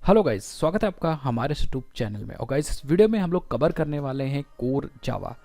Hello guys, स्वागत है आपका हमारे यूट्यूब चैनल में। और गाइस, इस वीडियो में हम लोग कवर करने वाले हैं कोर जावा।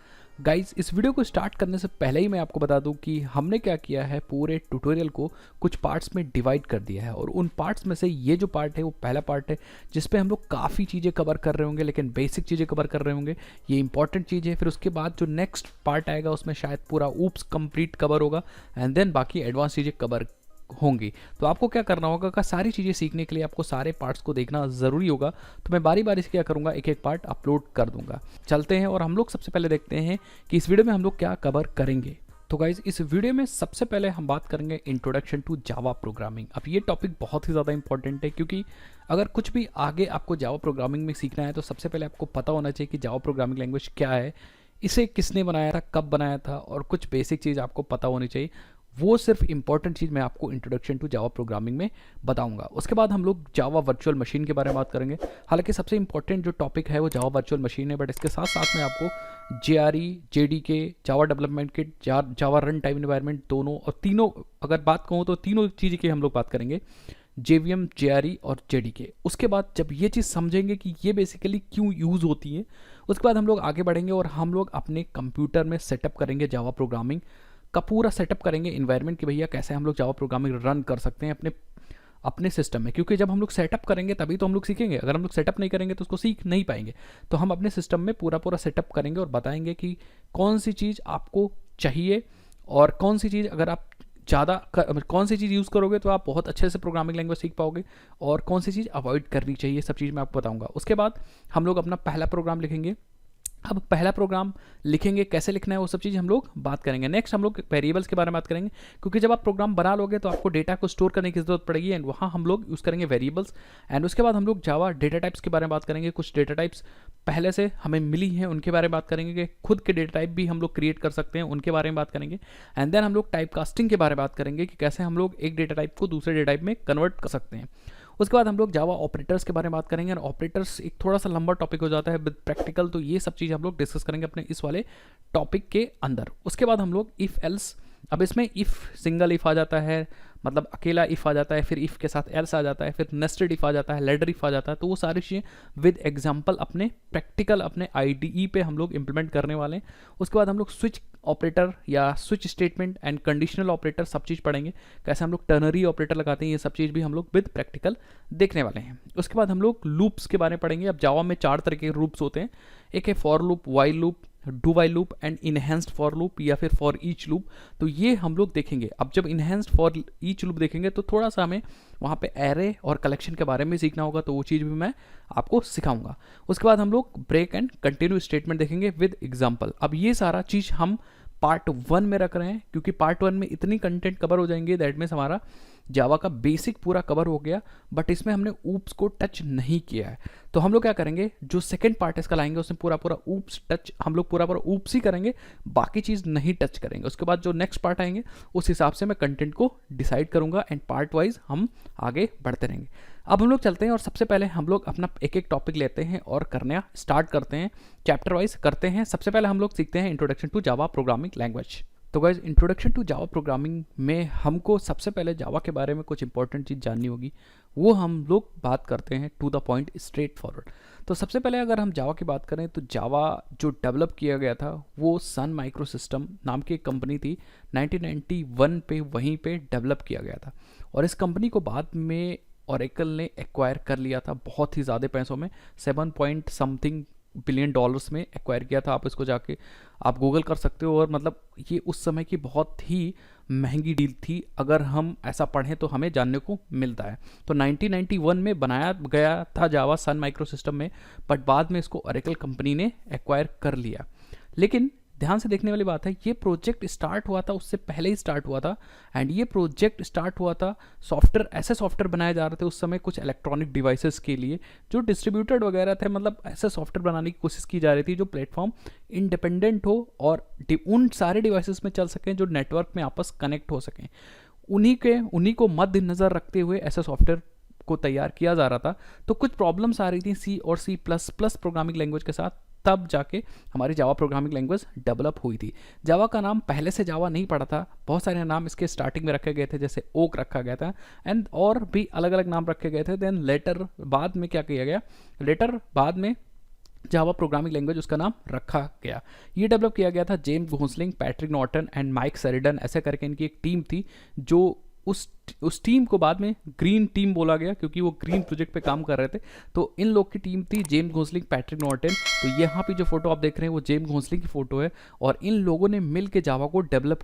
गाइस, इस वीडियो को स्टार्ट करने से पहले ही मैं आपको बता दूं कि हमने क्या किया है, पूरे ट्यूटोरियल को कुछ पार्ट्स में डिवाइड कर दिया है। और उन पार्ट्स में से ये जो पार्ट है वो पहला पार्ट है, जिस पे हम लोग काफ़ी चीज़ें कवर कर रहे होंगे, लेकिन बेसिक चीज़ें कवर कर रहे होंगे। ये इंपॉर्टेंट चीज़ है। फिर उसके बाद जो नेक्स्ट पार्ट आएगा उसमें शायद पूरा ऊप्स कंप्लीट कवर होगा, एंड देन बाकी एडवांस चीज़ें कवर होंगी। तो आपको क्या करना होगा कि सारी चीज़ें सीखने के लिए आपको सारे पार्ट्स को देखना ज़रूरी होगा। तो मैं बारी बारी से क्या करूँगा, एक एक पार्ट अपलोड कर दूंगा। चलते हैं और हम लोग सबसे पहले देखते हैं कि इस वीडियो में हम लोग क्या कवर करेंगे। तो गाइज, इस वीडियो में सबसे पहले हम बात करेंगे इंट्रोडक्शन टू जावा प्रोग्रामिंग। अब ये टॉपिक बहुत ही ज़्यादा इंपॉर्टेंट है, क्योंकि अगर कुछ भी आगे आपको जावा प्रोग्रामिंग में सीखना है तो सबसे पहले आपको पता होना चाहिए कि जावा प्रोग्रामिंग लैंग्वेज क्या है, इसे किसने बनाया था, कब बनाया था, और कुछ बेसिक चीज़ आपको पता होनी चाहिए। वो सिर्फ इंपॉर्टेंट चीज़ मैं आपको इंट्रोडक्शन टू जावा प्रोग्रामिंग में बताऊंगा। उसके बाद हम लोग जावा वर्चुअल मशीन के बारे में बात करेंगे। हालांकि सबसे इंपॉर्टेंट जो टॉपिक है वो जावा वर्चुअल मशीन है, बट इसके साथ साथ में आपको JRE, JDK, Java development kit, Java run time environment, दोनों और तीनों अगर बात कहूँ तो तीनों चीज़ की हम लोग बात करेंगे, JVM, JRE और JDK। उसके बाद जब ये चीज़ समझेंगे कि ये बेसिकली क्यों यूज़ होती है, उसके बाद हम लोग आगे बढ़ेंगे और हम लोग अपने कंप्यूटर में सेटअप करेंगे जावा प्रोग्रामिंग का पूरा सेटअप करेंगे इन्वायरमेंट कि भैया कैसे हम लोग जावा प्रोग्रामिंग रन कर सकते हैं अपने अपने सिस्टम में। क्योंकि जब हम लोग सेटअप करेंगे तभी तो हम लोग सीखेंगे। अगर हम लोग सेटअप नहीं करेंगे तो उसको सीख नहीं पाएंगे। तो हम अपने सिस्टम में पूरा पूरा सेटअप करेंगे और बताएंगे कि कौन सी चीज़ आपको चाहिए और कौन सी चीज़ अगर आप कौन सी चीज़ यूज़ करोगे तो आप बहुत अच्छे से प्रोग्रामिंग लैंग्वेज सीख पाओगे, और कौन सी चीज़ अवॉइड करनी चाहिए, सब चीज़ मैं आपको बताऊंगा। उसके बाद हम लोग अपना पहला प्रोग्राम लिखेंगे। अब पहला प्रोग्राम लिखेंगे, कैसे लिखना है वो सब चीज़ हम लोग बात करेंगे। नेक्स्ट हम लोग वेरिएबल्स के बारे में बात करेंगे, क्योंकि जब आप प्रोग्राम बना लोगे तो आपको डेटा को स्टोर करने की जरूरत पड़ेगी, एंड वहाँ हम लोग यूज़ करेंगे वेरिएबल्स। एंड उसके बाद हम लोग जावा डेटा टाइप्स के बारे में बात करेंगे। कुछ डेटा टाइप्स पहले से हमें मिली हैं उनके बारे में बात करेंगे, कि खुद के डेटा टाइप भी हम लोग क्रिएट कर सकते हैं, उनके बारे में बात करेंगे। एंड देन हम लोग टाइप कास्टिंग के बारे में बात करेंगे कि कैसे हम लोग एक डेटा टाइप को दूसरे डेटा टाइप में कन्वर्ट कर सकते हैं। उसके बाद हम लोग जावा ऑपरेटर्स के बारे में बात करेंगे, और ऑपरेटर्स एक थोड़ा सा लंबा टॉपिक हो जाता है विद प्रैक्टिकल, तो ये सब चीज़ हम लोग डिस्कस करेंगे अपने इस वाले टॉपिक के अंदर। उसके बाद हम लोग इफ़ एल्स, अब इसमें इफ़ सिंगल इफ़ आ जाता है, मतलब अकेला इफ़ आ जाता है, फिर इफ़ के साथ एल्स आ जाता है, फिर नेस्टेड इफ़ आ जाता है, लेडर इफ़ आ जाता है। तो वो सारी चीज़ें विद एग्जाम्पल अपने प्रैक्टिकल अपने IDE पे हम लोग इंप्लीमेंट करने वाले हैं। उसके बाद हम लोग स्विच ऑपरेटर या switch statement and conditional operator सब चीज़ पढ़ेंगे, कैसे हम लोग टर्नरी ऑपरेटर लगाते हैं, ये सब चीज़ भी हम लोग विद प्रैक्टिकल देखने वाले हैं। उसके बाद हम लोग लूप्स के बारे में पढ़ेंगे। अब जावा में 4 तरह के लूप्स होते हैं। एक है for loop, while loop, do while loop and enhanced for loop, या फिर फॉर ईच लूप। तो ये हम लोग देखेंगे। अब जब इनहेंस्ड फॉर ईच लूप देखेंगे तो थोड़ा सा हमें वहाँ पे एरे और कलेक्शन के बारे में सीखना होगा, तो वो चीज़ भी मैं आपको सिखाऊंगा। उसके बाद हम लोग ब्रेक एंड कंटिन्यू स्टेटमेंट देखेंगे विद एग्जाम्पल। अब ये सारा चीज़ हम पार्ट 1 में रख रहे हैं, क्योंकि पार्ट 1 में इतनी कंटेंट कवर हो जाएंगे, दैट मीन्स हमारा जावा का बेसिक पूरा कवर हो गया, बट इसमें हमने ऊप्स को टच नहीं किया है। तो हम लोग क्या करेंगे, जो सेकंड पार्ट इसका लाएंगे उसमें पूरा पूरा ऊप्स टच, हम लोग पूरा पूरा ऊप्स ही करेंगे, बाकी चीज़ नहीं टच करेंगे। उसके बाद जो नेक्स्ट पार्ट आएंगे उस हिसाब से मैं कंटेंट को डिसाइड करूंगा, एंड पार्ट वाइज हम आगे बढ़ते रहेंगे। अब हम लोग चलते हैं और सबसे पहले हम लोग अपना एक एक टॉपिक लेते हैं और करना स्टार्ट करते हैं, चैप्टर वाइज करते हैं। सबसे पहले हम लोग सीखते हैं introduction to Java programming language. तो guys, introduction to Java programming में हमको सबसे पहले जावा के बारे में कुछ इंपॉर्टेंट चीज़ जाननी होगी। वो हम लोग बात करते हैं to the point, straightforward. तो सबसे पहले अगर हम जावा की बात करें तो जावा जो डेवलप किया गया था वो सन माइक्रोसिस्टम नाम की एक कंपनी थी, 1991 पे वहीं पे डेवलप किया गया था। और इस कंपनी को बाद में ओरेकल ने एक्वायर कर लिया था बहुत ही ज़्यादा पैसों में, 7 पॉइंट समथिंग बिलियन डॉलर्स में एक्वायर किया था। आप इसको जाके आप गूगल कर सकते हो, और मतलब ये उस समय की बहुत ही महंगी डील थी, अगर हम ऐसा पढ़ें तो हमें जानने को मिलता है। तो 1991 में बनाया गया था जावा सन माइक्रोसिस्टम में, बट बाद में इसको ओरेकल कंपनी ने एक्वायर कर लिया। लेकिन ध्यान से देखने वाली बात है, ये प्रोजेक्ट स्टार्ट हुआ था उससे पहले ही स्टार्ट हुआ था, एंड ये प्रोजेक्ट स्टार्ट हुआ था सॉफ्टवेयर, ऐसे सॉफ्टवेयर बनाए जा रहे थे उस समय कुछ इलेक्ट्रॉनिक डिवाइसेस के लिए जो डिस्ट्रीब्यूटेड वगैरह थे, मतलब ऐसे सॉफ्टवेयर बनाने की कोशिश की जा रही थी जो प्लेटफॉर्म इंडिपेंडेंट हो और उन सारे डिवाइसेस में चल सकें जो नेटवर्क में आपस कनेक्ट हो सकें। उन्हीं को मद्देनजर रखते हुए ऐसे सॉफ्टवेयर को तैयार किया जा रहा था। तो कुछ प्रॉब्लम्स आ रही थी C और C++ प्रोग्रामिंग लैंग्वेज के साथ, तब जाके हमारी जावा प्रोग्रामिंग लैंग्वेज डेवलप हुई थी। जावा का नाम पहले से जावा नहीं पड़ा था, बहुत सारे नाम इसके स्टार्टिंग में रखे गए थे, जैसे ओक रखा गया था एंड और भी अलग अलग नाम रखे गए थे। देन लेटर बाद में क्या किया गया, लेटर बाद में जावा प्रोग्रामिंग लैंग्वेज उसका नाम रखा गया। ये डेवलप किया गया था James Gosling, Patrick Naughton and Mike Sheridan, ऐसे करके इनकी एक टीम थी, जो उस टीम को बाद में ग्रीन टीम बोला गया क्योंकि वो ग्रीन प्रोजेक्ट पे काम कर रहे थे। तो इन लोग की टीम थी जेम्स गोसलिंग, पैट्रिक नॉर्टन। तो यहाँ पे जो फोटो आप देख रहे हैं वो जेम्स गोसलिंग की फोटो है और इन लोगों ने मिल के जावा को डेवलप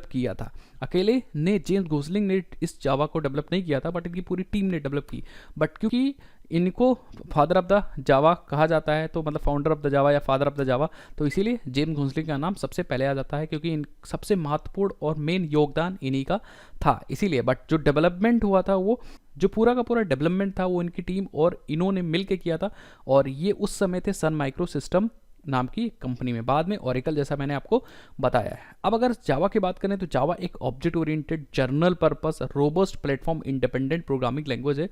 किया था। अकेले ने जेम्स गोसलिंग ने इस जावा को डेवलप नहीं किया था, बट इनकी पूरी टीम ने डेवलप की। बट क्योंकि इनको फादर ऑफ द जावा कहा जाता है, तो मतलब फाउंडर ऑफ द जावा या फादर ऑफ द जावा, तो इसीलिए जेम्स गोसलिंग का नाम सबसे पहले आ जाता है क्योंकि इन सबसे महत्वपूर्ण और मेन योगदान इन्हीं का था इसीलिए। बट जो डेवलपमेंट हुआ था, वो जो पूरा का पूरा डेवलपमेंट था वो इनकी टीम और इन्होंने मिल के किया था। और ये उस समय थे सन माइक्रो सिस्टम नाम की कंपनी में, बाद में ओरेकल, जैसा मैंने आपको बताया है। अब अगर जावा की बात करें तो जावा एक object oriented journal purpose robust platform independent programming language है,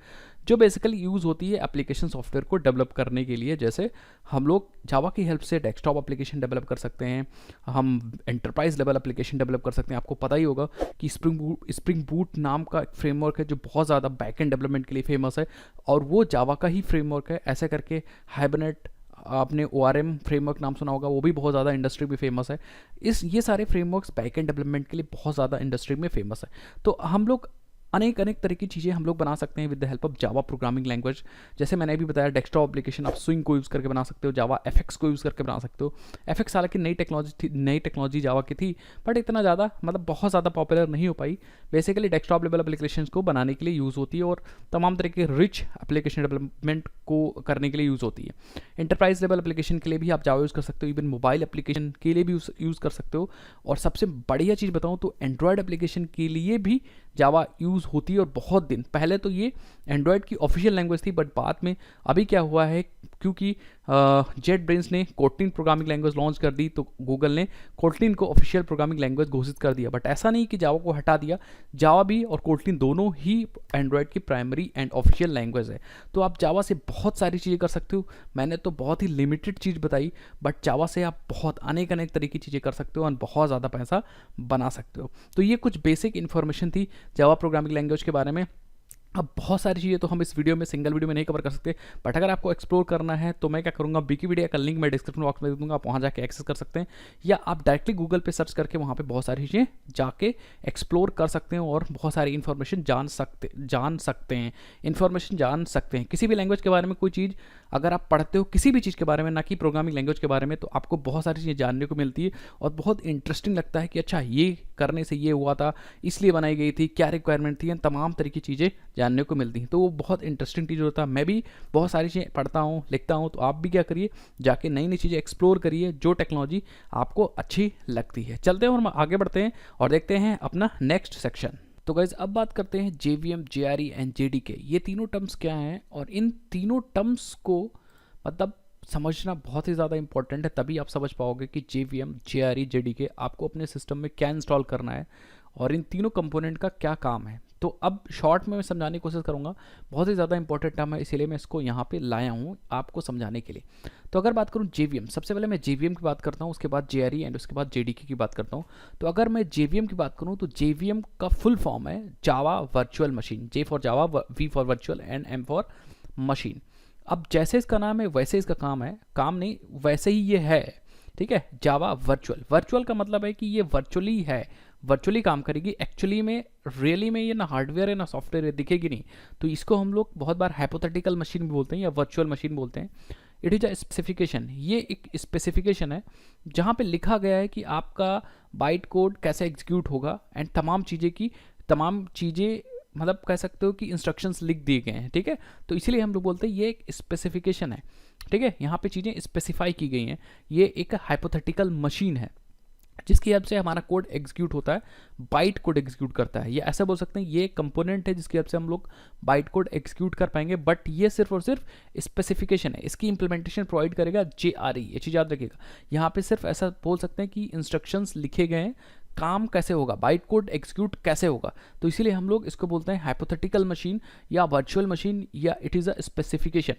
जो बेसिकली यूज़ होती है एप्लीकेशन सॉफ्टवेयर को डेवलप करने के लिए। जैसे हम लोग जावा की हेल्प से डेस्कटॉप एप्लीकेशन डेवलप कर सकते हैं, हम एंटरप्राइज लेवल एप्लीकेशन डेवलप कर सकते हैं। आपको पता ही होगा कि स्प्रिंग बूट नाम का एक फ्रेमवर्क है जो बहुत ज़्यादा बैकएंड डेवलपमेंट के लिए फेमस है, और वो जावा का ही फ्रेमवर्क है। ऐसे करके हाइबरनेट, आपने ORM फ्रेमवर्क नाम सुना होगा, वो भी बहुत ज़्यादा इंडस्ट्री में फेमस है। ये सारे फ्रेमवर्क्स बैकएंड डेवलपमेंट के लिए बहुत ज़्यादा इंडस्ट्री में फेमस है। तो हम लोग अनेक तरह की चीज़ें हम लोग बना सकते हैं with the help of Java programming language. जैसे मैंने भी बताया, डेस्कटॉप एप्लीकेशन आप स्विंग को यूज़ करके बना सकते हो, जावा FX को यूज़ करके बना सकते हो। FX हालांकि नई टेक्नोलॉजी जावा की थी, बट इतना ज़्यादा मतलब बहुत ज़्यादा पॉपुलर नहीं हो पाई। बेसिकली डेस्कटॉप लेवल एप्लीकेशन को बनाने के लिए यूज़ होती है और तमाम तरह के रिच एप्लीकेशन डेवलपमेंट को करने के लिए यूज़ होती है। एंटरप्राइज लेवल एप्लीकेशन के लिए भी आप जावा यूज़ कर सकते हो, इवन मोबाइल एप्लीकेशन के लिए भी यूज़ कर सकते हो। और सबसे बढ़िया चीज़ बताऊँ तो एंड्रॉयड एप्लीकेशन के लिए भी जावा यूज़ होती है। और बहुत दिन पहले तो ये एंड्रॉयड की ऑफिशियल लैंग्वेज थी, बट बाद में अभी क्या हुआ है, क्योंकि जेट ब्रेन्स ने कोटलिन प्रोग्रामिंग लैंग्वेज लॉन्च कर दी, तो गूगल ने कोटलिन को ऑफिशियल प्रोग्रामिंग लैंग्वेज घोषित कर दिया। बट ऐसा नहीं कि जावा को हटा दिया, जावा भी और कोटलिन दोनों ही एंड्रॉयड की प्राइमरी एंड ऑफिशियल लैंग्वेज है। तो आप जावा से बहुत सारी चीज़ें कर सकते हो। मैंने तो बहुत ही लिमिटेड चीज़ बताई, बट जावा से आप बहुत अनेक तरह की चीज़ें कर सकते हो और बहुत ज़्यादा पैसा बना सकते हो। तो ये कुछ बेसिक इन्फॉर्मेशन थी जावा प्रोग्रामिंग लैंग्वेज के बारे में। अब बहुत सारी चीज़ें तो हम इस वीडियो में सिंगल वीडियो में नहीं कवर कर सकते, बट अगर आपको एक्सप्लोर करना है तो मैं क्या करूँगा, विकिपीडिया का लिंक मैं डिस्क्रिप्शन बॉक्स में दे दूँगा, आप वहाँ जाके एक्सेस कर सकते हैं, या आप डायरेक्टली गूगल पे सर्च करके वहाँ पे बहुत सारी चीज़ें जाके एक्सप्लोर कर सकते हैं और बहुत सारी इन्फॉर्मेशन जान सकते हैं किसी भी लैंग्वेज के बारे में। कोई चीज़ अगर आप पढ़ते हो किसी भी चीज़ के बारे में, ना कि प्रोग्रामिंग लैंग्वेज के बारे में, तो आपको बहुत सारी चीज़ें जानने को मिलती है और बहुत इंटरेस्टिंग लगता है कि अच्छा ये करने से ये हुआ था, इसलिए बनाई गई थी, क्या रिक्वायरमेंट थी, तमाम तरह की चीज़ें जानने को मिलती हैं। तो वो बहुत इंटरेस्टिंग चीज़ होता है। मैं भी बहुत सारी चीज़ें पढ़ता हूँ, लिखता हूँ, तो आप भी क्या करिए, जाके नई नई चीज़ें एक्सप्लोर करिए जो टेक्नोलॉजी आपको अच्छी लगती है। चलते हैं और हम आगे बढ़ते हैं और देखते हैं अपना नेक्स्ट सेक्शन। तो गाइज अब बात करते हैं JVM, JRE एंड JDK। ये तीनों टर्म्स क्या हैं और इन तीनों टर्म्स को मतलब समझना बहुत ही ज़्यादा इंपॉर्टेंट है, तभी आप समझ पाओगे कि JVM, JRE, JDK आपको अपने सिस्टम में क्या इंस्टॉल करना है और इन तीनों कंपोनेंट का क्या काम है। तो अब शॉर्ट में मैं समझाने की कोशिश करूँगा, बहुत ही ज़्यादा इंपॉर्टेंट टर्म है, इसीलिए मैं इसको यहाँ पे लाया हूँ आपको समझाने के लिए। तो अगर बात करूँ JVM, सबसे पहले मैं JVM की बात करता हूँ, उसके बाद JRE एंड उसके बाद JDK की बात करता हूँ। तो अगर मैं JVM की बात करूँ तो JVM का फुल फॉर्म है जावा virtual machine. J for Java, V for virtual and M for machine. अब जैसे इसका नाम है वैसे इसका काम है, काम नहीं वैसे ही ये है, ठीक है। जावा वर्चुअल का मतलब है कि ये वर्चुअली है, वर्चुअली काम करेगी। एक्चुअली में रियली में ये ना हार्डवेयर है ना सॉफ्टवेयर है, दिखेगी नहीं। तो इसको हम लोग बहुत बार हाइपोथेटिकल मशीन भी बोलते हैं या वर्चुअल मशीन बोलते हैं। इट इज़ अ स्पेसिफिकेशन, ये एक स्पेसिफिकेशन है जहाँ पे लिखा गया है कि आपका बाइट कोड कैसे एग्जीक्यूट होगा एंड तमाम चीज़ें मतलब कह सकते हो कि इंस्ट्रक्शंस लिख दिए गए हैं, ठीक है। तो इसीलिए हम लोग बोलते हैं ये एक स्पेसिफिकेशन है, ठीक है। यहाँ पे चीज़ें स्पेसिफाई की गई हैं। ये एक हाइपोथेटिकल मशीन है जिसकी हेल्प से हमारा कोड एग्जीक्यूट होता है, बाइट कोड एग्जीक्यूट करता है। ये ऐसा बोल सकते हैं ये कंपोनेंट है जिसकी हेल्प से हम लोग बाइट कोड एग्जीक्यूट कर पाएंगे, बट ये सिर्फ और सिर्फ स्पेसिफिकेशन है। इसकी इंप्लीमेंटेशन प्रोवाइड करेगा JRE, ये चीज़ याद रखिएगा। यहाँ पे सिर्फ ऐसा बोल सकते हैं कि इंस्ट्रक्शंस लिखे गए हैं, काम कैसे होगा, बाइट कोड एग्जीक्यूट कैसे होगा। तो इसीलिए हम लोग इसको बोलते हैं हाइपोथेटिकल मशीन या वर्चुअल मशीन या it is a specification.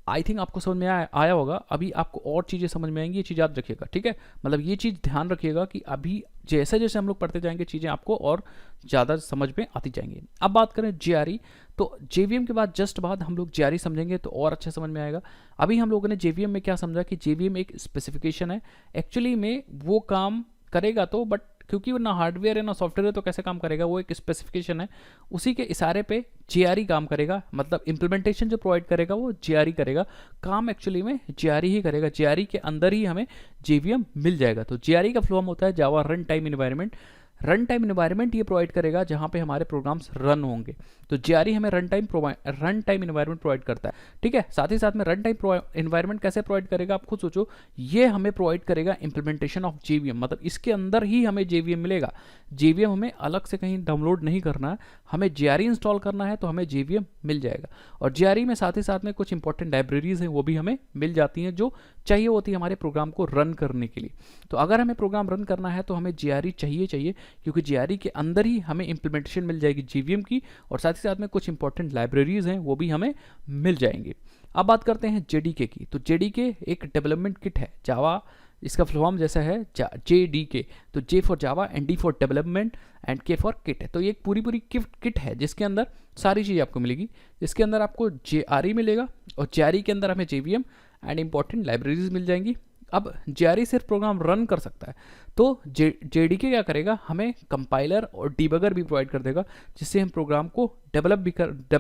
I think आपको समझ में आया होगा। अभी आपको और चीज़ें समझ में आएंगी, ये चीज़ याद रखिएगा, ठीक है। मतलब ये चीज़ ध्यान रखिएगा कि अभी जैसे जैसे हम लोग पढ़ते जाएंगे चीज़ें आपको और ज़्यादा समझ में आती जाएंगी। अब बात करें JRE, तो JVM के बाद जस्ट बाद हम लोग JRE समझेंगे तो और अच्छा समझ में आएगा। अभी हम लोगों ने JVM में क्या समझा कि JVM एक स्पेसिफिकेशन है, एक्चुअली में वो काम करेगा तो, बट क्योंकि वो ना हार्डवेयर है ना सॉफ्टवेयर है तो कैसे काम करेगा, वो एक स्पेसिफिकेशन है, उसी के इशारे पे JRE काम करेगा। मतलब इंप्लीमेंटेशन जो प्रोवाइड करेगा वो JRE करेगा, काम एक्चुअली में JRE ही करेगा। JRE के अंदर ही हमें JVM मिल जाएगा। तो JRE का फुल फॉर्म होता है Java run time environment. Run time environment ये प्रोवाइड करेगा जहाँ पे हमारे प्रोग्राम्स रन होंगे। तो JRE हमें रन टाइम इन्वायरमेंट प्रोवाइड करता है, ठीक है। साथ ही साथ में रन टाइम इन्वायरमेंट कैसे प्रोवाइड करेगा आप खुद सोचो। ये हमें प्रोवाइड करेगा इंप्लीमेंटेशन ऑफ JVM, मतलब इसके अंदर ही हमें JVM मिलेगा। JVM हमें अलग से कहीं डाउनलोड नहीं करना है, हमें JRE इंस्टॉल करना है तो हमें JVM मिल जाएगा। और JRE में साथ ही साथ में कुछ इंपॉर्टेंट लाइब्रेरीज हैं वो भी हमें मिल जाती हैं जो चाहिए होती है हमारे प्रोग्राम को रन करने के लिए। तो अगर हमें प्रोग्राम रन करना है तो हमें JRE चाहिए, क्योंकि JRE के अंदर ही हमें इंप्लीमेंटेशन मिल जाएगी JVM की, और साथ ही साथ में कुछ इंपॉर्टेंट लाइब्रेरीज हैं वो भी हमें मिल जाएंगी। अब बात करते हैं JDK की। तो JDK एक डेवलपमेंट किट है, जावा इसका फुल फॉर्म जैसा है JDK, तो J for Java and D for development and K for kit है। तो ये एक पूरी किट है जिसके अंदर सारी चीज़ें आपको मिलेगी। जिसके अंदर आपको JRE मिलेगा और JRE के अंदर हमें JVM एंड इंपॉर्टेंट लाइब्रेरीज मिल जाएंगी। अब JRE सिर्फ प्रोग्राम रन कर सकता है, तो JDK क्या करेगा, हमें कंपाइलर और डीबगर भी प्रोवाइड कर देगा, जिससे हम प्रोग्राम को डेवलप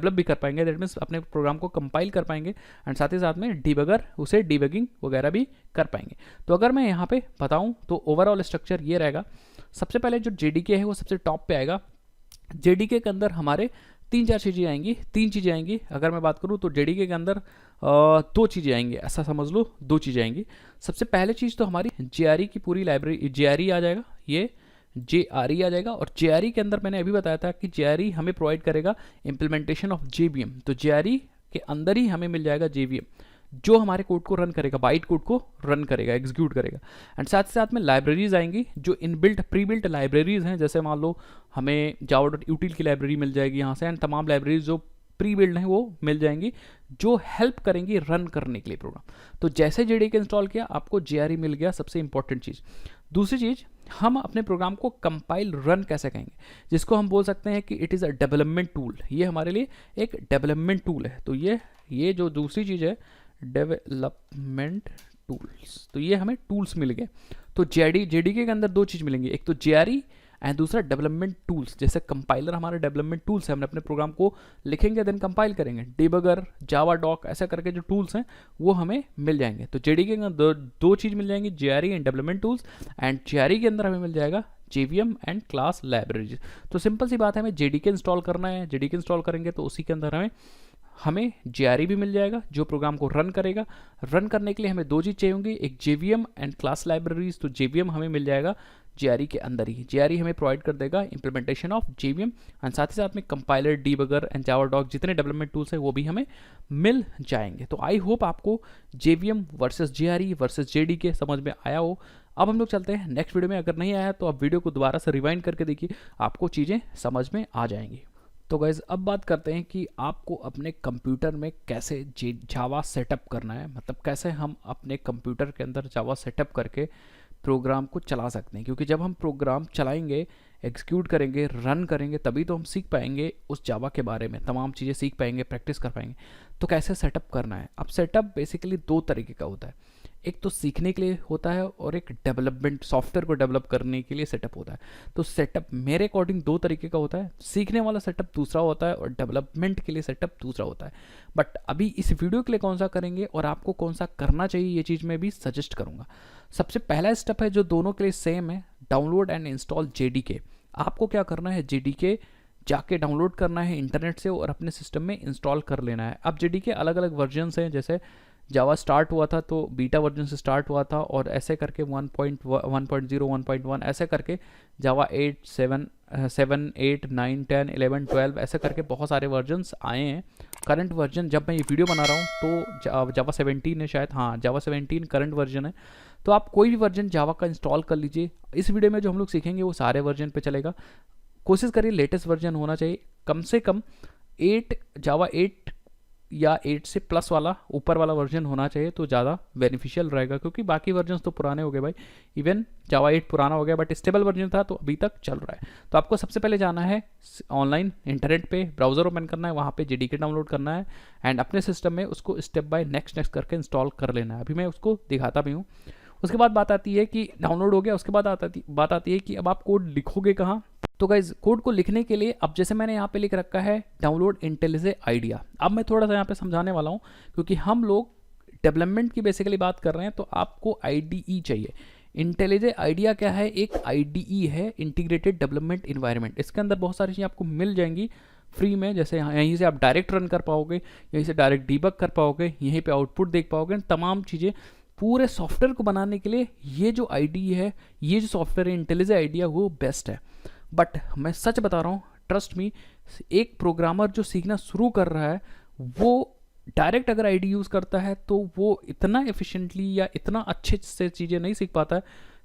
भी कर पाएंगे। दैट मीन्स अपने प्रोग्राम को कंपाइल कर पाएंगे एंड साथ ही साथ में उसे डीबगिंग वगैरह भी कर पाएंगे। तो अगर मैं यहाँ पे बताऊँ तो ओवरऑल स्ट्रक्चर ये रहेगा। सबसे पहले जो JDK है वो सबसे टॉप पे आएगा। JDK के अंदर हमारे तीन चीज़ें आएंगी। अगर मैं बात करूँ तो JDK के अंदर दो चीज़ें आएंगी, ऐसा समझ लो, दो चीज़ें आएंगी। सबसे पहले चीज़ तो हमारी JRE की पूरी लाइब्रेरी JRE आ जाएगा, ये JRE आ जाएगा। और JRE के अंदर मैंने अभी बताया था कि JRE हमें प्रोवाइड करेगा इम्प्लीमेंटेशन ऑफ JVM। तो JRE के अंदर ही हमें मिल जाएगा JVM, जो हमारे कोड को रन करेगा, बाइट कोड को रन करेगा, एग्जीक्यूट करेगा। एंड साथ ही साथ में लाइब्रेरीज आएंगी जो प्री बिल्ट लाइब्रेरीज हैं। जैसे मान लो हमें java.util की लाइब्रेरी मिल जाएगी यहाँ से, एंड तमाम लाइब्रेरीज जो प्री बिल्ड हैं वो मिल जाएंगी जो हेल्प करेंगी रन करने के लिए प्रोग्राम। तो जैसे JDK इंस्टॉल किया आपको JRE मिल गया, सबसे इंपॉर्टेंट चीज़। दूसरी चीज़, हम अपने प्रोग्राम को कंपाइल रन कैसे कहेंगे, जिसको हम बोल सकते हैं कि it is a development tool. ये हमारे लिए एक डेवलपमेंट टूल है। तो ये जो दूसरी चीज़ है डेवलपमेंट टूल्स, तो ये हमें टूल्स मिल गए। तो JDK के अंदर दो चीज़ मिलेंगी, एक तो JRE एंड दूसरा डेवलपमेंट टूल्स। जैसे कंपाइलर हमारे डेवलपमेंट टूल्स है, हमने अपने प्रोग्राम को लिखेंगे देन कंपाइल करेंगे। डिबगर, जावा डॉक, ऐसा करके जो टूल्स हैं वो हमें मिल जाएंगे। तो JDK के अंदर दो चीज़ मिल जाएंगी, JRE and development tools. And JRE के अंदर हमें मिल जाएगा JVM एंड क्लास लाइब्रेरीज। तो सिंपल सी बात है, हमें JDK इंस्टॉल करना है। JDK इंस्टॉल करेंगे तो उसी के अंदर हमें JRE भी मिल जाएगा जो प्रोग्राम को रन करेगा। रन करने के लिए हमें दो चीज़ चाहिए होंगी, एक JVM एंड क्लास लाइब्रेरीज। तो JVM हमें मिल जाएगा JRE के अंदर ही। JRE हमें प्रोवाइड कर देगा इंप्लीमेंटेशन ऑफ JVM एंड साथ ही साथ में compiler, debugger and Javadoc, जितने डेवलपमेंट टूल्स हैं वो भी हमें मिल जाएंगे। तो आई होप आपको JVM versus JRE versus JDK समझ में आया हो। अब हम लोग चलते हैं नेक्स्ट वीडियो में। अगर नहीं आया तो आप वीडियो को दोबारा से रिवाइंड करके देखिए, आपको चीज़ें समझ में आ जाएंगी। तो गाइज़ अब बात करते हैं कि आपको अपने कंप्यूटर में कैसे जावा सेटअप करना है, मतलब कैसे हम अपने कंप्यूटर के अंदर जावा सेटअप करके प्रोग्राम को चला सकते हैं। क्योंकि जब हम प्रोग्राम चलाएंगे, एग्जीक्यूट करेंगे, रन करेंगे, तभी तो हम सीख पाएंगे उस जावा के बारे में, तमाम चीज़ें सीख पाएंगे, प्रैक्टिस कर पाएंगे। तो कैसे सेटअप करना है। अब सेटअप बेसिकली दो तरीके का होता है, एक तो सीखने के लिए होता है और एक डेवलपमेंट, सॉफ्टवेयर को डेवलप करने के लिए सेटअप होता है। तो सेटअप मेरे अकॉर्डिंग दो तरीके का होता है, सीखने वाला सेटअप दूसरा होता है और डेवलपमेंट के लिए सेटअप दूसरा होता है। बट अभी इस वीडियो के लिए कौन सा करेंगे और आपको कौन सा करना चाहिए, ये चीज़ मैं भी सजेस्ट करूँगा। सबसे पहला स्टेप है जो दोनों के लिए सेम है, डाउनलोड एंड इंस्टॉल JDK। आपको क्या करना है, JDK जाके डाउनलोड करना है इंटरनेट से और अपने सिस्टम में इंस्टॉल कर लेना है। अब JDK अलग अलग वर्जन्स हैं, जैसे जावा स्टार्ट हुआ था तो बीटा वर्जन से स्टार्ट हुआ था, और ऐसे करके 1.0 1.1 ऐसे करके जावा 8 7 8 9 10 11 12 ऐसे करके बहुत सारे वर्जन्स आए हैं। करंट वर्जन जब मैं ये वीडियो बना रहा हूँ तो जावा 17 है शायद, हाँ जावा 17 करंट वर्जन है। तो आप कोई भी वर्जन जावा का इंस्टॉल कर लीजिए। इस वीडियो में जो हम लोग सीखेंगे वो सारे वर्जन पे चलेगा। कोशिश करिए लेटेस्ट वर्जन होना चाहिए, कम से कम जावा 8 या 8 से प्लस वाला ऊपर वाला वर्जन होना चाहिए तो ज़्यादा बेनिफिशियल रहेगा, क्योंकि बाकी वर्जन तो पुराने हो गए भाई। इवन जावा 8 पुराना हो गया बट स्टेबल वर्जन था तो अभी तक चल रहा है। तो आपको सबसे पहले जाना है ऑनलाइन इंटरनेट पे, ब्राउज़र ओपन करना है, वहाँ पे जेडीके डाउनलोड करना है एंड अपने सिस्टम में उसको स्टेप बाय नेक्स्ट करके इंस्टॉल कर लेना है। अभी मैं उसको दिखाता भी हूँ। उसके बाद बात आती है कि डाउनलोड हो गया, उसके बाद बात आती है कि अब आप कोड लिखोगे कहाँ। तो गाइज कोड को लिखने के लिए अब जैसे मैंने यहाँ पे लिख रखा है डाउनलोड इंटेलिजे आइडिया। अब मैं थोड़ा सा यहाँ पे समझाने वाला हूँ, क्योंकि हम लोग डेवलपमेंट की बेसिकली बात कर रहे हैं तो आपको आईडीई चाहिए। इंटेलिजे आइडिया क्या है? एक आईडीई है, इंटीग्रेटेड डेवलपमेंट इन्वायरमेंट। इसके अंदर बहुत सारी चीज़ें आपको मिल जाएंगी फ्री में, जैसे यहीं से आप डायरेक्ट रन कर पाओगे, यहीं से डायरेक्ट डीबग कर पाओगे, यहीं पे आउटपुट देख पाओगे, तमाम चीज़ें। पूरे सॉफ्टवेयर को बनाने के लिए ये जो आईडीई है, ये जो सॉफ्टवेयर है इंटेलिजे आइडिया, वो बेस्ट है। बट मैं सच बता रहा हूँ, ट्रस्ट मी, एक प्रोग्रामर जो सीखना शुरू कर रहा है वो डायरेक्ट अगर आईडी यूज़ करता है तो वो इतना एफिशिएंटली या इतना अच्छे से चीज़ें नहीं सीख पाता है।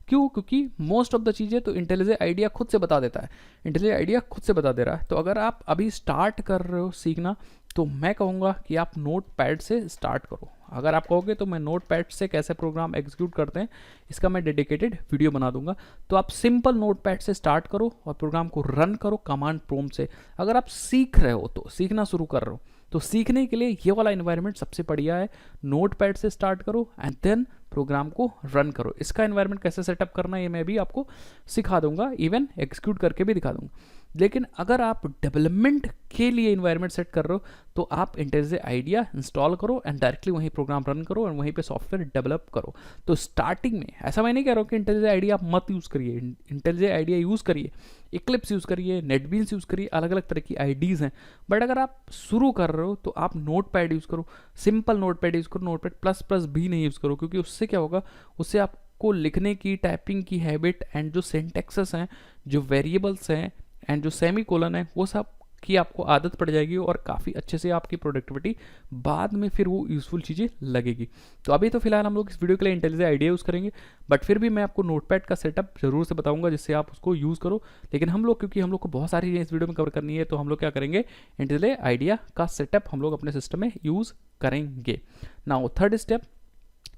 क्यों? क्योंकि मोस्ट ऑफ द चीज़ें तो इंटेलिजे आइडिया खुद से बता देता है, इंटेलिजे आइडिया खुद से बता दे रहा है। तो अगर आप अभी स्टार्ट कर रहे हो सीखना तो मैं कहूँगा कि आप नोट पैड से स्टार्ट करो। अगर आप कहोगे तो मैं नोट पैड से कैसे प्रोग्राम एग्जीक्यूट करते हैं इसका मैं डेडिकेटेड वीडियो बना दूंगा। तो आप सिंपल नोट पैड से स्टार्ट करो और प्रोग्राम को रन करो कमांड प्रॉम्प्ट से। अगर आप सीख रहे हो तो सीखना शुरू कर रहे हो तो सीखने के लिए ये वाला इन्वायरमेंट सबसे बढ़िया है। नोट पैड से स्टार्ट करो एंड देन प्रोग्राम को रन करो। इसका इन्वायरमेंट कैसे सेटअप करना है ये मैं भी आपको सिखा दूंगा, इवन एग्जीक्यूट करके भी दिखा दूंगा। लेकिन अगर आप डेवलपमेंट के लिए इन्वायरमेंट सेट कर रहे हो तो आप इंटेलिजे आइडिया इंस्टॉल करो एंड डायरेक्टली वहीं प्रोग्राम रन करो और वहीं पे सॉफ्टवेयर डेवलप करो। तो स्टार्टिंग में ऐसा मैं नहीं कह रहा हूँ कि इंटेलिजे आइडिया आप मत यूज़ करिए, इंटेलिजे आइडिया यूज़ करिए, इक्लिप्स यूज़ करिए, नेटबीन्स यूज़ करिए, अलग अलग तरह की आईडीज़ हैं। बट अगर आप शुरू कर रहे हो तो आप नोट पैड यूज़ करो, सिंपल नोट पैड यूज़ करो, नोट पैड प्लस प्लस भी नहीं यूज़ करो, क्योंकि उससे क्या होगा, उससे आपको लिखने की, टाइपिंग की हैबिट एंड जो सिंटैक्सेस हैं, जो वेरिएबल्स हैं एंड जो सेमी कोलन है, वो सब की आपको आदत पड़ जाएगी और काफ़ी अच्छे से आपकी प्रोडक्टिविटी बाद में फिर वो यूज़फुल चीज़ें लगेगी। तो अभी तो फिलहाल हम लोग इस वीडियो के लिए इंटेलिजे आइडिया यूज़ करेंगे, बट फिर भी मैं आपको नोटपैड का सेटअप जरूर से बताऊंगा जिससे आप उसको यूज़ करो। लेकिन हम लोग, क्योंकि हम लोग को बहुत सारी चीज़ें इस वीडियो में कवर करनी है, तो हम लोग क्या करेंगे, इंटेलिजे आइडिया का सेटअप हम लोग अपने सिस्टम में यूज़ करेंगे। नाउ थर्ड स्टेप,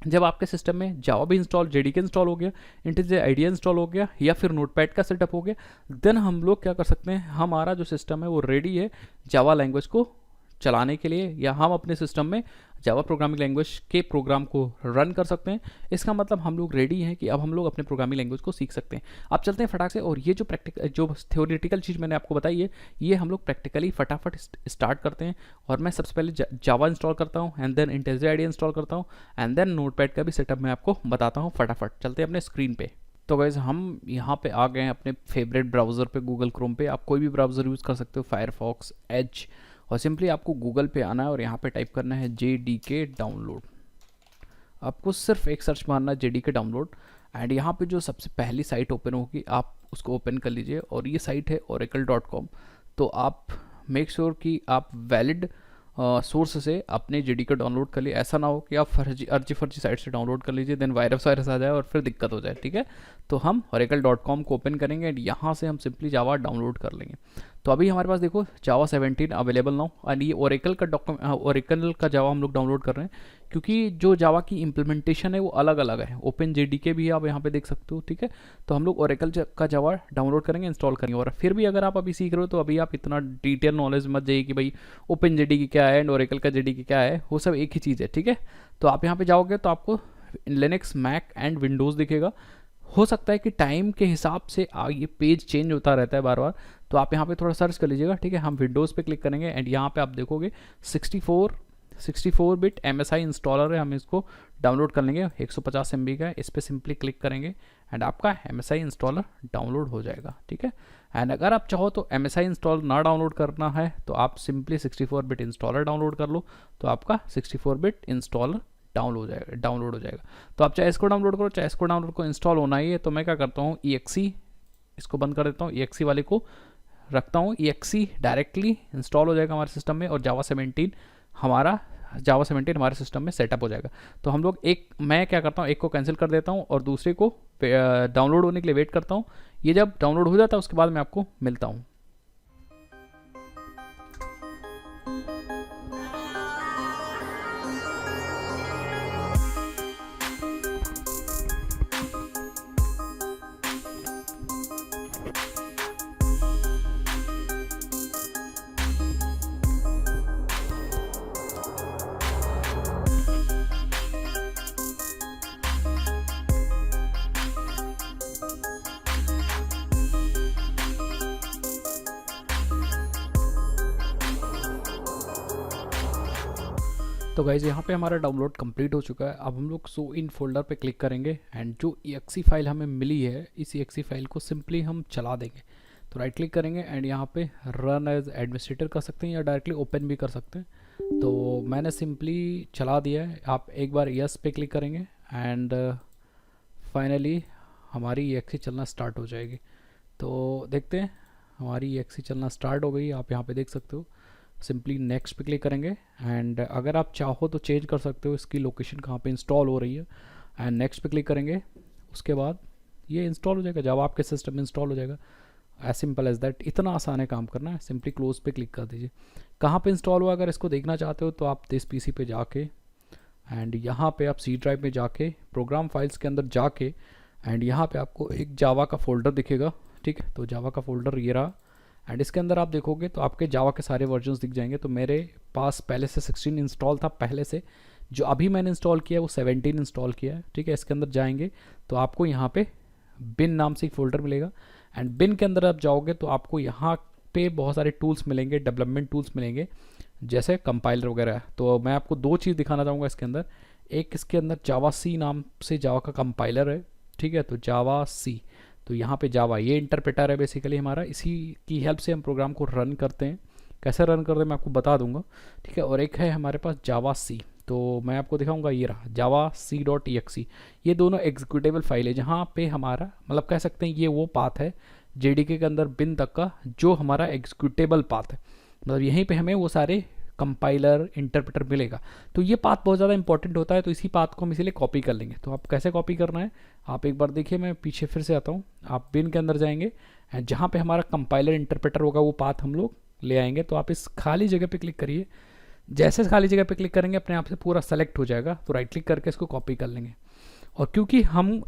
जब आपके सिस्टम में जावा भी इंस्टॉल, जेडीके इंस्टॉल हो गया, इंटेलिजे आइडिया इंस्टॉल हो गया या फिर नोटपैड का सेटअप हो गया, देन हम लोग क्या कर सकते हैं, हमारा जो सिस्टम है वो रेडी है जावा लैंग्वेज को चलाने के लिए, या हम अपने सिस्टम में जावा प्रोग्रामिंग लैंग्वेज के प्रोग्राम को रन कर सकते हैं। इसका मतलब हम लोग रेडी हैं कि अब हम लोग अपने प्रोग्रामिंग लैंग्वेज को सीख सकते हैं। अब चलते हैं फटाक से, और ये जो थ्योरेटिकल चीज़ मैंने आपको बताई है, ये हम लोग प्रैक्टिकली फटाफट स्टार्ट करते हैं। और मैं सबसे पहले जावा इंस्टॉल करता हूँ एंड देन इंटेलिजे आइडिया इंस्टॉल करता हूँ एंड देन नोटपैड का भी सेटअप मैं आपको बताता हूँ। फटाफट चलते हैं अपने स्क्रीन पे। तो गाइस हम यहाँ पे आ गए हैं अपने फेवरेट ब्राउज़र पे, गूगल क्रोम पे। आप कोई भी ब्राउज़र यूज़ कर सकते हो, फायरफॉक्स, एज, और सिंपली आपको गूगल पे आना है और यहाँ पे टाइप करना है JDK डाउनलोड। आपको सिर्फ एक सर्च मारना है JDK डाउनलोड एंड यहाँ पे जो सबसे पहली साइट ओपन होगी आप उसको ओपन कर लीजिए, और ये साइट है oracle.com। तो आप मेक श्योर कि आप वैलिड सोर्स से अपने JDK डाउनलोड कर लिए। ऐसा ना हो कि आप फर्जी साइट से डाउनलोड कर लीजिए, देन वायरस आ जाए और फिर दिक्कत हो जाए, ठीक है। तो हम oracle.com को ओपन करेंगे एंड यहाँ से हम सिंपली जावा डाउनलोड कर लेंगे। तो अभी हमारे पास देखो जावा 17 अवेलेबल नाउ, एंड ये ओरेकल का जावा हम लोग डाउनलोड कर रहे हैं, क्योंकि जो जावा की इम्प्लीमेंटेशन है वो अलग अलग है। ओपन JDK भी आप यहाँ पे देख सकते हो, ठीक है। तो हम लोग ओरेकल का जावा डाउनलोड करेंगे, इंस्टॉल करेंगे। और फिर भी अगर आप अभी सीख रहे हो तो अभी आप इतना डिटेल नॉलेज मत जाइए कि भाई ओपन JDK क्या है एंड ओरेकल का JDK क्या है, वो सब एक ही चीज़ है, ठीक है। तो आप यहाँ पे जाओगे तो आपको लिनक्स, मैक एंड विंडोज़ दिखेगा। हो सकता है कि टाइम के हिसाब से ये पेज चेंज होता रहता है बार बार, तो आप यहाँ पे थोड़ा सर्च कर लीजिएगा, ठीक है। हम विंडोज़ पे क्लिक करेंगे एंड यहाँ पे आप देखोगे 64 बिट MSI इंस्टॉलर है, हम इसको डाउनलोड कर लेंगे। 150 MB का है, इस पर सिंपली क्लिक करेंगे एंड आपका MSI इंस्टॉलर डाउनलोड हो जाएगा, ठीक है। एंड अगर आप चाहो तो MSI इंस्टॉल ना डाउनलोड करना है तो आप सिंपली 64 बिट इंस्टॉलर डाउनलोड कर लो, तो आपका 64 बिट इंस्टॉलर डाउनलोड हो जाएगा। तो आप चाहे इसको डाउनलोड करो, चाहे इसको डाउनलोड करो, इंस्टॉल होना ही है। तो मैं क्या करता हूँ, EXE इसको बंद कर देता हूँ, EXE वाले को रखता हूँ। EXE डायरेक्टली इंस्टॉल हो जाएगा हमारे सिस्टम में और जावा 17 हमारे सिस्टम में सेटअप हो जाएगा। तो हम लोग मैं क्या करता हूँ, एक को कैंसिल कर देता हूँ और दूसरे को डाउनलोड होने के लिए वेट करता हूँ। ये जब डाउनलोड हो जाता है उसके बाद मैं आपको मिलता हूँ। तो गाइज़ यहाँ पे हमारा डाउनलोड कंप्लीट हो चुका है। अब हम लोग शो इन फोल्डर पे क्लिक करेंगे एंड जो EXE फाइल हमें मिली है इस EXE फाइल को सिंपली हम चला देंगे। तो राइट क्लिक करेंगे एंड यहाँ पे रन एज एडमिनिस्ट्रेटर कर सकते हैं या डायरेक्टली ओपन भी कर सकते हैं। तो मैंने सिंपली चला दिया है। आप एक बार यस पे क्लिक करेंगे एंड फाइनली हमारी EXE चलना स्टार्ट हो जाएगी। तो देखते हैं हमारी EXE चलना स्टार्ट हो गई। आप यहाँ पे देख सकते हो। सिंपली नेक्स्ट पे क्लिक करेंगे एंड अगर आप चाहो तो चेंज कर सकते हो इसकी लोकेशन कहाँ पे इंस्टॉल हो रही है एंड नेक्स्ट पे क्लिक करेंगे। उसके बाद ये इंस्टॉल हो जाएगा, जावा आपके सिस्टम में इंस्टॉल हो जाएगा। As simple as that. इतना आसान है काम करना है। सिंपली क्लोज पे क्लिक कर दीजिए। कहाँ पे इंस्टॉल हुआ अगर इसको देखना चाहते हो तो आप दिस PC पे जाके एंड यहाँ पे आप C ड्राइव में जाके प्रोग्राम फाइल्स के अंदर जाके एंड यहाँ पे आपको एक जावा का फोल्डर दिखेगा। ठीक है, तो जावा का फोल्डर ये रहा एंड इसके अंदर आप देखोगे तो आपके जावा के सारे वर्जन्स दिख जाएंगे। तो मेरे पास पहले से 16 इंस्टॉल था पहले से। जो अभी मैंने इंस्टॉल किया है वो 17 इंस्टॉल किया है। ठीक है, इसके अंदर जाएंगे तो आपको यहाँ पे बिन नाम से एक फ़ोल्डर मिलेगा एंड बिन के अंदर आप जाओगे तो आपको यहाँ पे बहुत सारे टूल्स मिलेंगे, डेवलपमेंट टूल्स मिलेंगे जैसे कंपाइलर वगैरह। तो मैं आपको दो चीज़ दिखाना चाहूँगा इसके अंदर। एक इसके अंदर जावा C नाम से जावा का कंपाइलर है। ठीक है, तो जावा C, तो यहाँ पे जावा ये इंटरप्रेटर है बेसिकली हमारा। इसी की हेल्प से हम प्रोग्राम को रन करते हैं। कैसे रन करते हैं मैं आपको बता दूंगा। ठीक है, और एक है हमारे पास जावा C, तो मैं आपको दिखाऊंगा। ये रहा जावा C.exe। ये दोनों एग्जीक्यूटेबल फाइल है जहाँ पे हमारा मतलब कह सकते हैं ये वो पाथ है JDK के अंदर बिन तक का जो हमारा एग्जीक्यूटेबल पाथ है। मतलब यहीं पे हमें वो सारे कंपाइलर इंटरप्रेटर मिलेगा। तो ये पाथ बहुत ज़्यादा इंपॉर्टेंट होता है, तो इसी पाथ को हम इसीलिए कॉपी कर लेंगे। तो आप कैसे कॉपी करना है आप एक बार देखिए। मैं पीछे फिर से आता हूँ। आप बिन के अंदर जाएंगे एंड जहाँ पे हमारा कंपाइलर इंटरप्रेटर होगा वो पाथ हम लोग ले आएंगे। तो आप इस खाली जगह पे क्लिक करिए। जैसे खाली जगह पे क्लिक करेंगे अपने आप से पूरा सेलेक्ट हो जाएगा। तो राइट क्लिक करके इसको कॉपी कर लेंगे। और क्योंकि हम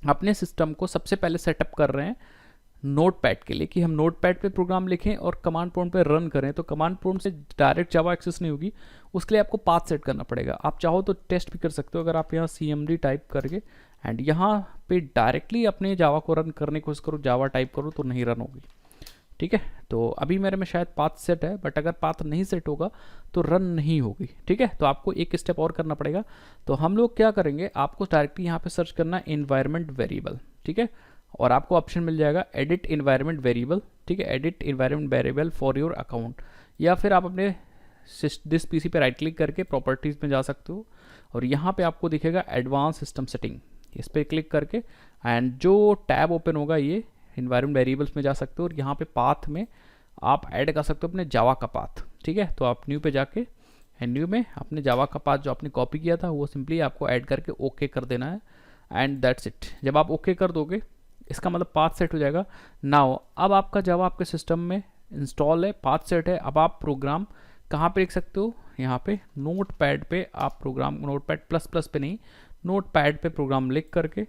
अपने सिस्टम को सबसे पहले सेटअप कर रहे हैं नोटपैड के लिए कि हम नोटपैड पे प्रोग्राम लिखें और कमांड प्रॉम्प्ट पे रन करें, तो कमांड प्रॉम्प्ट से डायरेक्ट जावा एक्सेस नहीं होगी। उसके लिए आपको पाथ सेट करना पड़ेगा। आप चाहो तो टेस्ट भी कर सकते हो। अगर आप यहाँ CMD टाइप करके एंड यहाँ पे डायरेक्टली अपने जावा को रन करने की कोशिश करो, जावा टाइप करो तो नहीं रन होगी। ठीक है, तो अभी मेरे में शायद पाथ सेट है, बट अगर पाथ नहीं सेट होगा तो रन नहीं होगी। ठीक है, तो आपको एक स्टेप और करना पड़ेगा। तो हम लोग क्या करेंगे, आपको डायरेक्टली यहाँ पे सर्च करना एनवायरनमेंट वेरिएबल। ठीक है, और आपको ऑप्शन मिल जाएगा एडिट एनवायरनमेंट वेरिएबल। ठीक है, edit environment variable for your account, या फिर आप अपने दिस PC पे राइट क्लिक करके प्रॉपर्टीज़ में जा सकते हो और यहाँ पे आपको दिखेगा एडवांस सिस्टम सेटिंग। इस पर क्लिक करके एंड जो टैब ओपन होगा ये एनवायरनमेंट वेरिएबल्स में जा सकते हो और यहाँ पे पाथ में आप ऐड कर सकते हो अपने जावा का पाथ। ठीक है, तो आप न्यू पे जाके एंड न्यू में अपने जावा का पाथ जो आपने कॉपी किया था वो सिंपली आपको ऐड करके ओके कर देना है एंड दैट्स इट। जब आप ओके कर दोगे इसका मतलब पाथ सेट हो जाएगा। नाउ अब आपका जावा आपके सिस्टम में इंस्टॉल है, पाथ सेट है। अब आप प्रोग्राम कहाँ पे लिख सकते हो, यहाँ पे नोटपैड पे आप प्रोग्राम, नोटपैड प्लस पे नहीं, नोटपैड पे प्रोग्राम लिख करके,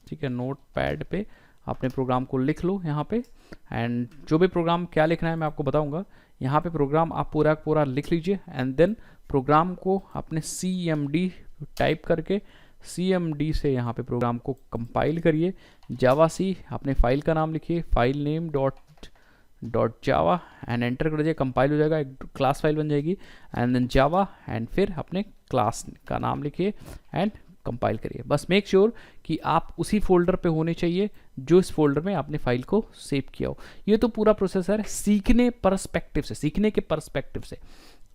ठीक है, नोटपैड पे अपने प्रोग्राम को लिख लो यहाँ पे। एंड जो भी प्रोग्राम क्या लिखना है मैं आपको बताऊंगा। यहाँ पे प्रोग्राम आप पूरा लिख लीजिए एंड देन प्रोग्राम को अपने CMD टाइप करके CMD से यहाँ पे प्रोग्राम को कंपाइल करिए। जावा C अपने फाइल का नाम लिखिए, file name dot Java and enter कर दीजिए। कंपाइल हो जाएगा, एक क्लास फाइल बन जाएगी एंड देन जावा एंड फिर अपने क्लास का नाम लिखिए एंड कंपाइल करिए। बस मेक श्योर कि आप उसी फोल्डर पे होने चाहिए जो इस फोल्डर में आपने फाइल को सेव किया हो। ये तो पूरा प्रोसेस है सीखने के पर्सपेक्टिव से।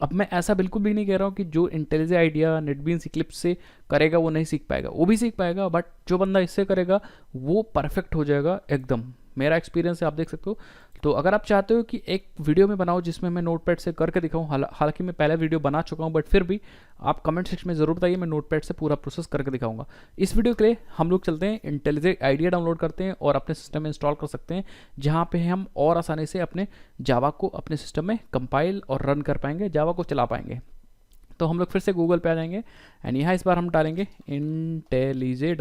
अब मैं ऐसा बिल्कुल भी नहीं कह रहा हूँ कि जो इंटेलिजे आइडिया नेटबीन्स इक्लिप्स से करेगा वो नहीं सीख पाएगा, वो भी सीख पाएगा, बट जो बंदा इससे करेगा वो परफेक्ट हो जाएगा एकदम। मेरा एक्सपीरियंस है, आप देख सकते हो। तो अगर आप चाहते हो कि एक वीडियो में बनाओ जिसमें मैं नोटपैड से करके दिखाऊं, हालांकि मैं पहले वीडियो बना चुका हूं, बट फिर भी आप कमेंट सेक्शन में ज़रूर बताइए, मैं नोटपैड से पूरा प्रोसेस करके दिखाऊंगा। इस वीडियो के लिए हम लोग चलते हैं इंटेलिजे आइडिया डाउनलोड करते हैं और अपने सिस्टम में इंस्टॉल कर सकते हैं, जहाँ पे हम और आसानी से अपने जावा को अपने सिस्टम में कंपाइल और रन कर पाएंगे, जावा को चला पाएंगे। तो हम लोग फिर से गूगल पे आ जाएंगे एंड यहाँ इस बार हम डालेंगे इंटेलिजे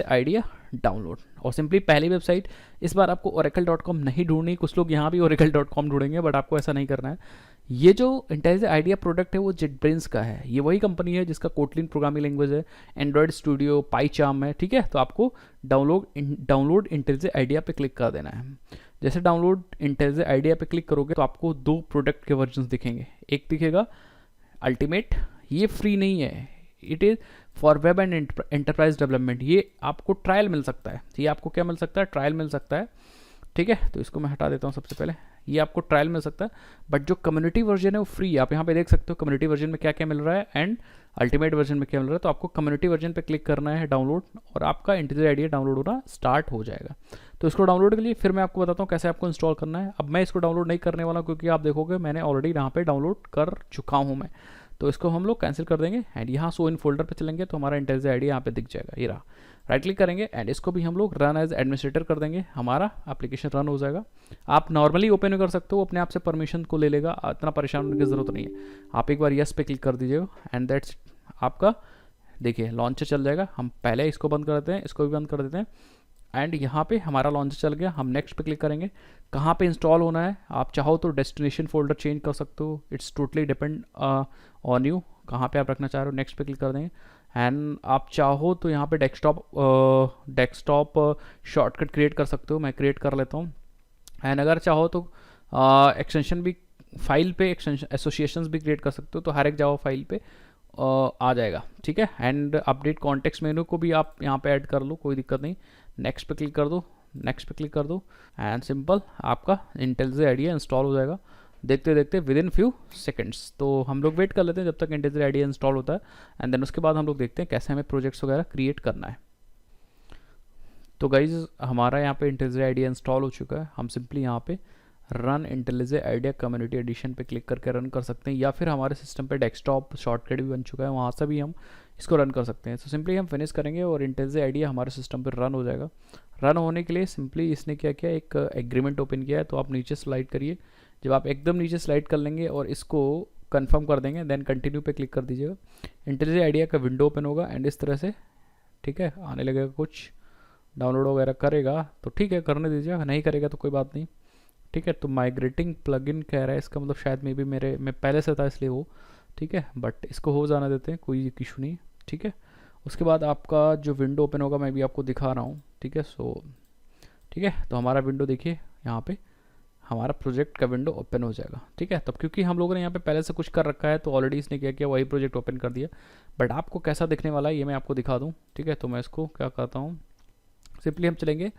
आइडिया डाउनलोड और सिंपली पहली वेबसाइट। इस बार आपको oracle.com नहीं ढूंढनी, कुछ लोग यहाँ भी oracle.com ढूंढेंगे बट आपको ऐसा नहीं करना है। ये जो इंटेलिजे आइडिया प्रोडक्ट है वो JetBrains का है। ये वही कंपनी है जिसका कोटलिन प्रोग्रामिंग लैंग्वेज है, एंड्रॉयड स्टूडियो, पाईचार्म है। ठीक है, तो आपको डाउनलोड इंटेलिजे आइडिया पे क्लिक कर देना है। जैसे डाउनलोड इंटेलिजे आइडिया पे क्लिक करोगे तो आपको दो प्रोडक्ट के वर्जन दिखेंगे। एक दिखेगा अल्टीमेट, ये फ्री नहीं है, it is for web and enterprise development. ये आपको ट्रायल मिल सकता है, ये आपको क्या मिल सकता है, ट्रायल मिल सकता है, ठीक है। तो इसको मैं हटा देता हूँ सबसे पहले, ये आपको ट्रायल मिल सकता है, बट जो कम्युनिटी वर्जन है वो फ्री है। आप यहाँ पे देख सकते हो कम्युनिटी वर्जन में क्या क्या मिल रहा है एंड अल्टीमेट वर्जन में क्या मिल रहा है। तो आपको कम्युनिटी वर्जन पे क्लिक करना है डाउनलोड, और आपका इंटीजर आइडिया डाउनलोड होना स्टार्ट हो जाएगा। तो इसको डाउनलोड के लिए फिर मैं आपको बताता हूँ कैसे आपको इंस्टॉल करना है। अब मैं इसको डाउनलोड नहीं करने वाला क्योंकि आप देखोगे मैंने ऑलरेडी यहाँ पे डाउनलोड कर चुका हूँ मैं। तो इसको हम लोग कैंसिल कर देंगे एंड यहाँ शो इन फोल्डर पे चलेंगे तो हमारा इंटीजर आइडिया यहाँ पे दिख जाएगा, ये रहा। राइट क्लिक करेंगे एंड इसको भी हम लोग रन एज एडमिनिस्ट्रेटर कर देंगे, हमारा एप्लीकेशन रन हो जाएगा। आप नॉर्मली ओपन कर सकते हो, अपने आप से परमिशन को ले लेगा, इतना परेशान होने की ज़रूरत नहीं है। आप एक बार यस पे क्लिक कर दीजिएगा एंड दैट्स आपका देखिए लॉन्च चल जाएगा। हम पहले इसको बंद कर देते हैं, इसको भी बंद कर देते हैं एंड यहाँ पे हमारा लॉन्च चल गया। हम नेक्स्ट पे क्लिक करेंगे, कहाँ पे इंस्टॉल होना है, आप चाहो तो डेस्टिनेशन फोल्डर चेंज कर सकते हो, it's totally depend on you कहाँ पे आप रखना चाह रहे हो। नेक्स्ट पे क्लिक कर देंगे एंड आप चाहो तो यहाँ पे डेस्कटॉप शॉर्टकट क्रिएट कर सकते हो, मैं क्रिएट कर लेता हूँ। एंड अगर चाहो तो एक्सटेंशन भी फाइल पे एक्सटेंशन एसोसिएशंस भी क्रिएट कर सकते हो, तो हर एक जावा फाइल पे आ जाएगा, ठीक है। एंड अपडेट कॉन्टेक्स्ट मेनू को भी आप यहाँ पे ऐड कर लो, कोई दिक्कत नहीं। नेक्स्ट पे क्लिक कर दो, नेक्स्ट पे क्लिक कर दो एंड सिंपल आपका इंटीजर आइडिया इंस्टॉल हो जाएगा देखते देखते विद इन फ्यू सेकंड्स। तो हम लोग वेट कर लेते हैं जब तक इंटीजर आइडिया इंस्टॉल होता है एंड देन उसके बाद हम लोग देखते हैं कैसे हमें प्रोजेक्ट्स वगैरह क्रिएट करना है। तो गाइज हमारा यहाँ पे इंटीजर आइडिया इंस्टॉल हो चुका है। हम सिंपली यहाँ पे run integer idea community addition पे क्लिक करके रन कर सकते हैं, या फिर हमारे सिस्टम पे डेस्कटॉप शॉर्टकट भी बन चुका है, वहाँ से भी हम इसको रन कर सकते हैं। तो सिंपली हम फिनिश करेंगे और इंटीजर आइडिया हमारे सिस्टम पर रन हो जाएगा। रन होने के लिए सिंपली इसने क्या किया, एक एग्रीमेंट ओपन किया है। तो आप नीचे स्लाइड करिए, जब आप एकदम नीचे स्लाइड कर लेंगे और इसको कंफर्म कर देंगे देन कंटिन्यू पे क्लिक कर दीजिएगा। इंटीजर आइडिया का विंडो ओपन होगा एंड इस तरह से, ठीक है, आने लगेगा, कुछ डाउनलोड वगैरह करेगा तो ठीक है करने दीजिएगा, नहीं करेगा तो कोई बात नहीं, ठीक है। तो माइग्रेटिंग प्लगइन कह रहा है, इसका मतलब शायद मे भी मैं पहले से था इसलिए हो, ठीक है, बट इसको हो जाना देते हैं, कोई इशू नहीं, ठीक है। उसके बाद आपका जो विंडो ओपन होगा मैं भी आपको दिखा रहा हूँ, ठीक है। सो ठीक है, तो हमारा विंडो देखिए यहाँ पे हमारा प्रोजेक्ट का विंडो ओपन हो जाएगा, ठीक है। तब क्योंकि हम लोगों ने यहाँ पे पहले से कुछ कर रखा है तो ऑलरेडी इसने क्या किया, वही प्रोजेक्ट ओपन कर दिया। बट आपको कैसा दिखने वाला है ये मैं आपको दिखा दूँ, ठीक है। तो मैं इसको क्या कहता हूँ, सिंपली हम चलेंगे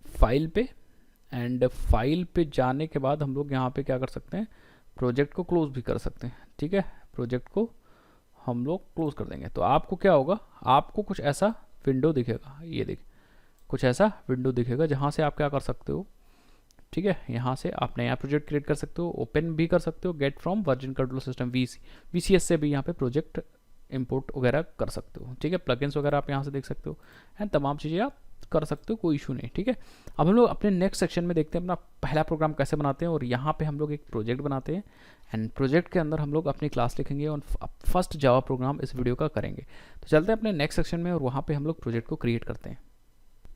फाइल पे एंड फाइल पे जाने के बाद हम लोग यहाँ पे क्या कर सकते हैं, प्रोजेक्ट को क्लोज भी कर सकते हैं, ठीक है। प्रोजेक्ट को हम लोग क्लोज कर देंगे तो आपको क्या होगा, आपको कुछ ऐसा विंडो दिखेगा, ये देख कुछ ऐसा विंडो दिखेगा जहाँ से आप क्या कर सकते हो, ठीक है। यहाँ से आप नया प्रोजेक्ट क्रिएट कर सकते हो, ओपन भी कर सकते हो, get from version control system VCS से भी यहाँ पे प्रोजेक्ट इंपोर्ट वगैरह कर सकते हो, ठीक है। प्लगइन्स वगैरह आप यहाँ से देख सकते हो एंड तमाम चीज़ें आप कर सकते हो, कोई इशू नहीं, ठीक है। अब हम लोग अपने नेक्स्ट सेक्शन में देखते हैं अपना पहला प्रोग्राम कैसे बनाते हैं, और यहाँ पे हम लोग एक प्रोजेक्ट बनाते हैं एंड प्रोजेक्ट के अंदर हम लोग अपनी क्लास लिखेंगे और फर्स्ट जावा प्रोग्राम इस वीडियो का करेंगे। तो चलते हैं अपने नेक्स्ट सेक्शन में और वहाँ पे हम लोग प्रोजेक्ट को क्रिएट करते हैं।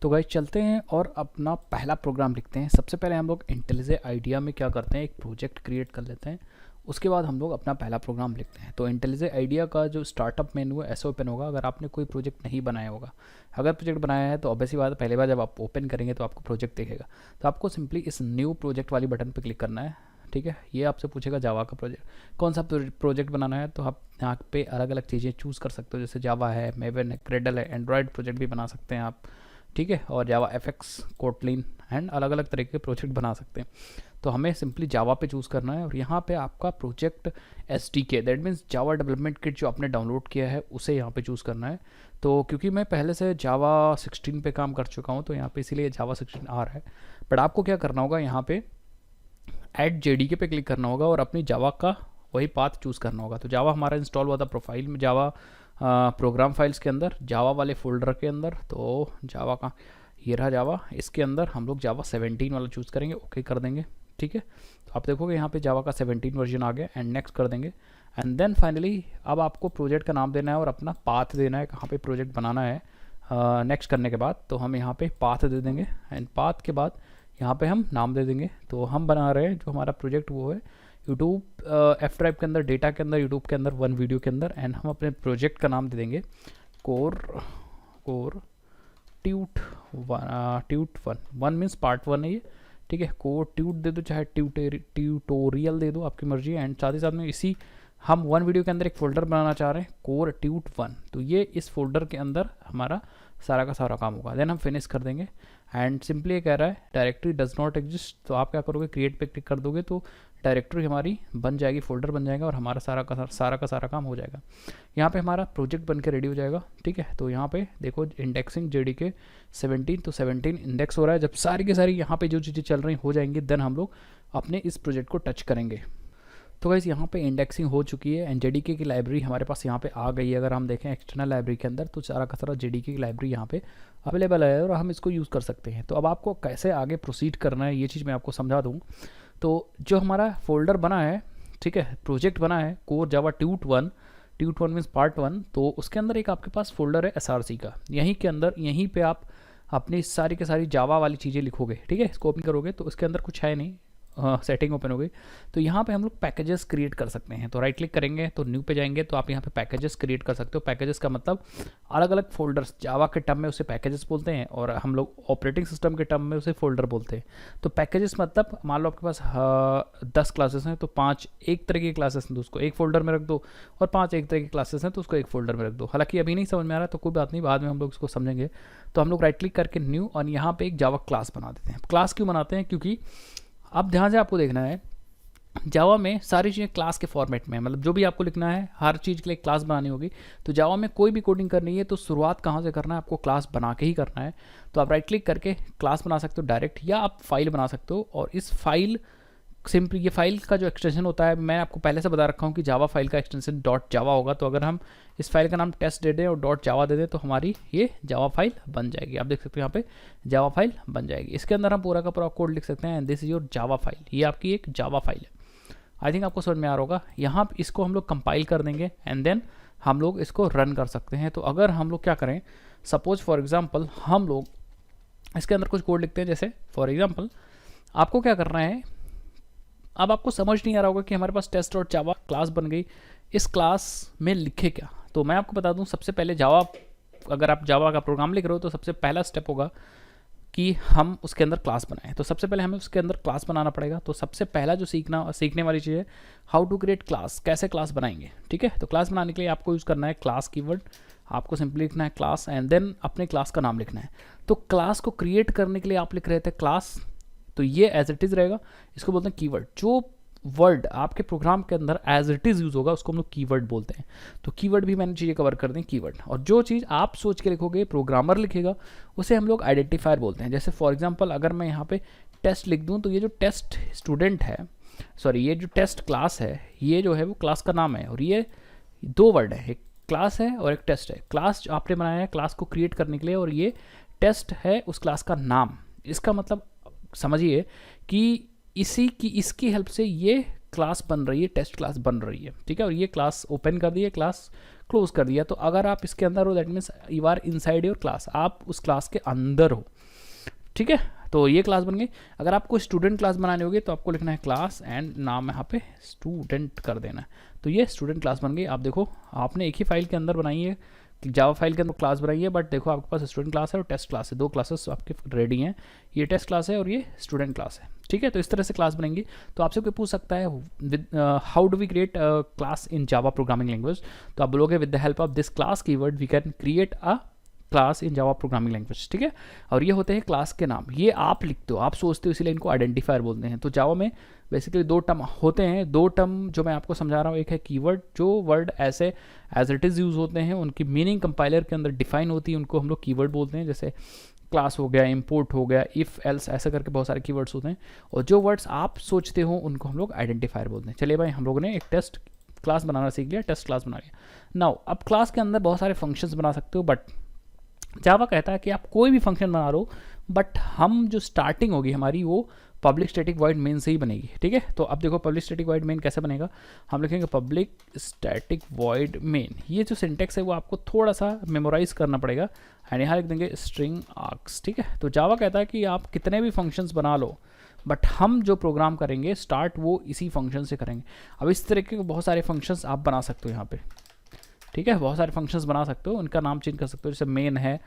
तो गाइस चलते हैं और अपना पहला प्रोग्राम लिखते हैं। सबसे पहले हम लोग इंटीजर आइडिया में क्या करते हैं, एक प्रोजेक्ट क्रिएट कर लेते हैं, उसके बाद हम लोग अपना पहला प्रोग्राम लिखते हैं। तो इंटीजर आइडिया का जो स्टार्टअप मेनू है ऐसे ओपन होगा अगर आपने कोई प्रोजेक्ट नहीं बनाया होगा। अगर प्रोजेक्ट बनाया है तो ऑब्वियसली बात, पहली बार जब आप ओपन करेंगे तो आपको प्रोजेक्ट दिखेगा। तो आपको सिंपली इस न्यू प्रोजेक्ट वाली बटन पर क्लिक करना है, ठीक है। ये आपसे पूछेगा जावा का प्रोजेक्ट कौन सा प्रोजेक्ट बनाना है, तो आप यहाँ पे अलग अलग चीज़ें चूज़ कर सकते हो, जैसे जावा है, मेवन है, क्रेडल है, एंड्रॉयड प्रोजेक्ट भी बना सकते हैं आप, ठीक है। और जावा FX, कोटलिन एंड अलग अलग तरह के प्रोजेक्ट बना सकते हैं। तो हमें सिंपली जावा पे चूज़ करना है और यहाँ पे आपका project SDK that means Java development kit जो आपने डाउनलोड किया है उसे यहाँ पे चूज़ करना है। तो क्योंकि मैं पहले से जावा 16 पे काम कर चुका हूँ तो यहाँ पे इसीलिए जावा 16 आ रहा है। बट आपको क्या करना होगा, यहाँ पे ऐड JDK पे क्लिक करना होगा और अपनी जावा का वही पाथ चूज़ करना होगा। तो जावा हमारा इंस्टॉल हुआ था प्रोफाइल में, जावा प्रोग्राम फाइल्स के अंदर, जावा वाले फोल्डर के अंदर। तो जावा का ये रहा जावा, इसके अंदर हम लोग जावा 17 वाला चूज़ करेंगे, ओके कर देंगे, ठीक है। तो आप देखोगे यहाँ पे जावा का 17 वर्जन आ गया एंड नेक्स्ट कर देंगे। एंड देन फाइनली अब आपको प्रोजेक्ट का नाम देना है और अपना पाथ देना है, कहाँ पे प्रोजेक्ट बनाना है। नेक्स्ट करने के बाद तो हम यहाँ पे पाथ दे देंगे एंड पाथ के बाद यहाँ पे हम नाम दे देंगे। तो हम बना रहे हैं जो हमारा प्रोजेक्ट वो है यूट्यूब F ड्राइव के अंदर, डेटा के अंदर, यूट्यूब के अंदर, वन वीडियो के अंदर। एंड हम अपने प्रोजेक्ट का नाम दे देंगे कोर ट्यूट 1 मीन्स पार्ट 1 है ये, ठीक है। कोर ट्यूट दे दो, चाहे ट्यूटोरियल दे दो, आपकी मर्जी है। एंड साथ ही साथ में इसी हम वन वीडियो के अंदर एक फ़ोल्डर बनाना चाह रहे हैं कोर ट्यूट 1, तो ये इस फोल्डर के अंदर हमारा सारा का सारा काम होगा। देन हम फिनिश कर देंगे एंड सिंपली ये कह रहा है डायरेक्टरी डज नॉट एग्जिस्ट, तो आप क्या करोगे क्रिएट पे क्लिक कर दोगे तो डायरेक्टरी हमारी बन जाएगी, फोल्डर बन जाएगा और हमारा सारा का सारा काम हो जाएगा। यहाँ पे हमारा प्रोजेक्ट बन के रेडी हो जाएगा, ठीक है। तो यहाँ पे देखो इंडेक्सिंग JDK 17, तो 17 इंडेक्स हो रहा है। जब सारी की सारी यहाँ पे जो चीज़ें चल रही हो जाएंगी देन हम लोग अपने इस प्रोजेक्ट को टच करेंगे। तो गाइस यहाँ पे इंडेक्सिंग हो चुकी है एंड JDK की लाइब्रेरी हमारे पास यहाँ पे आ गई है। अगर हम देखें एक्सटर्नल लाइब्रेरी के अंदर तो सारा का सारा JDK की लाइब्रेरी यहाँ पे अवेलेबल है और हम इसको यूज़ कर सकते हैं। तो अब आपको कैसे आगे प्रोसीड करना है ये चीज़ मैं आपको समझा दूँ। तो जो हमारा फोल्डर बना है, ठीक है, प्रोजेक्ट बना है core Java tweet 1 means part 1, तो उसके अंदर एक आपके पास फोल्डर है SRC का। यहीं के अंदर यहीं पे आप अपनी सारी के सारी जावा वाली चीज़ें लिखोगे, ठीक है। इसको ओपन करोगे तो उसके अंदर कुछ है नहीं, सेटिंग ओपन हो गई। तो यहाँ पे हम लोग पैकेजेस क्रिएट कर सकते हैं। तो राइट क्लिक करेंगे तो न्यू पे जाएंगे तो आप यहाँ पे पैकेजेस क्रिएट कर सकते हो। पैकेजेस का मतलब अलग अलग फोल्डर्स, जावा के टर्म में उसे पैकेजेस बोलते हैं और हम लोग ऑपरेटिंग सिस्टम के टर्म में उसे फोल्डर बोलते हैं। तो पैकेजेस मतलब मान लो आपके पास 10 क्लासेस हैं तो 5 एक तरह की क्लासेस हैं तो उसको एक फोल्डर में रख दो, और 5 एक तरह की क्लासेस हैं तो उसको एक फोल्डर में रख दो। हालांकि अभी नहीं समझ में आ रहा तो कोई बात नहीं, बाद में हम लोग इसको समझेंगे। तो हम लोग राइट क्लिक करके न्यू और यहाँ पे एक जावा क्लास बना देते हैं। क्लास क्यों बनाते हैं? क्योंकि अब ध्यान से आपको देखना है जावा में सारी चीज़ें क्लास के फॉर्मेट में, मतलब जो भी आपको लिखना है हर चीज़ के लिए क्लास बनानी होगी। तो जावा में कोई भी कोडिंग करनी है तो शुरुआत कहाँ से करना है? आपको क्लास बना के ही करना है। तो आप राइट क्लिक करके क्लास बना सकते हो डायरेक्ट, या आप फाइल बना सकते हो। और इस फाइल सिंपली ये फाइल का जो एक्सटेंशन होता है मैं आपको पहले से बता रखा हूँ कि जावा फाइल का एक्सटेंशन .java होगा। तो अगर हम इस फाइल का नाम टेस्ट दे दें और .java दे दें तो हमारी ये जावा फाइल बन जाएगी। आप देख सकते हो यहाँ पे जावा फाइल बन जाएगी। इसके अंदर हम पूरा का पूरा कोड लिख सकते हैं, this is your Java file. ये आपकी एक जावा फाइल है। आई थिंक आपको समझ में आ रहा होगा। यहाँ इसको हम लोग कंपाइल कर देंगे एंड देन हम लोग इसको रन कर सकते हैं। तो अगर हम लोग क्या करें, सपोज फॉर एग्जाम्पल हम लोग इसके अंदर कुछ कोड लिखते हैं, जैसे फॉर एग्जाम्पल आपको क्या करना है, अब आपको समझ नहीं आ रहा होगा कि हमारे पास टेस्ट और जावा क्लास बन गई, इस क्लास में लिखे क्या। तो मैं आपको बता दूं, सबसे पहले जावा, अगर आप जावा का प्रोग्राम लिख रहे हो तो सबसे पहला स्टेप होगा कि हम उसके अंदर क्लास बनाएं। तो सबसे पहले हमें उसके अंदर क्लास बनाना पड़ेगा। तो सबसे पहला जो सीखने वाली चीज़ है हाउ टू क्रिएट क्लास, कैसे क्लास बनाएंगे, ठीक है। तो क्लास बनाने के लिए आपको यूज़ करना है क्लास कीवर्ड। आपको सिंपली लिखना है क्लास एंड देन अपने क्लास का नाम लिखना है। तो क्लास को क्रिएट करने के लिए आप लिख रहे थे क्लास, तो ये एज इट इज़ रहेगा। इसको बोलते हैं कीवर्ड। जो वर्ड आपके प्रोग्राम के अंदर एज इट इज़ यूज़ होगा उसको हम लोग कीवर्ड बोलते हैं। तो कीवर्ड भी मैंने चीज़ें कवर कर दी कीवर्ड। और जो चीज़ आप सोच के लिखोगे, प्रोग्रामर लिखेगा, उसे हम लोग आइडेंटिफायर बोलते हैं। जैसे फॉर एग्जांपल अगर मैं यहाँ पे टेस्ट लिख दूँ तो ये जो टेस्ट स्टूडेंट है, सॉरी ये जो टेस्ट क्लास है, ये जो है वो क्लास का नाम है। और ये 2 वर्ड है, एक क्लास है और एक टेस्ट है। क्लास जो आपने बनाया है क्लास को क्रिएट करने के लिए, और ये टेस्ट है उस क्लास का नाम। इसका मतलब समझिए कि इसकी हेल्प से ये क्लास बन रही है, टेस्ट क्लास बन रही है, ठीक है। और ये क्लास ओपन कर दी है, क्लास क्लोज कर दिया। तो अगर आप इसके अंदर हो that means you are inside your class, आप उस क्लास के अंदर हो, ठीक है। तो ये क्लास बन गई। अगर आपको स्टूडेंट क्लास बनानी होगी तो आपको लिखना है क्लास एंड नाम यहाँ पे स्टूडेंट कर देना है। तो ये स्टूडेंट क्लास बन गई। आप देखो आपने एक ही फाइल के अंदर बनाई है, जावा फाइल के अंदर क्लास बनाई है, बट देखो आपके पास स्टूडेंट क्लास है और टेस्ट क्लास है। 2 क्लासेस आपके रेडी हैं, ये टेस्ट क्लास है और ये स्टूडेंट क्लास है, ठीक है। तो इस तरह से क्लास बनेंगी। तो आपसे कोई पूछ सकता है with how do we create class in Java programming language, तो आप बोलोगे with the help of this class keyword we can create a class in Java programming language, ठीक है। और ये होते हैं क्लास के नाम, ये आप लिखते हो, आप सोचते हो, इसीलिए इनको आइडेंटिफायर बोलते हैं। तो जावा में बेसिकली 2 टर्म होते हैं। 2 टर्म जो मैं आपको समझा रहा हूँ, एक है कीवर्ड, जो वर्ड ऐसे एज इट इज़ यूज़ होते हैं, उनकी मीनिंग कंपाइलर के अंदर डिफाइन होती है, उनको हम लोग कीवर्ड बोलते हैं। जैसे क्लास हो गया, इम्पोर्ट हो गया, इफ़ एल्स, ऐसा करके बहुत सारे कीवर्ड्स होते हैं। और जो वर्ड्स आप सोचते हो उनको हम लोग आइडेंटिफायर बोलते हैं। चलिए भाई, हम लोगों ने एक टेस्ट क्लास बनाना सीख लिया, टेस्ट क्लास बना लिया। नाउ अब क्लास के अंदर बहुत सारे फंक्शंस बना सकते हो, बट जावा कहता है कि आप कोई भी फंक्शन बना रहे हो, बट हम जो स्टार्टिंग होगी हमारी वो पब्लिक स्टैटिक वॉइड मेन से ही बनेगी, ठीक है। तो अब देखो पब्लिक स्टैटिक वॉइड मेन कैसे बनेगा, हम लिखेंगे पब्लिक स्टैटिक वॉइड मेन। ये जो सिंटेक्स है वो आपको थोड़ा सा मेमोराइज करना पड़ेगा एंड यहाँ लिख देंगे स्ट्रिंग आर्क्स, ठीक है। तो जावा कहता है कि आप कितने भी फंक्शंस बना लो, बट हम जो प्रोग्राम करेंगे स्टार्ट वो इसी फंक्शन से करेंगे। अब इस तरीके के बहुत सारे फंक्शंस आप बना सकते हो यहाँ पे, ठीक है। बहुत सारे फंक्शंस बना सकते हो, उनका नाम चेंज कर सकते हो। जैसे मेन है,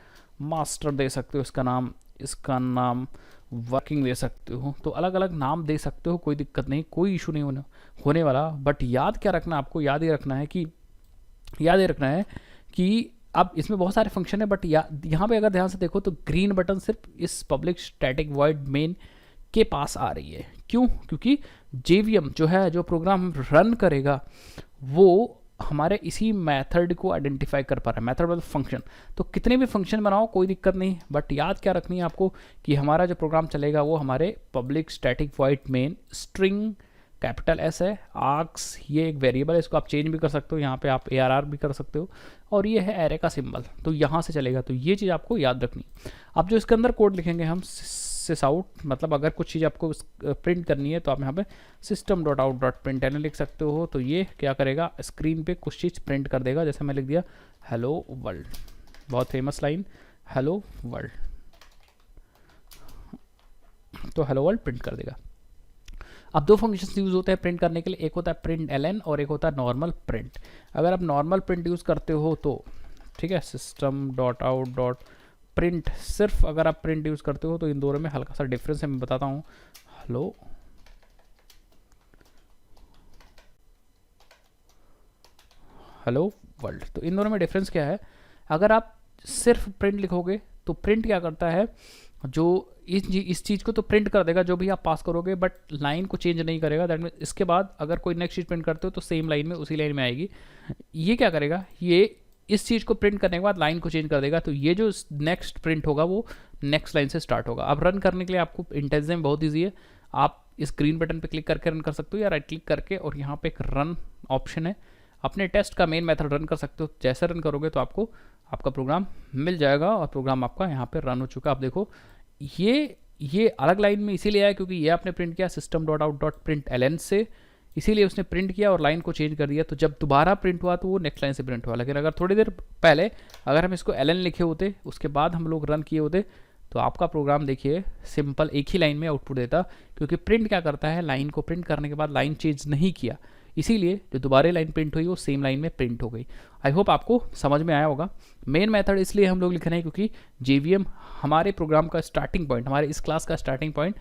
मास्टर दे सकते हो इसका नाम, इसका नाम वर्किंग दे सकते हो, तो अलग अलग नाम दे सकते हो, कोई दिक्कत नहीं, कोई इशू नहीं होने वाला। बट याद क्या रखना, आपको याद ये रखना है कि अब इसमें बहुत सारे फंक्शन है, बट यहाँ पे अगर ध्यान से देखो तो ग्रीन बटन सिर्फ इस पब्लिक स्टैटिक वॉइड मेन के पास आ रही है। क्यों? क्योंकि JVM जो है, जो प्रोग्राम रन करेगा, वो हमारे इसी मेथड को आइडेंटिफाई कर पा रहा है। मेथड मतलब फंक्शन, तो कितने भी फंक्शन बनाओ कोई दिक्कत नहीं, बट याद क्या रखनी है आपको कि हमारा जो प्रोग्राम चलेगा वो हमारे public static void main string capital S है, आर्क्स ये एक वेरिएबल है, इसको आप चेंज भी कर सकते हो, यहाँ पे आप ARR भी कर सकते हो, और ये है एरे का सिंबल, तो यहाँ से चलेगा। तो ये चीज़ आपको याद रखनी। अब जो इसके अंदर कोड लिखेंगे हम सिस आउट, मतलब अगर कुछ चीज़ आपको प्रिंट करनी है तो आप यहाँ पे system.out.println लिख सकते हो। तो ये क्या करेगा, स्क्रीन पे कुछ चीज़ प्रिंट कर देगा। जैसे मैं लिख दिया हेलो वर्ल्ड, बहुत फेमस लाइन, हेलो वर्ल्ड, तो हेलो वर्ल्ड प्रिंट कर देगा। अब दो फंक्शंस यूज़ होते हैं प्रिंट करने के लिए, एक होता है println और एक होता है नॉर्मल प्रिंट। अगर आप नॉर्मल प्रिंट यूज़ करते हो तो ठीक है, system.out.print, सिर्फ अगर आप प्रिंट यूज़ करते हो तो इन दोनों में हल्का सा डिफरेंस है, मैं बताता हूँ। हेलो वर्ल्ड, तो इन दोनों में डिफरेंस क्या है? अगर आप सिर्फ प्रिंट लिखोगे तो प्रिंट क्या करता है, जो इस चीज़ को तो प्रिंट कर देगा जो भी आप पास करोगे, बट लाइन को चेंज नहीं करेगा। दैट मीन इसके बाद अगर कोई नेक्स्ट चीज़ प्रिंट करते हो तो सेम लाइन में उसी लाइन में आएगी। ये क्या करेगा, ये इस चीज़ को प्रिंट करने के बाद लाइन को चेंज कर देगा, तो ये जो नेक्स्ट प्रिंट होगा वो नेक्स्ट लाइन से स्टार्ट होगा। अब रन करने के लिए आपको इंटेंसिव बहुत ईजी है, आप इस ग्रीन बटन पर क्लिक करके रन कर सकते हो, या राइट क्लिक करके, और यहाँ पे एक रन ऑप्शन है, अपने टेस्ट का मेन मेथड रन कर सकते हो। जैसे रन करोगे तो आपको आपका प्रोग्राम मिल जाएगा और प्रोग्राम आपका यहाँ पे रन हो चुका है। आप देखो ये अलग लाइन में इसीलिए आया क्योंकि ये आपने प्रिंट किया system.out.println से, इसीलिए उसने प्रिंट किया और लाइन को चेंज कर दिया। तो जब दोबारा प्रिंट हुआ तो वो नेक्स्ट लाइन से प्रिंट हुआ। लेकिन अगर थोड़ी देर पहले अगर हम इसको ln लिखे होते, उसके बाद हम लोग रन किए होते, तो आपका प्रोग्राम देखिए सिंपल एक ही लाइन में आउटपुट देता, क्योंकि प्रिंट क्या करता है, लाइन को प्रिंट करने के बाद लाइन चेंज नहीं किया, इसीलिए जो दोबारा लाइन प्रिंट हुई वो सेम लाइन में प्रिंट हो गई। आई होप आपको समझ में आया होगा। मेन मेथड इसलिए हम लोग लिख रहे हैं क्योंकि JVM हमारे प्रोग्राम का स्टार्टिंग पॉइंट, हमारे इस क्लास का स्टार्टिंग पॉइंट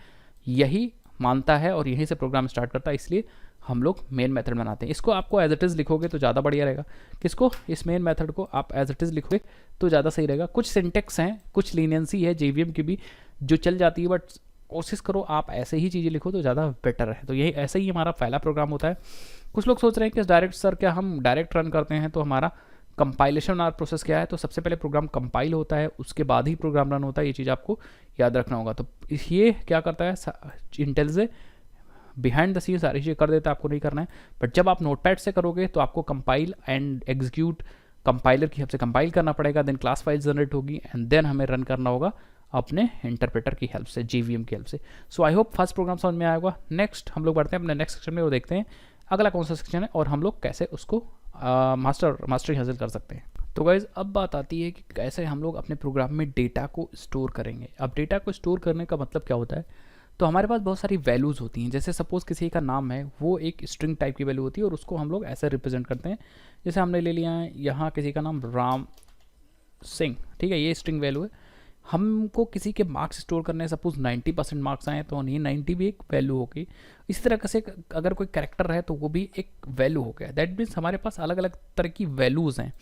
यही मानता है और यहीं से प्रोग्राम स्टार्ट करता है, इसलिए हम लोग मेन मेथड बनाते हैं। इसको आपको एज इट इज़ लिखोगे तो ज़्यादा बढ़िया रहेगा। किसको, इस मेन मेथड को आप एज इट इज़ लिखोगे तो ज़्यादा सही रहेगा। कुछ सिंटेक्स हैं, कुछ लीनियंसी है JVM की भी जो चल जाती है, बट कोशिश करो आप ऐसे ही चीज़ें लिखो तो ज़्यादा बेटर है। तो यही ऐसे ही हमारा पहला प्रोग्राम होता है। कुछ लोग सोच रहे हैं कि डायरेक्ट सर क्या हम डायरेक्ट रन करते हैं तो हमारा कंपाइलेशन और प्रोसेस क्या है, तो सबसे पहले प्रोग्राम कंपाइल होता है, उसके बाद ही प्रोग्राम रन होता है। ये चीज़ आपको याद रखना होगा। तो ये क्या करता है, इंटेल से बिहाइंड द सीन सारी चीज़ें कर देता है, आपको नहीं करना है। बट जब आप नोटपैड से करोगे तो आपको कंपाइल एंड एग्जीक्यूट कंपाइलर की हेल्प से कंपाइल करना पड़ेगा, देन क्लास फाइल जनरेट होगी एंड देन हमें रन करना होगा अपने इंटरप्रेटर की हेल्प से, JVM की हेल्प से। सो आई होप फर्स्ट प्रोग्राम समझ में आया होगा। नेक्स्ट हम लोग बढ़ते हैं अपने नेक्स्ट सेक्शन में, वो देखते हैं अगला कौन सा सेक्शन है और हम लोग कैसे उसको मास्टरी हासिल कर सकते हैं। तो गाइज अब बात आती है कि कैसे हम लोग अपने प्रोग्राम में डेटा को स्टोर करेंगे। अब डेटा को स्टोर करने का मतलब क्या होता है, तो हमारे पास बहुत सारी वैल्यूज़ होती हैं। जैसे सपोज़ किसी का नाम है, वो एक स्ट्रिंग टाइप की वैल्यू होती है और उसको हम लोग ऐसे रिप्रेजेंट करते हैं। जैसे हमने ले लिया है यहाँ किसी का नाम राम सिंह, ठीक है, ये स्ट्रिंग वैल्यू है। हमको किसी के मार्क्स स्टोर करने, सपोज 90% मार्क्स आए तो ये 90 भी एक वैल्यू हो गई। इसी तरह से अगर कोई कैरेक्टर है तो वो भी एक वैल्यू हो गया। दैट मीन्स हमारे पास अलग अलग तरह की वैल्यूज़ हैं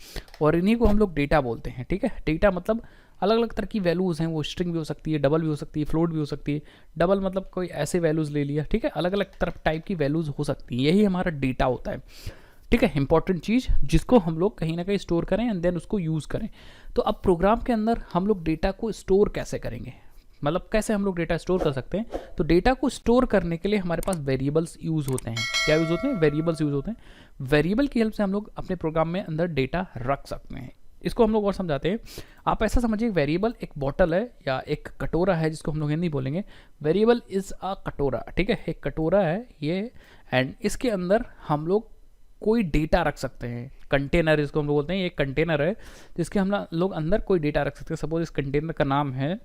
और इन्हीं को हम लोग डेटा बोलते हैं। ठीक है, डेटा मतलब अलग अलग तरह की वैल्यूज़ हैं, वो स्ट्रिंग भी हो सकती है, डबल भी हो सकती है, फ्लोट भी हो सकती है। डबल मतलब कोई ऐसे वैल्यूज़ ले लिया, ठीक है, अलग अलग तरह टाइप की वैल्यूज़ हो सकती हैं, यही हमारा डेटा होता है। ठीक है, इंपॉर्टेंट चीज़ जिसको हम लोग कहीं ना कहीं स्टोर करें एंड देन उसको यूज़ करें। तो अब प्रोग्राम के अंदर हम लोग डेटा को स्टोर कैसे करेंगे, मतलब कैसे हम लोग डेटा स्टोर कर सकते हैं। तो डेटा को स्टोर करने के लिए हमारे पास वेरिएबल्स यूज़ होते हैं। क्या यूज़ होते हैं? वेरिएबल्स यूज़ होते हैं। वेरिएबल की हेल्प से हम लोग अपने प्रोग्राम में अंदर डेटा रख सकते हैं। इसको हम लोग और समझाते हैं। आप ऐसा समझिए, वेरिएबल एक बॉटल है या एक कटोरा है, जिसको हम लोग हिंदी बोलेंगे वेरिएबल इज़ अ कटोरा। ठीक है, एक कटोरा है ये, एंड इसके अंदर हम लोग कोई डेटा रख सकते हैं। कंटेनर इसको हम लोग बोलते हैं, ये कंटेनर है जिसके हम लोग अंदर कोई डेटा रख सकते हैं। सपोज इस कंटेनर का नाम है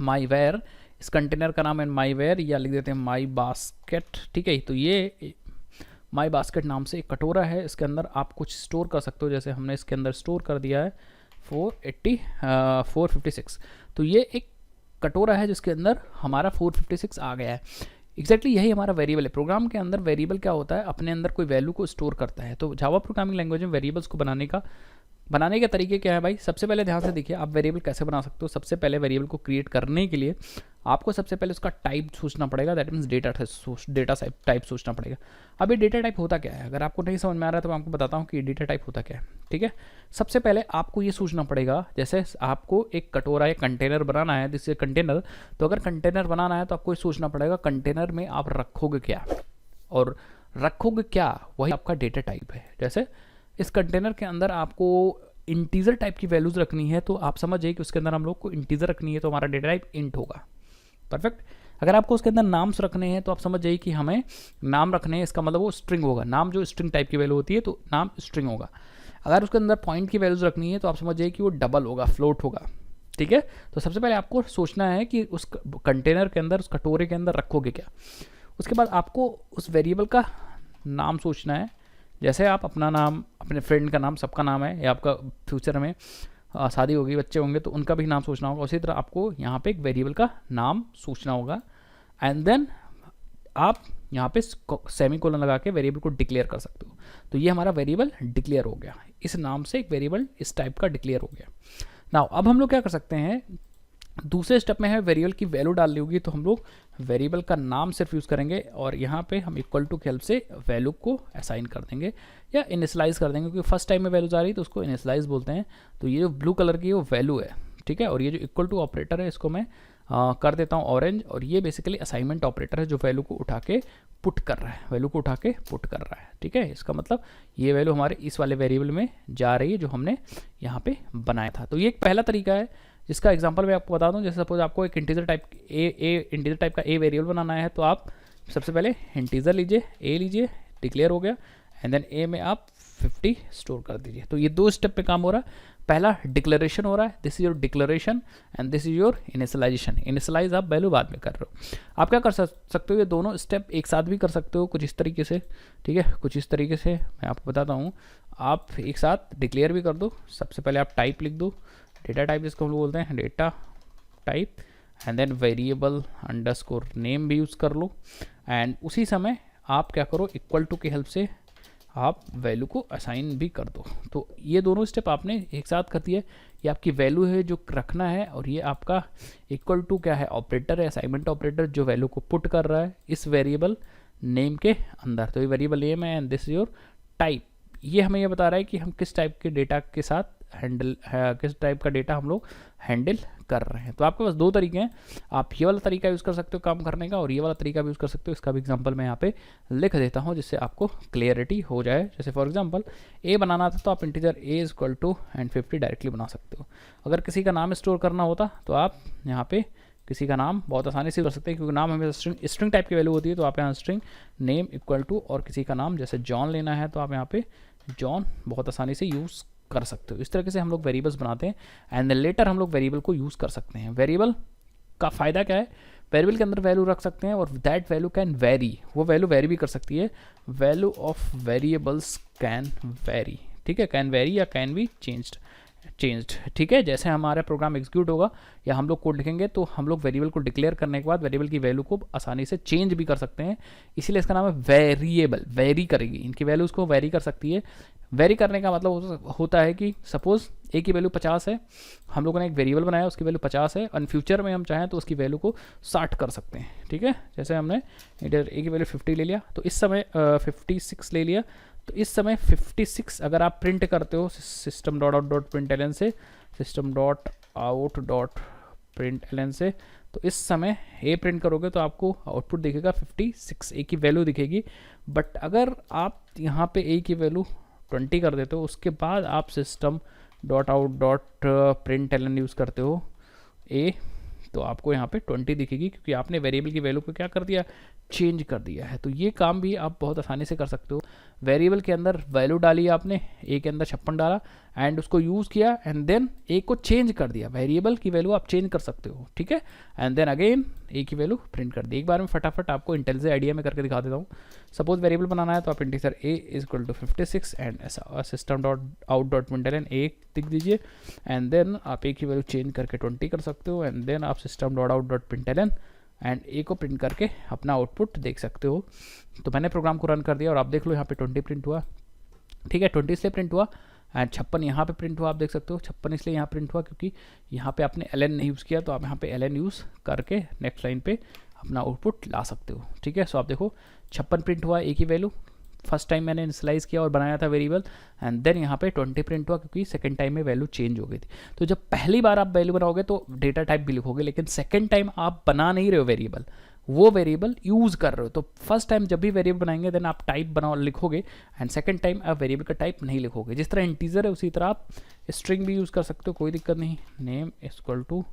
माई वेयर, इस कंटेनर का नाम है माई वेयर, या लिख देते हैं माई बास्केट। ठीक है, तो ये माई बास्केट नाम से एक कटोरा है, इसके अंदर आप कुछ स्टोर कर सकते हो। जैसे हमने इसके अंदर स्टोर कर दिया है 456। तो ये एक कटोरा है जिसके अंदर हमारा 456 आ गया है। एग्जैक्टली यही हमारा वेरिएबल है। प्रोग्राम के अंदर वेरिएबल क्या होता है, अपने अंदर कोई वैल्यू को स्टोर करता है। तो जावा प्रोग्रामिंग लैंग्वेज में वेरिएबल्स को बनाने के तरीके क्या है भाई, सबसे पहले ध्यान से देखिए आप वेरिएबल कैसे बना सकते हो। सबसे पहले वेरिएबल को क्रिएट करने के लिए आपको सबसे पहले उसका टाइप सोचना पड़ेगा, दैट मीन्स डेटा टाइप सोचना पड़ेगा। अब ये डेटा टाइप होता क्या है, अगर आपको नहीं समझ में आ रहा है तो मैं आपको बताता हूँ कि डेटा टाइप होता क्या है। ठीक है, सबसे पहले आपको ये सोचना पड़ेगा, जैसे आपको एक कटोरा या कंटेनर बनाना है, दिस कंटेनर, तो अगर कंटेनर बनाना है तो आपको ये सोचना पड़ेगा कंटेनर में आप रखोगे क्या, और रखोगे क्या वही आपका डेटा टाइप है। जैसे इस कंटेनर के अंदर आपको इंटीजर टाइप की वैल्यूज रखनी है, तो आप समझ जाइए कि उसके अंदर हम लोग को इंटीजर रखनी है, तो हमारा डेटा टाइप इंट होगा। परफेक्ट। अगर आपको उसके अंदर नाम्स रखने हैं तो आप समझ जाइए कि हमें नाम रखने हैं, इसका मतलब वो स्ट्रिंग होगा। नाम जो स्ट्रिंग टाइप की वैल्यू होती है तो नाम स्ट्रिंग होगा। अगर उसके अंदर पॉइंट की वैल्यूज रखनी है तो आप समझ जाइए कि वो डबल होगा, फ्लोट होगा। ठीक है, तो सबसे पहले आपको सोचना है कि उस कंटेनर के अंदर, उस कटोरे के अंदर रखोगे क्या। उसके बाद आपको उस वेरिएबल का नाम सोचना है। जैसे आप अपना नाम, अपने फ्रेंड का नाम, सबका नाम है, या आपका फ्यूचर में शादी होगी, बच्चे होंगे तो उनका भी नाम सोचना होगा। उसी तरह आपको यहाँ पे एक वेरिएबल का नाम सोचना होगा, एंड देन आप यहाँ पे सेमीकोलन लगा के वेरिएबल को डिक्लेयर कर सकते हो। तो ये हमारा वेरिएबल डिक्लेयर हो गया, इस नाम से एक वेरिएबल इस टाइप का डिक्लेयर हो गया। नाउ अब हम लोग क्या कर सकते हैं, दूसरे स्टेप में है वेरिएबल की वैल्यू डालनी होगी, तो हम लोग वेरिएबल का नाम सिर्फ यूज़ करेंगे और यहाँ पे हम इक्वल टू की हेल्प से वैल्यू को असाइन कर देंगे या इनिशियलाइज कर देंगे, क्योंकि फर्स्ट टाइम में वैल्यूज आ रही है तो उसको इनिशियलाइज बोलते हैं। तो ये जो ब्लू कलर की वो वैल्यू है, ठीक है, और ये जो इक्वल टू ऑपरेटर है इसको मैं कर देता हूँ ऑरेंज, और ये बेसिकली असाइनमेंट ऑपरेटर है जो वैल्यू को उठा के पुट कर रहा है, वैल्यू को उठा के पुट कर रहा है। ठीक है, इसका मतलब ये वैल्यू हमारे इस वाले वेरिएबल में जा रही है जो हमने यहाँ पे बनाया था। तो ये एक पहला तरीका है जिसका एग्जांपल मैं आपको बता दूं। जैसे सपोज आपको एक इंटीजर टाइप का ए वेरिएबल बनाना है, तो आप सबसे पहले इंटीजर लीजिए, ए लीजिए, डिक्लेयर हो गया, एंड देन ए में आप 50 स्टोर कर दीजिए। तो ये दो स्टेप पे काम हो रहा है। पहला डिक्लेरेशन हो रहा है, this is your declaration and this is your initialization. Initialize आप वैल्यू बाद में कर रहे हो। आप क्या कर सकते हो, ये दोनों स्टेप एक साथ भी कर सकते हो, कुछ इस तरीके से। ठीक है, कुछ इस तरीके से मैं आपको बताता हूँ। आप एक साथ डिक्लेयर भी कर दो, सबसे पहले आप टाइप लिख दो, डेटा टाइप जिसको हम लोग बोलते हैं data type, and then variable underscore name भी यूज़ कर लो, एंड उसी समय आप क्या करो, इक्वल टू की हेल्प से आप वैल्यू को असाइन भी कर दो। तो ये दोनों स्टेप आपने एक साथ कर दिया। ये आपकी वैल्यू है जो रखना है, और ये आपका इक्वल टू क्या है, ऑपरेटर है, असाइनमेंट ऑपरेटर जो वैल्यू को पुट कर रहा है इस वेरिएबल नेम के अंदर। तो ये वेरिएबल नेम है and this is your type. ये हमें ये बता रहा है कि हम किस टाइप के डेटा के साथ किस टाइप का डेटा हम लोग हैंडल कर रहे हैं। तो आपके पास दो तरीके हैं, आप ये वाला तरीका यूज़ कर सकते हो काम करने का, और ये वाला तरीका भी यूज़ कर सकते हो। इसका भी एग्जांपल मैं यहाँ पे लिख देता हूँ जिससे आपको क्लियरिटी हो जाए। जैसे फॉर एग्जांपल ए बनाना था तो आप integer A is equal to and 50 directly बना सकते हो। अगर किसी का नाम स्टोर करना होता तो आप यहाँ पे किसी का नाम बहुत आसानी से कर सकते हैं, क्योंकि नाम हमें स्ट्रिंग टाइप की वैल्यू होती है। तो आप यहाँ स्ट्रिंग नेम इक्वल टू, और किसी का नाम जैसे जॉन लेना है तो आप यहाँ पे जॉन बहुत आसानी से यूज़ कर सकते हो। इस तरीके से हम लोग वेरिएबल्स बनाते हैं, एंड लेटर हम लोग वेरिएबल को यूज़ कर सकते हैं। वेरिएबल का फ़ायदा क्या है, वेरिएबल के अंदर वैल्यू रख सकते हैं और दैट वैल्यू कैन वेरी, वो वैल्यू वेरी भी कर सकती है। Value of variables can very, ठीक है, कैन वेरी या कैन बी चेंज्ड। ठीक है, जैसे हमारा प्रोग्राम एग्जीक्यूट होगा या हम लोग कोड लिखेंगे तो हम लोग वेरिएबल को डिक्लेयर करने के बाद वेरिएबल की वैल्यू को आसानी से चेंज भी कर सकते हैं, इसीलिए इसका नाम है वेरिएबल। वेरी करेगी, इनकी वैल्यूज़ को वेरी कर सकती है। वेरी करने का मतलब होता है कि सपोज ए की वैल्यू 50 है, हम लोगों ने एक वेरिएबल बनाया, उसकी वैल्यू 50 है, और फ्यूचर में हम चाहें तो उसकी वैल्यू को 60 कर सकते हैं। ठीक है, जैसे हमने इधर ए की वैल्यू 50 ले लिया, तो इस समय 56 ले लिया, तो इस समय 56 अगर आप प्रिंट करते हो system dot out dot print L N से, system dot out dot print L N से, तो इस समय ए प्रिंट करोगे तो आपको आउटपुट दिखेगा 56, ए की वैल्यू दिखेगी। बट अगर आप यहाँ पे ए की वैल्यू 20 कर देते हो, उसके बाद आप system dot out dot print L N use करते हो ए, तो आपको यहाँ पे 20 दिखेगी, क्योंकि आपने वेरिएबल की वैल्यू को क्या कर दिया, चेंज कर दिया है। तो ये काम भी आप बहुत आसानी से कर सकते हो। वेरिएबल के अंदर वैल्यू डाली आपने, ए के अंदर 56 डाला एंड उसको यूज़ किया एंड देन ए को चेंज कर दिया। वेरिएबल की वैल्यू आप चेंज कर सकते हो, ठीक है। एंड देन अगेन ए की वैल्यू प्रिंट कर दी। एक बार में फटाफट आपको इंटेल से आइडिया में करके दिखा देता हूँ। सपोज वेरिएबल बनाना है तो आप integer A is equal to 56 and system dot out dot println A लिख दीजिए एंड देन आप ए की वैल्यू चेंज करके 20 कर सकते हो एंड देन आप system dot out dot println and A को प्रिंट करके अपना आउटपुट देख सकते हो। तो मैंने प्रोग्राम को रन कर दिया और आप देख लो यहाँ पे 20 प्रिंट हुआ, ठीक है। 20 इसलिए प्रिंट हुआ एंड 56 यहाँ पे प्रिंट हुआ, आप देख सकते हो। 56 इसलिए यहाँ प्रिंट हुआ क्योंकि यहाँ पे आपने ln नहीं यूज़ किया, तो आप यहाँ पे ln यूज़ करके नेक्स्ट लाइन पे अपना आउटपुट ला सकते हो, ठीक है। सो आप देखो 56 प्रिंट हुआ ए की वैल्यू, फर्स्ट टाइम मैंने इनिशियलाइज किया और बनाया था वेरिएबल एंड देन यहाँ पे 20 प्रिंट हुआ क्योंकि सेकंड टाइम में वैल्यू चेंज हो गई थी। तो जब पहली बार आप वैल्यू बनाओगे तो डेटा टाइप भी लिखोगे, लेकिन सेकंड टाइम आप बना नहीं रहे हो वेरिएबल, वो वेरिएबल यूज़ कर रहे हो। तो फर्स्ट टाइम जब भी वेरिएबल बनाएंगे देन आप टाइप बनाओ लिखोगे एंड सेकंड टाइम आप वेरिएबल का टाइप नहीं लिखोगे। जिस तरह इंटीजर है उसी तरह आप स्ट्रिंग भी यूज़ कर सकते हो, कोई दिक्कत नहीं। Name equal to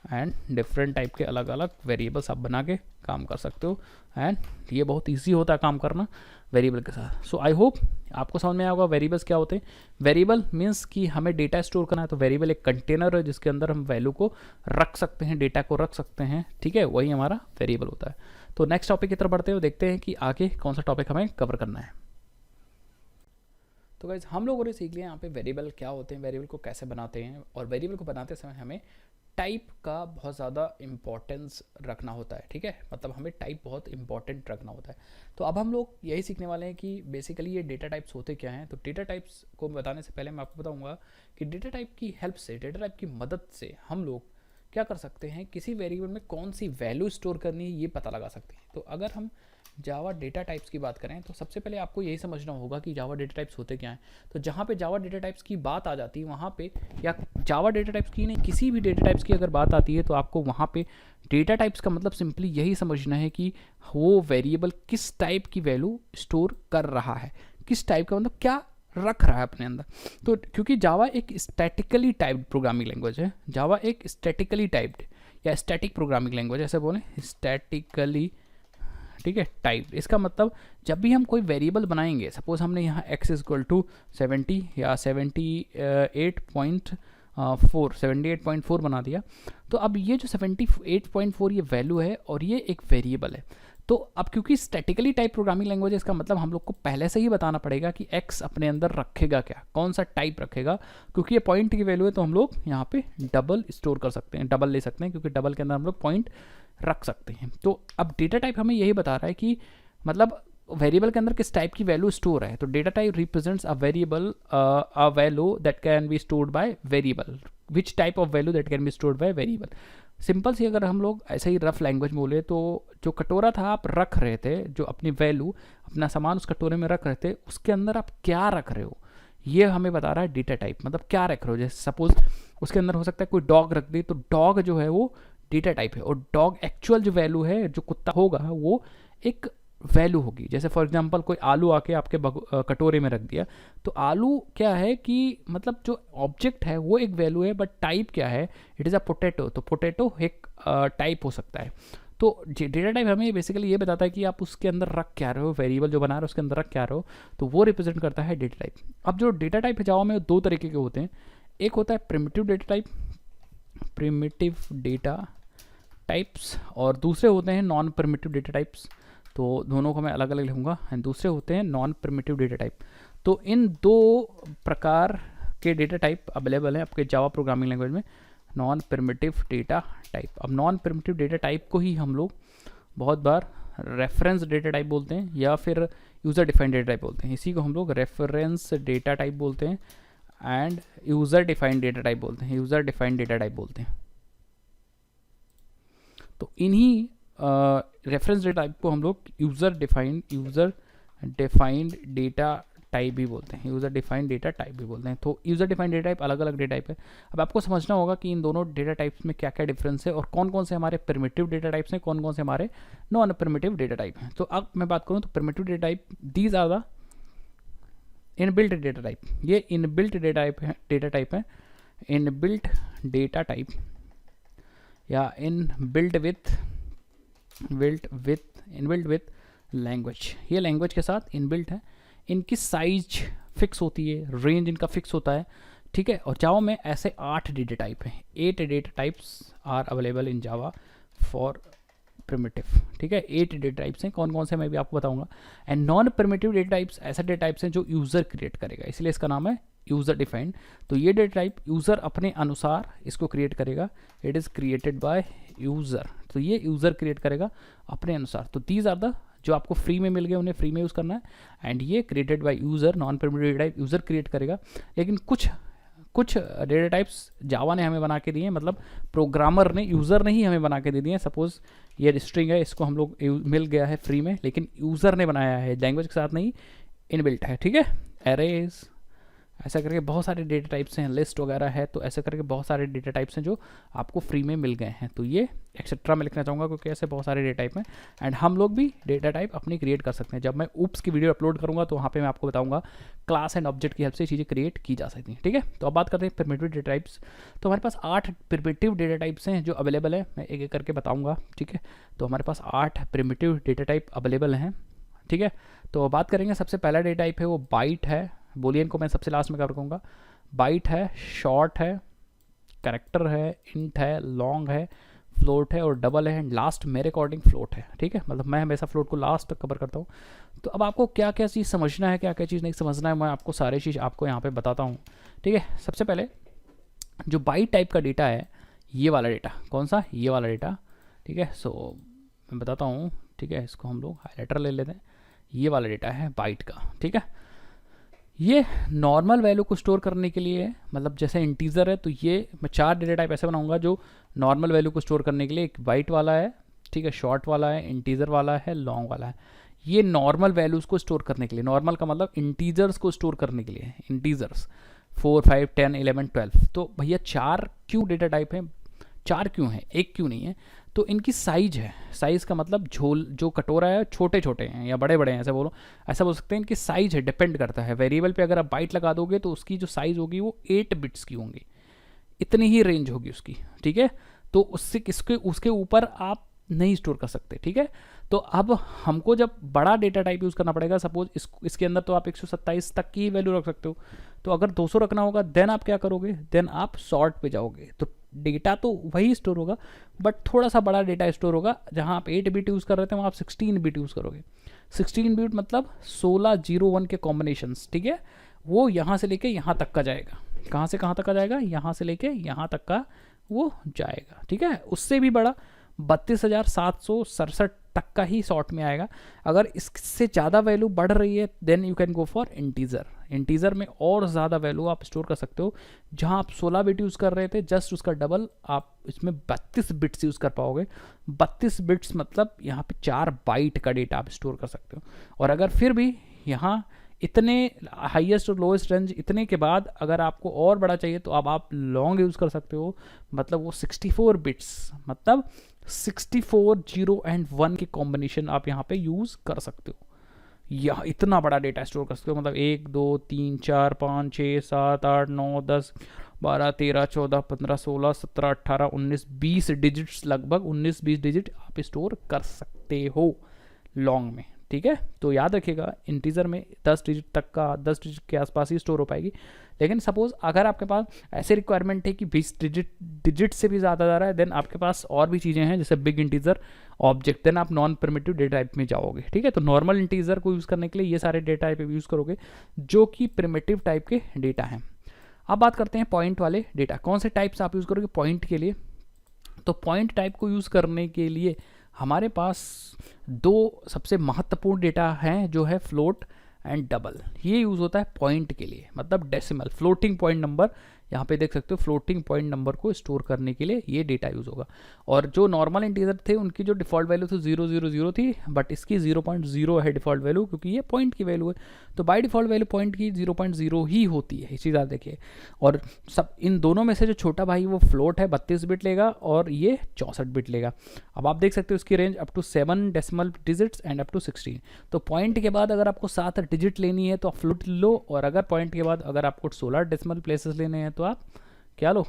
and different type के अलग अलग वेरिएबल्स आप बना के काम कर सकते हो एंड ये बहुत ईजी होता है काम करना वेरिएबल के साथ। सो आई होप आपको समझ में आया होगा वेरिएबल्स क्या होते हैं। वेरिएबल मीन्स कि हमें डेटा स्टोर करना है, तो वेरिएबल एक कंटेनर है जिसके अंदर हम वैल्यू को रख सकते हैं, डेटा को रख सकते हैं, ठीक है, वही हमारा वेरिएबल होता है। तो नेक्स्ट टॉपिक की तरफ बढ़ते हुए देखते हैं कि आगे कौन सा टॉपिक हमें कवर करना है। तो गाइज हम लोगों ने सीख लिया यहाँ पे वेरिएबल क्या होते हैं, वेरिएबल को कैसे बनाते हैं, और वेरिएबल को बनाते समय हमें टाइप का बहुत ज़्यादा इंपॉर्टेंस रखना होता है, ठीक है। मतलब हमें टाइप बहुत इंपॉर्टेंट रखना होता है। तो अब हम लोग यही सीखने वाले हैं कि बेसिकली ये डेटा टाइप्स होते क्या हैं। तो डेटा टाइप्स को बताने से पहले मैं आपको बताऊंगा कि डेटा टाइप की हेल्प से, डेटा टाइप की मदद से हम लोग क्या कर सकते हैं, किसी वेरिएबल में कौन सी वैल्यू स्टोर करनी है ये पता लगा सकते हैं। तो अगर हम जावा डेटा टाइप्स की बात करें तो सबसे पहले आपको यही समझना होगा कि जावा डेटा टाइप्स होते क्या हैं। तो जहाँ पे जावा डेटा टाइप्स की बात आ जाती है वहाँ पे, या जावा डेटा टाइप्स की नहीं, किसी भी डेटा टाइप्स की अगर बात आती है तो आपको वहाँ पे डेटा टाइप्स का मतलब सिंपली यही समझना है कि वो वेरिएबल किस टाइप की वैल्यू स्टोर कर रहा है, किस टाइप का, मतलब क्या रख रहा है अपने अंदर। तो क्योंकि जावा एक स्टैटिकली टाइप्ड प्रोग्रामिंग लैंग्वेज है, जावा एक स्टैटिकली टाइप्ड या स्टैटिक प्रोग्रामिंग लैंग्वेज ऐसे बोलें, स्टैटिकली, ठीक है, टाइप। इसका मतलब जब भी हम कोई वेरिएबल बनाएंगे, सपोज हमने यहाँ x इक्वल टू 70 या 78.4 बना दिया, तो अब ये जो 78.4 ये वैल्यू है और ये एक वेरिएबल है। तो अब क्योंकि स्टैटिकली टाइप प्रोग्रामिंग लैंग्वेज है, इसका मतलब हम लोग को पहले से ही बताना पड़ेगा कि x अपने अंदर रखेगा क्या, कौन सा टाइप रखेगा। क्योंकि ये पॉइंट की वैल्यू है तो हम लोग यहाँ पे डबल स्टोर कर सकते हैं, डबल ले सकते हैं, क्योंकि डबल के अंदर हम लोग पॉइंट रख सकते हैं। तो अब डेटा टाइप हमें यही बता रहा है कि मतलब वेरिएबल के अंदर किस टाइप की वैल्यू स्टोर है। तो data type represents a variable, a value that can be stored by variable, which type of value that can be stored by variable. Simple सी अगर हम लोग ऐसे ही रफ लैंग्वेज बोले तो जो कटोरा था आप रख रहे थे, जो अपनी वैल्यू, अपना सामान उस कटोरे में रख रहे थे, उसके अंदर आप क्या रख रहे हो ये हमें बता रहा है डेटा टाइप। मतलब क्या रख रहे हो, जैसे सपोज उसके अंदर हो सकता है कोई डॉग रख दी, तो डॉग जो है वो डेटा टाइप है, और डॉग एक्चुअल जो वैल्यू है, जो कुत्ता होगा वो एक वैल्यू होगी। जैसे फॉर एग्जांपल कोई आलू आके आपके कटोरे में रख दिया, तो आलू क्या है कि मतलब जो ऑब्जेक्ट है वो एक वैल्यू है, बट टाइप क्या है, इट इज़ अ पोटैटो। तो पोटैटो एक टाइप हो सकता है। तो डेटा टाइप हमें बेसिकली ये बताता है कि आप उसके अंदर रख क्या रहे हो, वेरिएबल जो बना रहे हो उसके अंदर रख क्या रहे हो, तो वो रिप्रेजेंट करता है डेटा टाइप। अब जो डेटा टाइप है जावा में दो तरीके के होते हैं, एक होता है primitive data type, primitive data types, और दूसरे होते हैं नॉन प्रिमिटिव डेटा टाइप्स। तो दोनों को मैं अलग अलग लिखूंगा, एंड दूसरे होते हैं नॉन प्रिमिटिव डेटा टाइप। तो इन दो प्रकार के डेटा टाइप अवेलेबल हैं आपके जावा प्रोग्रामिंग लैंग्वेज में, नॉन प्रिमिटिव डेटा टाइप। अब नॉन प्रिमिटिव डेटा टाइप को ही हम लोग बहुत बार रेफरेंस डेटा टाइप बोलते हैं या फिर यूज़र डिफाइंड डेटा टाइप बोलते हैं। इसी को हम लोग रेफरेंस डेटा टाइप बोलते हैं end user defined data type बोलते हैं, यूज़र डिफाइंड डेटा टाइप बोलते हैं। तो इन्हीं रेफरेंस डेटा टाइप को हम लोग यूज़र डिफाइंड डेटा टाइप भी बोलते हैं, यूज़र डिफाइंड डेटा टाइप भी बोलते हैं। तो यूज़र डिफाइंड डेटा टाइप अलग अलग डेटा टाइप है। अब आपको समझना होगा कि इन दोनों डेटा टाइप्स में क्या क्या डिफरेंस है और कौन कौन से हमारे प्रिमिटिव डेटा टाइप्स हैं, कौन कौन से हमारे नॉन प्रिमिटिव डेटा टाइप हैं। तो अब मैं बात करूँ तो primitive data type, these are the inbuilt data type. ये इनबिल्ट डेटा टाइप है, इनबिल्ट डेटा टाइप या inbuilt with inbuilt with language, ये लैंग्वेज के साथ इनबिल्ट है। इनकी साइज फिक्स होती है, रेंज इनका फिक्स होता है, ठीक है। और जावा में ऐसे 8 डेटा टाइप हैं, 8 data types are available in Java for primitive, ठीक है। 8 डेटा टाइप्स हैं, कौन कौन से मैं भी आपको बताऊंगा। And non primitive data types ऐसे डेटा टाइप्स हैं जो यूज़र क्रिएट करेगा, इसलिए इसका नाम है यूज़र डिफाइंड। तो ये डेटा टाइप यूज़र अपने अनुसार इसको क्रिएट करेगा, it is created by user, तो ये यूज़र क्रिएट करेगा अपने अनुसार। तो दीज आर द जो आपको फ्री में मिल गए उन्हें फ्री में यूज़ करना है। एंड ये created by user, non primitive data type user create करेगा। लेकिन कुछ डेटा टाइप्स जावा ने हमें बना के दिए हैं, मतलब प्रोग्रामर ने, यूज़र ने ही हमें बना के दे दिए हैं। सपोज ये स्ट्रिंग है, इसको हम लोग मिल गया है फ्री में, लेकिन यूज़र ने बनाया है, लैंग्वेज के साथ नहीं इनबिल्ट है, ठीक है। एरेज ऐसा करके बहुत सारे डेटा टाइप्स हैं, लिस्ट वगैरह है, तो ऐसे करके बहुत सारे डेटा टाइप्स हैं जो आपको फ्री में मिल गए हैं। तो ये एक्सेट्रा मैं लिखना चाहूँगा क्योंकि ऐसे बहुत सारे डेटा टाइप हैं। एंड हम लोग भी डेटा टाइप अपनी क्रिएट कर सकते हैं। जब मैं ऊप्स की वीडियो अपलोड करूँगा तो वहाँ पे मैं आपको बताऊँगा क्लास एंड ऑब्जेक्ट की हेल्प से चीज़ें क्रिएट की जा सकती हैं, ठीक है। तो अब बात करते हैं प्रिमिटिव डेटा टाइप्स। तो हमारे पास 8 प्रिमिटिव डेटा टाइप्स हैं जो अवेलेबल है, मैं एक एक करके बताऊँगा, ठीक है। तो हमारे पास 8 प्रिमिटिव डेटा टाइप अवेलेबल हैं, ठीक है। तो बात करेंगे, सबसे पहला डेटा टाइप है वो बाइट है, बूलियन को मैं सबसे लास्ट में कवर करूँगा। बाइट है, शॉर्ट है, कैरेक्टर है, इंट है, लॉन्ग है, फ्लोट है और डबल है, एंड लास्ट मेरे अकॉर्डिंग फ्लोट है, ठीक है। मतलब मैं हमेशा फ्लोट को लास्ट तक कवर करता हूँ। तो अब आपको क्या क्या चीज़ समझना है, क्या क्या चीज़ नहीं समझना है, मैं आपको सारी चीज़ आपको यहाँ पे बताता हूँ, ठीक है। सबसे पहले जो बाइट टाइप का डेटा है, ये वाला डेटा, कौन सा, ये वाला डेटा, ठीक है। सो मैं बताता हूँ, ठीक है। इसको हम लोग हाईलाइटर ले लेते हैं, ये वाला डेटा है बाइट का, ठीक है। ये नॉर्मल वैल्यू को स्टोर करने के लिए, मतलब जैसे इंटीजर है, तो ये मैं 4 डेटा टाइप ऐसे बनाऊंगा जो नॉर्मल वैल्यू को स्टोर करने के लिए, एक बाइट वाला है, ठीक है, शॉर्ट वाला है, इंटीजर वाला है, लॉन्ग वाला है। ये नॉर्मल वैल्यूज़ को स्टोर करने के लिए, नॉर्मल का मतलब इंटीजर्स को स्टोर करने के लिए, इंटीजर्स 4, 5, 10, 11, 12। तो भैया 4 क्यों डेटा टाइप हैं, 4 क्यों हैं, एक क्यों नहीं है। तो इनकी साइज है, साइज का मतलब झोल जो कटोरा है, छोटे छोटे हैं या बड़े बड़े हैं, ऐसा बोलो, ऐसा बोल सकते हैं। इनकी साइज है, डिपेंड करता है वेरिएबल पे। अगर आप बाइट लगा दोगे तो उसकी जो साइज होगी वो 8 बिट्स की होंगी, इतनी ही रेंज होगी उसकी, ठीक है। तो उससे उसके ऊपर आप नहीं स्टोर कर सकते, ठीक है। तो अब हमको जब बड़ा डेटा टाइप यूज़ करना पड़ेगा, सपोज इसके अंदर तो आप 127 तक की वैल्यू रख सकते हो, तो अगर 200 रखना होगा देन आप क्या करोगे, देन आप सॉर्ट पे जाओगे। तो डेटा तो वही स्टोर होगा, बट थोड़ा सा बड़ा डेटा स्टोर होगा। जहाँ आप 8 बिट यूज़ कर रहे थे वहाँ आप 16 बिट यूज़ करोगे। 16 बिट मतलब 16 0 1 के कॉम्बिनेशंस, ठीक है। वो यहाँ से लेके यहाँ तक का जाएगा, कहाँ से कहाँ तक का जाएगा, यहाँ से लेके यहाँ तक का वो जाएगा, ठीक है। उससे भी बड़ा 32,767 तक का ही शॉर्ट में आएगा। अगर इससे ज़्यादा वैल्यू बढ़ रही है then you can go for integer. Integer में और ज़्यादा वैल्यू आप स्टोर कर सकते हो। जहाँ आप 16 बिट यूज़ कर रहे थे, जस्ट उसका डबल आप इसमें 32 बिट्स यूज़ कर पाओगे। 32 बिट्स मतलब यहाँ पे 4 बाइट का डेटा आप स्टोर कर सकते हो। और अगर फिर भी यहाँ इतने हाईएस्ट और लोएस्ट रेंज इतने के बाद अगर आपको और बड़ा चाहिए तो अब आप लॉन्ग यूज़ कर सकते हो, मतलब वो 64 बिट्स, मतलब 64 0 एंड 1 के कॉम्बिनेशन आप यहाँ पे यूज़ कर सकते हो। या इतना बड़ा डेटा स्टोर कर सकते हो, मतलब 1 2 3 4 5 6 7 8 9 10 12 13 14 15 16 17 18 19 20 डिजिट्स, लगभग 19-20 डिजिट आप स्टोर कर सकते हो लॉन्ग में, ठीक है। तो याद रखिएगा इंटीजर में 10 डिजिट तक का, 10 डिजिट के आसपास ही स्टोर हो पाएगी। लेकिन सपोज अगर आपके पास ऐसे रिक्वायरमेंट है कि 20 डिजिट से भी ज़्यादा जा रहा है, देन आपके पास और भी चीज़ें हैं जैसे बिग इंटीजर, ऑब्जेक्ट, देन आप नॉन प्रिमिटिव डेटा टाइप में जाओगे, ठीक है। तो नॉर्मल इंटीजर को यूज़ करने के लिए ये सारे डेटा टाइप यूज़ करोगे जो कि प्रिमिटिव टाइप के डेटा हैं। अब बात करते हैं पॉइंट वाले डेटा, कौन से टाइप्स आप यूज़ करोगे पॉइंट के लिए। तो पॉइंट टाइप को यूज़ करने के लिए हमारे पास 2 सबसे महत्वपूर्ण डेटा हैं जो है फ्लोट एंड डबल। ये यूज़ होता है पॉइंट के लिए, मतलब डेसिमल, फ्लोटिंग पॉइंट नंबर। यहाँ पे देख सकते हो फ्लोटिंग पॉइंट नंबर को स्टोर करने के लिए ये डेटा यूज़ होगा। और जो नॉर्मल इंटीजर थे उनकी जो डिफ़ॉल्ट वैल्यू थी 000 थी, बट इसकी 0.0 है डिफ़ॉल्ट वैल्यू, क्योंकि ये पॉइंट की वैल्यू है। तो बाय डिफ़ॉल्ट वैल्यू पॉइंट की 0.0 ही होती है, इसी तरह देखिए। और सब इन दोनों में से जो छोटा भाई वो फ्लोट है, 32 बिट लेगा और ये 64 बिट लेगा। अब आप देख सकते हो इसकी range up to 7 decimal digits and up to 16। तो पॉइंट के बाद अगर आपको 7 डिजिट लेनी है तो आप फ्लोट लो, और अगर पॉइंट के बाद अगर आपको 16 डेसिमल प्लेसेस लेने हैं तो आप क्या लो,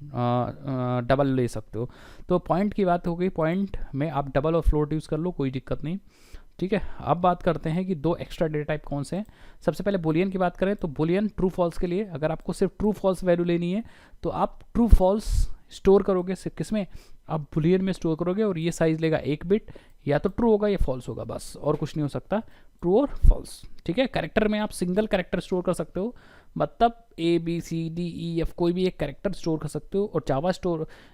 डबल ले सकते हो। तो पॉइंट की बात हो गई, पॉइंट में आप डबल और फ्लोट यूज़ कर लो, कोई दिक्कत नहीं। ठीक है, अब बात करते हैं कि दो एक्स्ट्रा डेटा टाइप कौन से हैं। सबसे पहले बुलियन की बात करें तो बुलियन ट्रू फॉल्स के लिए अगर आपको सिर्फ ट्रू फॉल्स वैल्यू लेनी है तो आप ट्रू फॉल्स स्टोर करोगे किस में, आप बुलियन में स्टोर करोगे और ये साइज लेगा 1 बिट, या तो ट्रू होगा या फॉल्स होगा, बस और कुछ नहीं हो सकता, ट्रू और फॉल्स। ठीक है, कैरेक्टर में आप सिंगल कैरेक्टर स्टोर कर सकते हो, मतलब ABCDEF कोई भी एक कैरेक्टर स्टोर कर सकते हो। और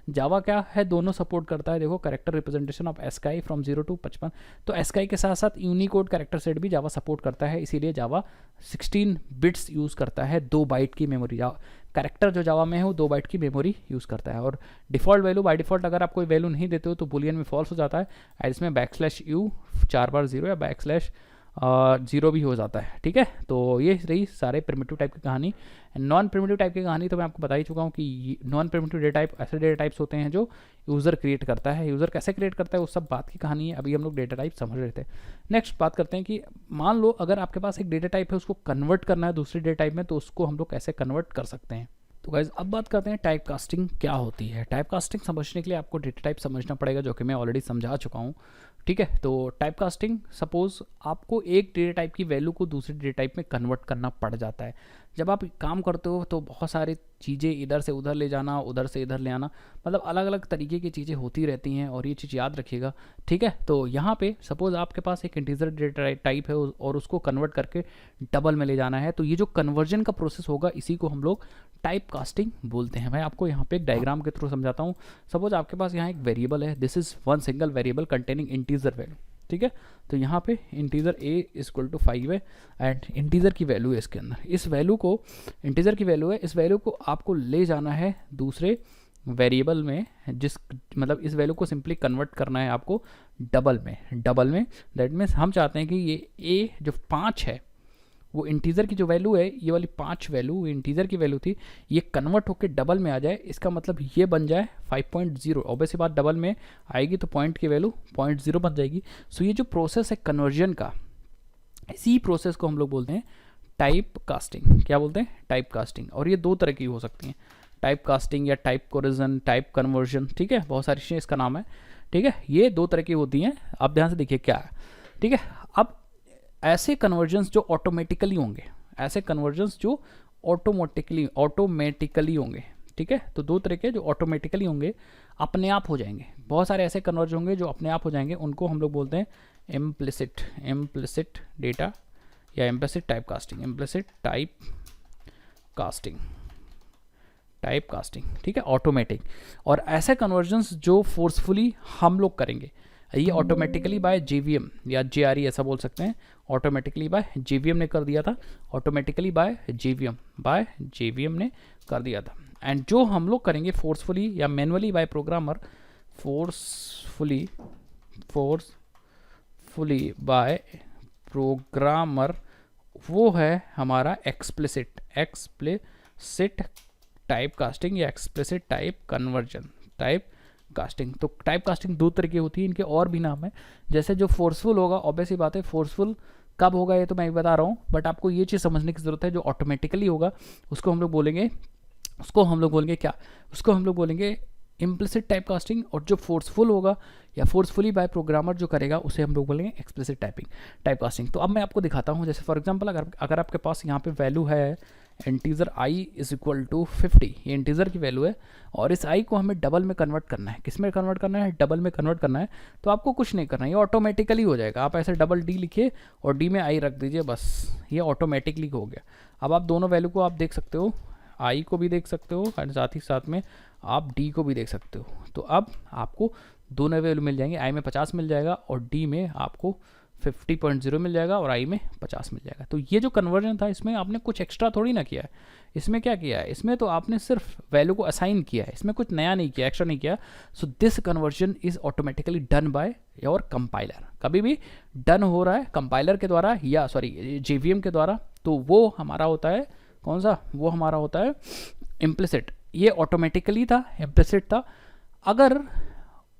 जावा क्या है, दोनों सपोर्ट करता है। देखो, character representation of ASCII from 0 to 55, तो एस्काई के साथ साथ यूनिकोड कैरेक्टर सेट भी जावा सपोर्ट करता है, इसीलिए जावा 16 बिट्स यूज़ करता है, 2 बाइट की मेमोरी। कैरेक्टर जो जावा में है वो 2 बाइट की मेमोरी यूज़ करता है। और डिफ़ॉल्ट वैल्यू, बाय डिफ़ॉल्ट अगर आप कोई वैल्यू नहीं देते हो तो बुलियन में फॉल्स हो जाता है, और इसमें /u 4 बार 0 या /0 भी हो जाता है। ठीक है, तो ये रही सारे प्रिमिटिव टाइप की कहानी। नॉन प्रिमिटिव टाइप की कहानी तो मैं आपको बता ही चुका हूँ कि नॉन प्रिमिटिव डेटा टाइप ऐसे डेटा टाइप्स होते हैं जो यूज़र क्रिएट करता है। यूज़र कैसे क्रिएट करता है वो सब बात की कहानी है, अभी हम लोग डेटा टाइप समझ रहे थे। नेक्स्ट बात करते हैं कि मान लो अगर आपके पास एक डेटा टाइप है, उसको कन्वर्ट करना है दूसरी डेटा टाइप में, तो उसको हम लोग कैसे कन्वर्ट कर सकते हैं। तो गाइज अब बात करते हैं टाइप कास्टिंग क्या होती है। टाइप कास्टिंग समझने के लिए आपको डेटा टाइप समझना पड़ेगा, जो कि मैं ऑलरेडी समझा चुका हूँ। ठीक है, तो टाइप कास्टिंग, सपोज आपको एक डेटा टाइप की वैल्यू को दूसरे डेटा टाइप में कन्वर्ट करना पड़ जाता है। जब आप काम करते हो तो बहुत सारी चीज़ें इधर से उधर ले जाना, उधर से इधर ले आना, मतलब अलग अलग तरीके की चीज़ें होती रहती हैं, और ये चीज़ याद रखिएगा। ठीक है, तो यहाँ पे सपोज आपके पास एक इंटीजर डेटा टाइप है और उसको कन्वर्ट करके डबल में ले जाना है, तो ये जो कन्वर्जन का प्रोसेस होगा इसी को हम लोग टाइप कास्टिंग बोलते हैं। मैं आपको यहाँ पे एक डायग्राम के थ्रू समझाता हूँ। सपोज आपके पास यहाँ एक वेरिएबल है, this is one single variable containing integer value. ठीक है, तो यहाँ पे इंटीजर a इक्वल टू 5 है, एंड इंटीजर की वैल्यू है इसके अंदर। इस वैल्यू को, इंटीजर की वैल्यू है, इस वैल्यू को आपको ले जाना है दूसरे वेरिएबल में, मतलब इस वैल्यू को सिंपली कन्वर्ट करना है आपको डबल में। दैट मीन्स हम चाहते हैं कि ये a जो 5 है, वो इंटीजर की जो वैल्यू है, ये वाली 5 वैल्यू इंटीजर की वैल्यू थी, ये कन्वर्ट होकर डबल में आ जाए। इसका मतलब ये बन जाए 5.0। ऑब्वियसली बात, डबल में आएगी तो पॉइंट की वैल्यू 0.0 बन जाएगी। सो ये जो प्रोसेस है कन्वर्जन का, इसी प्रोसेस को हम लोग बोलते हैं टाइप कास्टिंग। क्या बोलते हैं? Type casting. और ये 2 तरह की हो सकती हैं, टाइप कास्टिंग या टाइप कोरिजन, टाइप कन्वर्जन। ठीक है, बहुत सारी चीज़ें इसका नाम है। ठीक है, ये 2 तरह की होती हैं। आप ध्यान से देखिए क्या है। ठीक है, अब ऐसे कन्वर्जन्स जो ऑटोमेटिकली होंगे, ऐसे कन्वर्जन्स जो ऑटोमेटिकली होंगे। ठीक है, तो 2 तरह के जो ऑटोमेटिकली होंगे, अपने आप हो जाएंगे। बहुत सारे ऐसे कन्वर्ज होंगे जो अपने आप हो जाएंगे, उनको हम लोग बोलते हैं इम्प्लिसिट डेटा या इम्प्लिसिट टाइप कास्टिंग। ठीक है, ऑटोमेटिक। और ऐसे कन्वर्जन्स जो फोर्सफुली हम लोग करेंगे, ये ऑटोमेटिकली बाय JVM या JRE ऐसा बोल सकते हैं। ऑटोमेटिकली बाय JVM ने कर दिया था, ऑटोमेटिकली बाय JVM ने कर दिया था। एंड जो हम लोग करेंगे फोर्सफुली या manually by programmer, forcefully by programmer, वो है हमारा एक्सप्लिसिट टाइप कास्टिंग या explicit type conversion, type casting. तो टाइप कास्टिंग 2 तरह की होती है, इनके और भी नाम है। जैसे जो फोर्सफुल होगा, ऑब्वियसली बात है, फोर्सफुल कब होगा ये तो मैं बता रहा हूँ, बट आपको ये चीज़ समझने की ज़रूरत है। जो ऑटोमेटिकली होगा उसको हम लोग बोलेंगे क्या, उसको हम लोग बोलेंगे इम्प्लिसिट टाइप कास्टिंग। और जो फोर्सफुल होगा या फोर्सफुली बाय प्रोग्रामर जो करेगा, उसे हम लोग बोलेंगे एक्सप्लिसिट टाइप कास्टिंग। तो अब मैं आपको दिखाता हूँ। जैसे फॉर एग्जांपल अगर आपके पास यहाँ पे वैल्यू है integer i is equal to 50, ये इंटीजर की वैल्यू है, और इस i को हमें डबल में कन्वर्ट करना है। किस में कन्वर्ट करना है? डबल में कन्वर्ट करना है। तो आपको कुछ नहीं करना है, ये ऑटोमेटिकली हो जाएगा। आप ऐसे डबल d लिखिए और d में i रख दीजिए, बस ये ऑटोमेटिकली हो गया। अब आप दोनों वैल्यू को आप देख सकते हो, i को भी देख सकते हो और साथ ही साथ में आप d को भी देख सकते हो। तो अब आपको दोनों वैल्यू मिल जाएंगे, i में 50 मिल जाएगा और d में आपको 50.0 मिल जाएगा और i में 50 मिल जाएगा। तो ये जो कन्वर्जन था, इसमें आपने कुछ एक्स्ट्रा थोड़ी ना किया है। इसमें क्या किया है? इसमें तो आपने सिर्फ वैल्यू को असाइन किया है, इसमें कुछ नया नहीं किया, एक्स्ट्रा नहीं किया। So this conversion is automatically done by your compiler. कभी भी डन हो रहा है कंपाइलर के द्वारा या JVM के द्वारा, तो वो हमारा होता है कौन सा? वो हमारा होता है इम्प्लिसिट। ये ऑटोमेटिकली था, इम्प्लिसिट था। अगर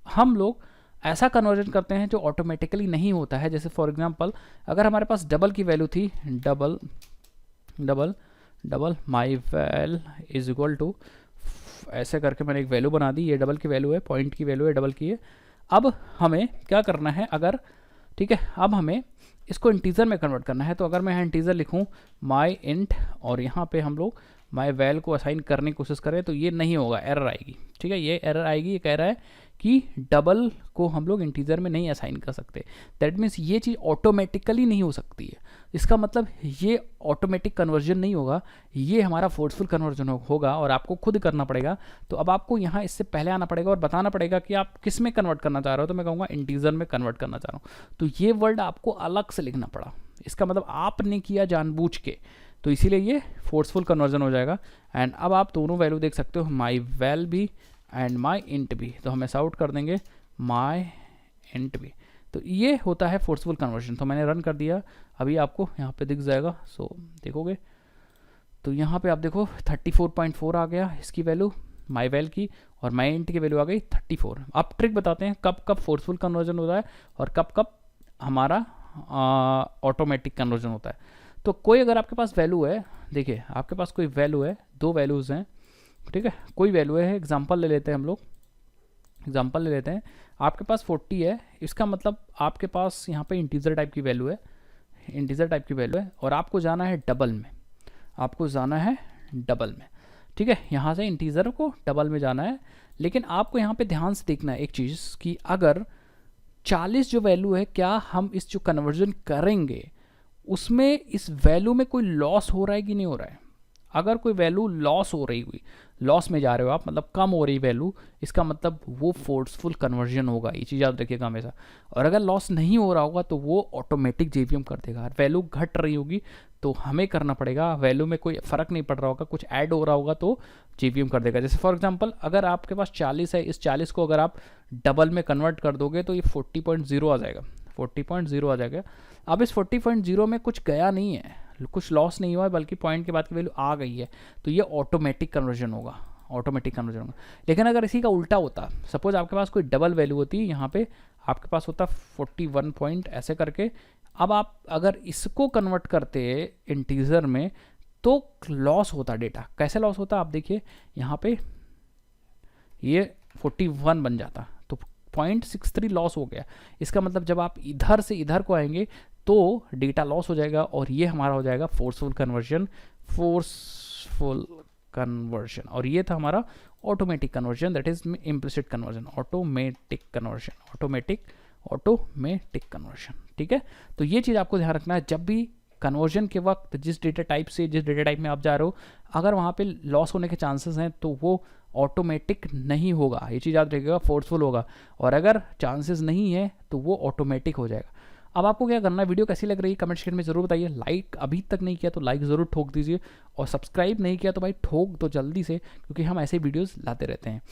हम लोग ऐसा कन्वर्जन करते हैं जो ऑटोमेटिकली नहीं होता है, जैसे फॉर एग्जांपल अगर हमारे पास डबल की वैल्यू थी, double my val is equal to ऐसे करके मैंने एक वैल्यू बना दी, ये डबल की वैल्यू है, पॉइंट की वैल्यू है डबल की है। अब हमें क्या करना है, अगर ठीक है, अब हमें इसको इंटीजर में कन्वर्ट करना है। तो अगर मैं यहाँ इंटीजर लिखूँ माई इंट और यहाँ पे हम लोग माई वैल को असाइन करने की कोशिश करें तो ये नहीं होगा, एरर आएगी। ठीक है, ये एरर आएगी, ये कह रहा है कि डबल को हम लोग इंटीजर में नहीं असाइन कर सकते। दैट मीन्स ये चीज़ ऑटोमेटिकली नहीं हो सकती है। इसका मतलब ये ऑटोमेटिक कन्वर्जन नहीं होगा, ये हमारा फोर्सफुल कन्वर्जन होगा और आपको खुद करना पड़ेगा। तो अब आपको यहाँ इससे पहले आना पड़ेगा और बताना पड़ेगा कि आप किस में कन्वर्ट करना चाह रहे हो। तो मैं कहूँगा इंटीजर में कन्वर्ट करना चाह रहा हूँ। तो ये वर्ड आपको अलग से लिखना पड़ा, इसका मतलब आपने किया जानबूझ के, तो इसीलिए ये फोर्सफुल कन्वर्जन हो जाएगा। एंड अब आप दोनों वैल्यू देख सकते हो, माई वैल भी एंड माई इंट भी। तो हम ऐसा आउट कर देंगे माई इंट भी। तो ये होता है फोर्सफुल कन्वर्जन। तो मैंने रन कर दिया, अभी आपको यहाँ पे दिख जाएगा। सो देखोगे तो यहाँ पे आप देखो 34.4 आ गया इसकी वैल्यू माई वैल की, और माई इंट की वैल्यू आ गई 34। आप ट्रिक बताते हैं कब कब फोर्सफुल कन्वर्जन होता है और कब कब हमारा ऑटोमेटिक कन्वर्जन होता है। तो कोई अगर आपके पास वैल्यू है, देखिए आपके पास कोई वैल्यू है, दो वैल्यूज़ हैं, ठीक है, कोई वैल्यू है, एग्जांपल ले लेते हैं हम लोग, एग्जांपल ले लेते हैं। आपके पास 40 है, इसका मतलब आपके पास यहाँ पे इंटीजर टाइप की वैल्यू है, इंटीजर टाइप की वैल्यू है, और आपको जाना है डबल में, आपको जाना है डबल में। ठीक है, यहाँ से इंटीजर को डबल में जाना है। लेकिन आपको यहाँ पे ध्यान से देखना है एक चीज़ कि अगर 40 जो वैल्यू है, क्या हम इस जो कन्वर्जन करेंगे उसमें इस वैल्यू में कोई लॉस हो रहा है कि नहीं हो रहा है। अगर कोई वैल्यू लॉस हो रही हुई, लॉस में जा रहे हो आप, मतलब कम हो रही वैल्यू, इसका मतलब वो फोर्सफुल कन्वर्जन होगा, ये चीज़ याद रखिएगा हमेशा। और अगर लॉस नहीं हो रहा होगा तो वो ऑटोमेटिक जेवीएम कर देगा। वैल्यू घट रही होगी तो हमें करना पड़ेगा, वैल्यू में कोई फ़र्क नहीं पड़ रहा होगा, कुछ ऐड हो रहा होगा तो जेवीएम कर देगा। जैसे फॉर एग्जांपल अगर आपके पास 40 है, इस 40 को अगर आप डबल में कन्वर्ट कर दोगे तो ये 40.0 आ जाएगा, 40.0 आ जाएगा। अब इस 40.0 में कुछ गया नहीं है, कुछ लॉस नहीं हुआ है, बल्कि पॉइंट के बाद की वैल्यू आ गई है, तो ये ऑटोमेटिक कन्वर्जन होगा, ऑटोमेटिक कन्वर्जन होगा। लेकिन अगर इसी का उल्टा होता, सपोज आपके पास कोई डबल वैल्यू होती, यहाँ पे आपके पास होता 41 पॉइंट ऐसे करके, अब आप अगर इसको कन्वर्ट करते इंटीजर में तो लॉस होता डेटा। कैसे लॉस होता आप देखिए, यहाँ पे ये 41 बन जाता, तो 0.63 लॉस हो गया। इसका मतलब जब आप इधर से इधर को आएंगे तो डेटा लॉस हो जाएगा, और ये हमारा हो जाएगा फोर्सफुल कन्वर्जन, फोर्सफुल कन्वर्जन। और ये था हमारा automatic conversion, that is implicit conversion, automatic conversion, automatic conversion. ठीक है, तो ये चीज़ आपको ध्यान रखना है, जब भी कन्वर्जन के वक्त जिस डेटा टाइप से जिस डेटा टाइप में आप जा रहे हो, अगर वहाँ पे लॉस होने के चांसेस हैं तो वो ऑटोमेटिक नहीं होगा, ये चीज़ याद रखिएगा, फोर्सफुल होगा। और अगर चांसेस नहीं है तो वो ऑटोमेटिक हो जाएगा। अब आपको क्या करना है, वीडियो कैसी लग रही है कमेंट सेक्शन में ज़रूर बताइए। लाइक अभी तक नहीं किया तो लाइक ज़रूर ठोक दीजिए, और सब्सक्राइब नहीं किया तो भाई ठोक दो जल्दी से, क्योंकि हम ऐसे वीडियोस लाते रहते हैं।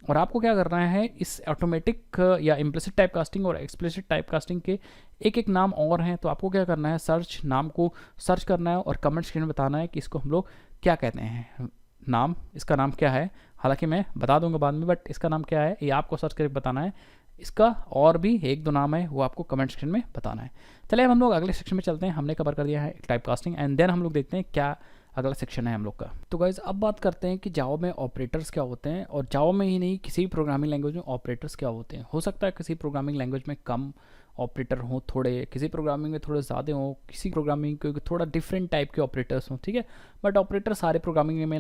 और आपको क्या करना है, इस ऑटोमेटिक या इम्प्लिसिट टाइप कास्टिंग और एक्सप्लिसिट टाइप कास्टिंग के एक एक नाम और हैं। तो आपको क्या करना है, सर्च नाम को सर्च करना है और कमेंट सेक्शन में बताना है कि इसको हम लोग क्या कहते हैं, नाम, इसका नाम क्या है। हालांकि मैं बता दूंगा बाद में, बट इसका नाम क्या है ये आपको सर्च करके बताना है। इसका और भी एक दो नाम है, वो आपको कमेंट सेक्शन में बताना है। चलिए अब हम लोग अगले सेक्शन में चलते हैं। हमने कवर कर दिया है टाइप कास्टिंग, एंड देन हम लोग देखते हैं क्या अगला सेक्शन है हम लोग का। तो गाइज अब बात करते हैं कि जावा में ऑपरेटर्स क्या होते हैं, और जावा में ही नहीं किसी भी प्रोग्रामिंग लैंग्वेज में ऑपरेटर्स क्या होते हैं। हो सकता है किसी प्रोग्रामिंग लैंग्वेज में कम ऑपरेटर हों थोड़े, किसी प्रोग्रामिंग में थोड़े ज़्यादा हों, किसी प्रोग्रामिंग के थोड़ा डिफरेंट टाइप के ऑपरेटर्स हों, ठीक है। बट ऑपरेटर सारे प्रोग्रामिंग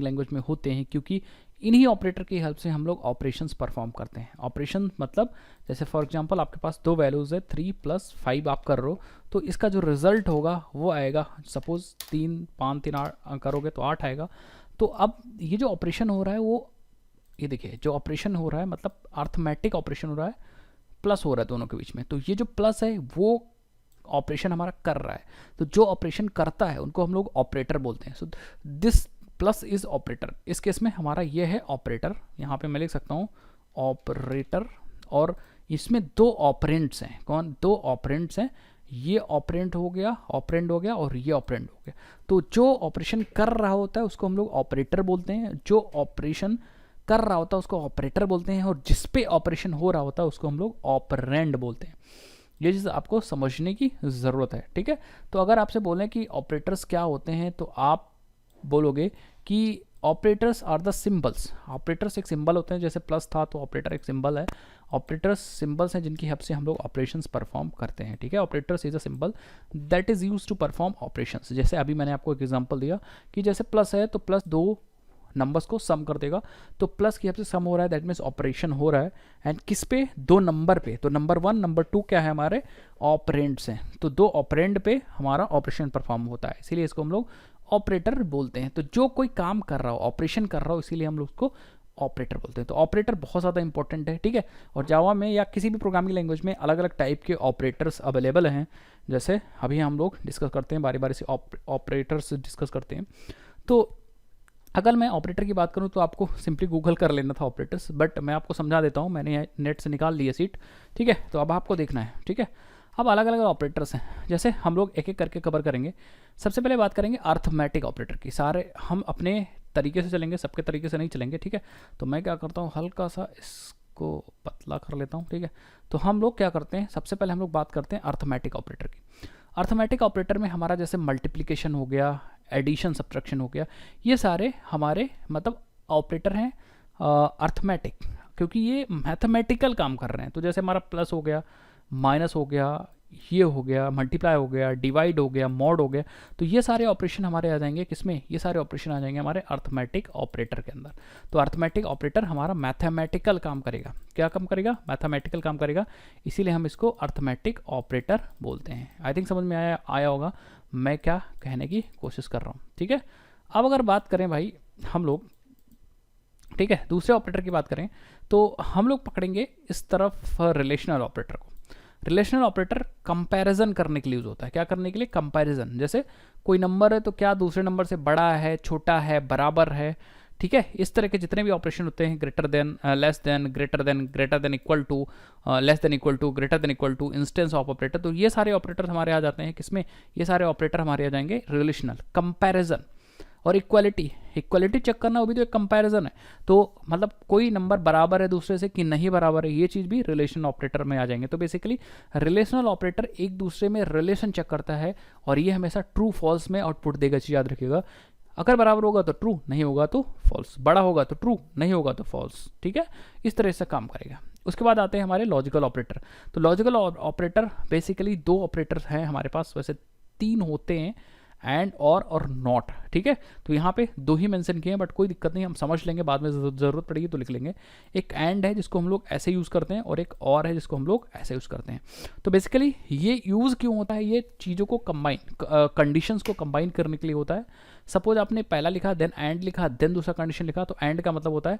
लैंग्वेज में होते हैं, क्योंकि इन्हीं ऑपरेटर की हेल्प से हम लोग ऑपरेशंस परफॉर्म करते हैं। ऑपरेशन मतलब जैसे फॉर एग्जांपल आपके पास दो वैल्यूज़ है, 3 + 5 आप कर रहे हो, तो इसका जो रिजल्ट होगा वो आएगा, सपोज 3 5 3 8 करोगे तो 8 आएगा। तो अब ये जो ऑपरेशन हो रहा है वो, ये देखिए जो ऑपरेशन हो रहा है मतलब अर्थमेटिक ऑपरेशन हो रहा है, प्लस हो रहा है दोनों के बीच में। तो ये जो प्लस है वो ऑपरेशन हमारा कर रहा है, तो जो ऑपरेशन करता है उनको हम लोग ऑपरेटर बोलते हैं। So this plus is operator. इस केस में हमारा ये है ऑपरेटर, यहाँ पे मैं लिख सकता हूँ ऑपरेटर, और इसमें दो ऑपरेंड्स हैं। कौन? दो ऑपरेंड्स हैं, ये ऑपरेंड हो गया, ऑपरेंड हो गया, और ये ऑपरेंड हो गया। तो जो ऑपरेशन कर रहा होता है उसको हम लोग ऑपरेटर बोलते हैं, जो ऑपरेशन कर रहा होता है उसको ऑपरेटर बोलते हैं, और जिस पे ऑपरेशन हो रहा होता है उसको हम लोग ऑपरेंड बोलते हैं। ये चीज़ आपको समझने की ज़रूरत है, ठीक है। तो अगर आपसे बोलें कि ऑपरेटर्स क्या होते हैं, तो आप बोलोगे कि operators are the symbols. Operators एक सिंबल होते हैं, जैसे प्लस था तो ऑपरेटर एक सिंबल है। ऑपरेटर्स सिंबल्स हैं जिनकी हेल्प से हम लोग ऑपरेशंस परफॉर्म करते हैं, ठीक है। Operators is a symbol that is use to perform operations. जैसे अभी मैंने आपको एक एग्जांपल दिया कि जैसे प्लस है तो प्लस दो नंबर्स को सम कर देगा, तो प्लस की हेल्प से सम हो रहा है, दैट मीन्स ऑपरेशन हो रहा है। एंड किस पे? दो नंबर पे। तो नंबर 1 नंबर 2 क्या है? हमारे ऑपरेंड्स हैं। तो दो ऑपरेंड पे हमारा ऑपरेशन परफॉर्म होता है, इसीलिए इसको हम लोग ऑपरेटर बोलते हैं। तो जो कोई काम कर रहा हो, ऑपरेशन कर रहा हो, इसीलिए हम लोग उसको ऑपरेटर बोलते हैं। तो ऑपरेटर बहुत ज़्यादा इंपॉर्टेंट है, ठीक है। और जावा में या किसी भी प्रोग्रामिंग लैंग्वेज में अलग अलग टाइप के ऑपरेटर्स अवेलेबल हैं। जैसे अभी हम लोग डिस्कस करते हैं, बारी बारी से ऑपरेटर्स डिस्कस करते हैं। तो अगर मैं ऑपरेटर की बात करूं तो आपको सिंपली गूगल कर लेना था ऑपरेटर्स, बट मैं आपको समझा देता हूं, मैंने नेट से निकाल ली है सीट, ठीक है। तो अब आपको देखना है, ठीक है। अब अलग अलग ऑपरेटर्स हैं, जैसे हम लोग एक एक करके कवर करेंगे। सबसे पहले बात करेंगे अर्थमेटिक ऑपरेटर की। सारे हम अपने तरीके से चलेंगे, सबके तरीके से नहीं चलेंगे, ठीक है। तो मैं क्या करता हूँ, हल्का सा इसको पतला कर लेता हूँ, ठीक है। तो हम लोग क्या करते हैं, सबसे पहले हम लोग बात करते हैं अर्थमेटिक ऑपरेटर की। अर्थमेटिक ऑपरेटर में हमारा जैसे मल्टीप्लिकेशन हो गया, एडिशन सब्ट्रैक्शन हो गया, ये सारे हमारे मतलब ऑपरेटर हैं अर्थमेटिक, क्योंकि ये मैथमेटिकल काम कर रहे हैं। तो जैसे हमारा प्लस हो गया, माइनस हो गया, ये हो गया, मल्टीप्लाई हो गया, डिवाइड हो गया, मॉड हो गया, तो ये सारे ऑपरेशन हमारे आ जाएंगे किसमें? ये सारे ऑपरेशन आ जाएंगे हमारे अर्थमेटिक ऑपरेटर के अंदर। तो अर्थमेटिक ऑपरेटर हमारा मैथमेटिकल काम करेगा। क्या काम करेगा? मैथमेटिकल काम करेगा, इसीलिए हम इसको अर्थमेटिक ऑपरेटर बोलते हैं। आई थिंक समझ में आया होगा मैं क्या कहने की कोशिश कर रहा हूँ, ठीक है। अब अगर बात करें भाई हम लोग, ठीक है, दूसरे ऑपरेटर की बात करें तो हम लोग पकड़ेंगे इस तरफ रिलेशनल ऑपरेटर को। रिलेशनल ऑपरेटर कंपैरिजन करने के लिए यूज होता है। क्या करने के लिए? कंपैरिजन। जैसे कोई नंबर है तो क्या दूसरे नंबर से बड़ा है, छोटा है, बराबर है, ठीक है। इस तरह के जितने भी ऑपरेशन होते हैं, greater than, less than, greater than equal to, less than equal to, greater than equal to, instance of operator, तो ये सारे ऑपरेटर हमारे आ जाते हैं किसमें? ये सारे ऑपरेटर हमारे आ जाएंगे रिलेशनल। कंपैरिजन और इक्वालिटी, इक्वालिटी चेक करना वो भी तो एक कंपैरिजन है। तो मतलब कोई नंबर बराबर है दूसरे से कि नहीं बराबर है, ये चीज़ भी रिलेशन ऑपरेटर में आ जाएंगे। तो बेसिकली रिलेशनल ऑपरेटर एक दूसरे में रिलेशन चेक करता है और ये हमेशा ट्रू फॉल्स में आउटपुट देगा, चीज़ याद रखिएगा। अगर बराबर होगा तो ट्रू, नहीं होगा तो फॉल्स, बड़ा होगा तो ट्रू, नहीं होगा तो फॉल्स, ठीक है। इस तरह से काम करेगा। उसके बाद आते हैं हमारे लॉजिकल ऑपरेटर। तो लॉजिकल ऑपरेटर बेसिकली दो ऑपरेटर हैं हमारे पास, वैसे 3 होते हैं, एंड और नॉट, ठीक है। तो यहाँ पे 2 ही मेंशन किए हैं, बट कोई दिक्कत नहीं, हम समझ लेंगे, बाद में ज़रूरत पड़ेगी तो लिख लेंगे। एक एंड है जिसको हम लोग ऐसे यूज़ करते हैं, और एक और है जिसको हम लोग ऐसे यूज़ करते हैं। तो बेसिकली ये यूज़ क्यों होता है? ये चीज़ों को कंबाइन, कंडीशंस को कंबाइन करने के लिए होता है। सपोज आपने पहला लिखा, देन एंड लिखा, देन दूसरा कंडीशन लिखा, तो एंड का मतलब होता है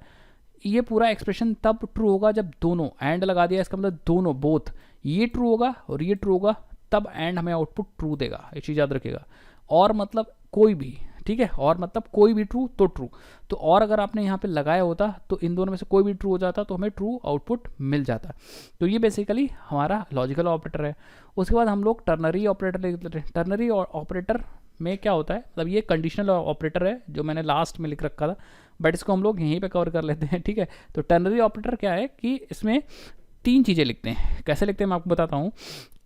ये पूरा एक्सप्रेशन तब ट्रू होगा जब दोनों, एंड लगा दिया इसका मतलब दोनों, बोथ, ये ट्रू होगा और ये ट्रू होगा, तब एंड हमें आउटपुट ट्रू देगा, ये चीज़ याद रखिएगा। और मतलब कोई भी, ठीक है, और मतलब कोई भी ट्रू तो ट्रू। तो और अगर आपने यहाँ पे लगाया होता तो इन दोनों में से कोई भी ट्रू हो जाता तो हमें ट्रू आउटपुट मिल जाता। तो ये बेसिकली हमारा लॉजिकल ऑपरेटर है। उसके बाद हम लोग टर्नरी ऑपरेटर लिख लेते हैं। टर्नरी ऑपरेटर में क्या होता है, मतलब ये कंडीशनल ऑपरेटर है जो मैंने लास्ट में लिख रखा था, बट इसको हम लोग यहीं पे कवर कर लेते हैं, ठीक है। तो टर्नरी ऑपरेटर क्या है कि इसमें 3 चीज़ें लिखते हैं। कैसे लिखते हैं मैं आपको बताता हूँ।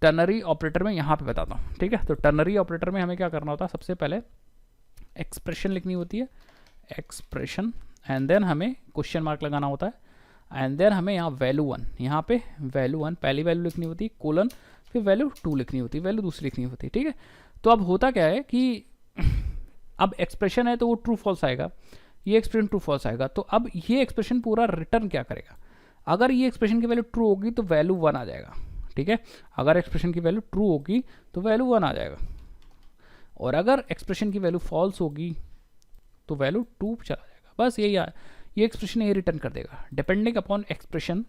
टर्नरी ऑपरेटर में यहाँ पे बताता हूँ, ठीक है। तो टर्नरी ऑपरेटर में हमें क्या करना होता है, सबसे पहले एक्सप्रेशन लिखनी होती है, एक्सप्रेशन, एंड देन हमें क्वेश्चन मार्क लगाना होता है, एंड देन हमें यहाँ वैल्यू 1, यहाँ पे वैल्यू 1 पहली वैल्यू लिखनी होती है, कोलन, फिर वैल्यू 2 लिखनी होती है, वैल्यू दूसरी लिखनी होती है, ठीक है। तो अब होता क्या है कि अब एक्सप्रेशन है तो वो ट्रू फॉल्स आएगा, ये एक्सप्रेशन ट्रू फॉल्स आएगा। तो अब ये एक्सप्रेशन पूरा रिटर्न क्या करेगा, अगर ये एक्सप्रेशन की वैल्यू ट्रू होगी तो वैल्यू 1 आ जाएगा, ठीक है। अगर एक्सप्रेशन की वैल्यू ट्रू होगी तो वैल्यू 1 आ जाएगा, और अगर एक्सप्रेशन की वैल्यू फॉल्स होगी तो वैल्यू 2 चला जाएगा। बस यही ये एक्सप्रेशन ये रिटर्न कर देगा, डिपेंडिंग अपॉन एक्सप्रेशन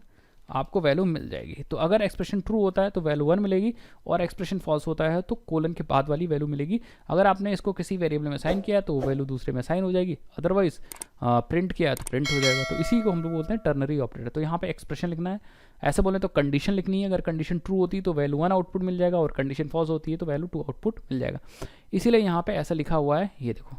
आपको वैल्यू मिल जाएगी। तो अगर एक्सप्रेशन ट्रू होता है तो वैल्यू 1 मिलेगी, और एक्सप्रेशन फॉल्स होता है तो कोलन के बाद वाली वैल्यू मिलेगी। अगर आपने इसको किसी वेरिएबल में साइन किया तो वो वैल्यू दूसरे में साइन हो जाएगी, अदरवाइज प्रिंट किया तो प्रिंट हो जाएगा। तो इसी को हम लोग बोलते हैं टर्नरी ऑपरेटर। तो यहाँ पे एक्सप्रेशन लिखना है, ऐसे बोले तो कंडीशन लिखनी है। अगर कंडीशन ट्रू होती है तो वैल्यू 1 आउटपुट मिल जाएगा, और कंडीशन फॉल्स होती है तो वैल्यू 2 आउटपुट मिल जाएगा। इसीलिए यहाँ पे ऐसा लिखा हुआ है, ये देखो।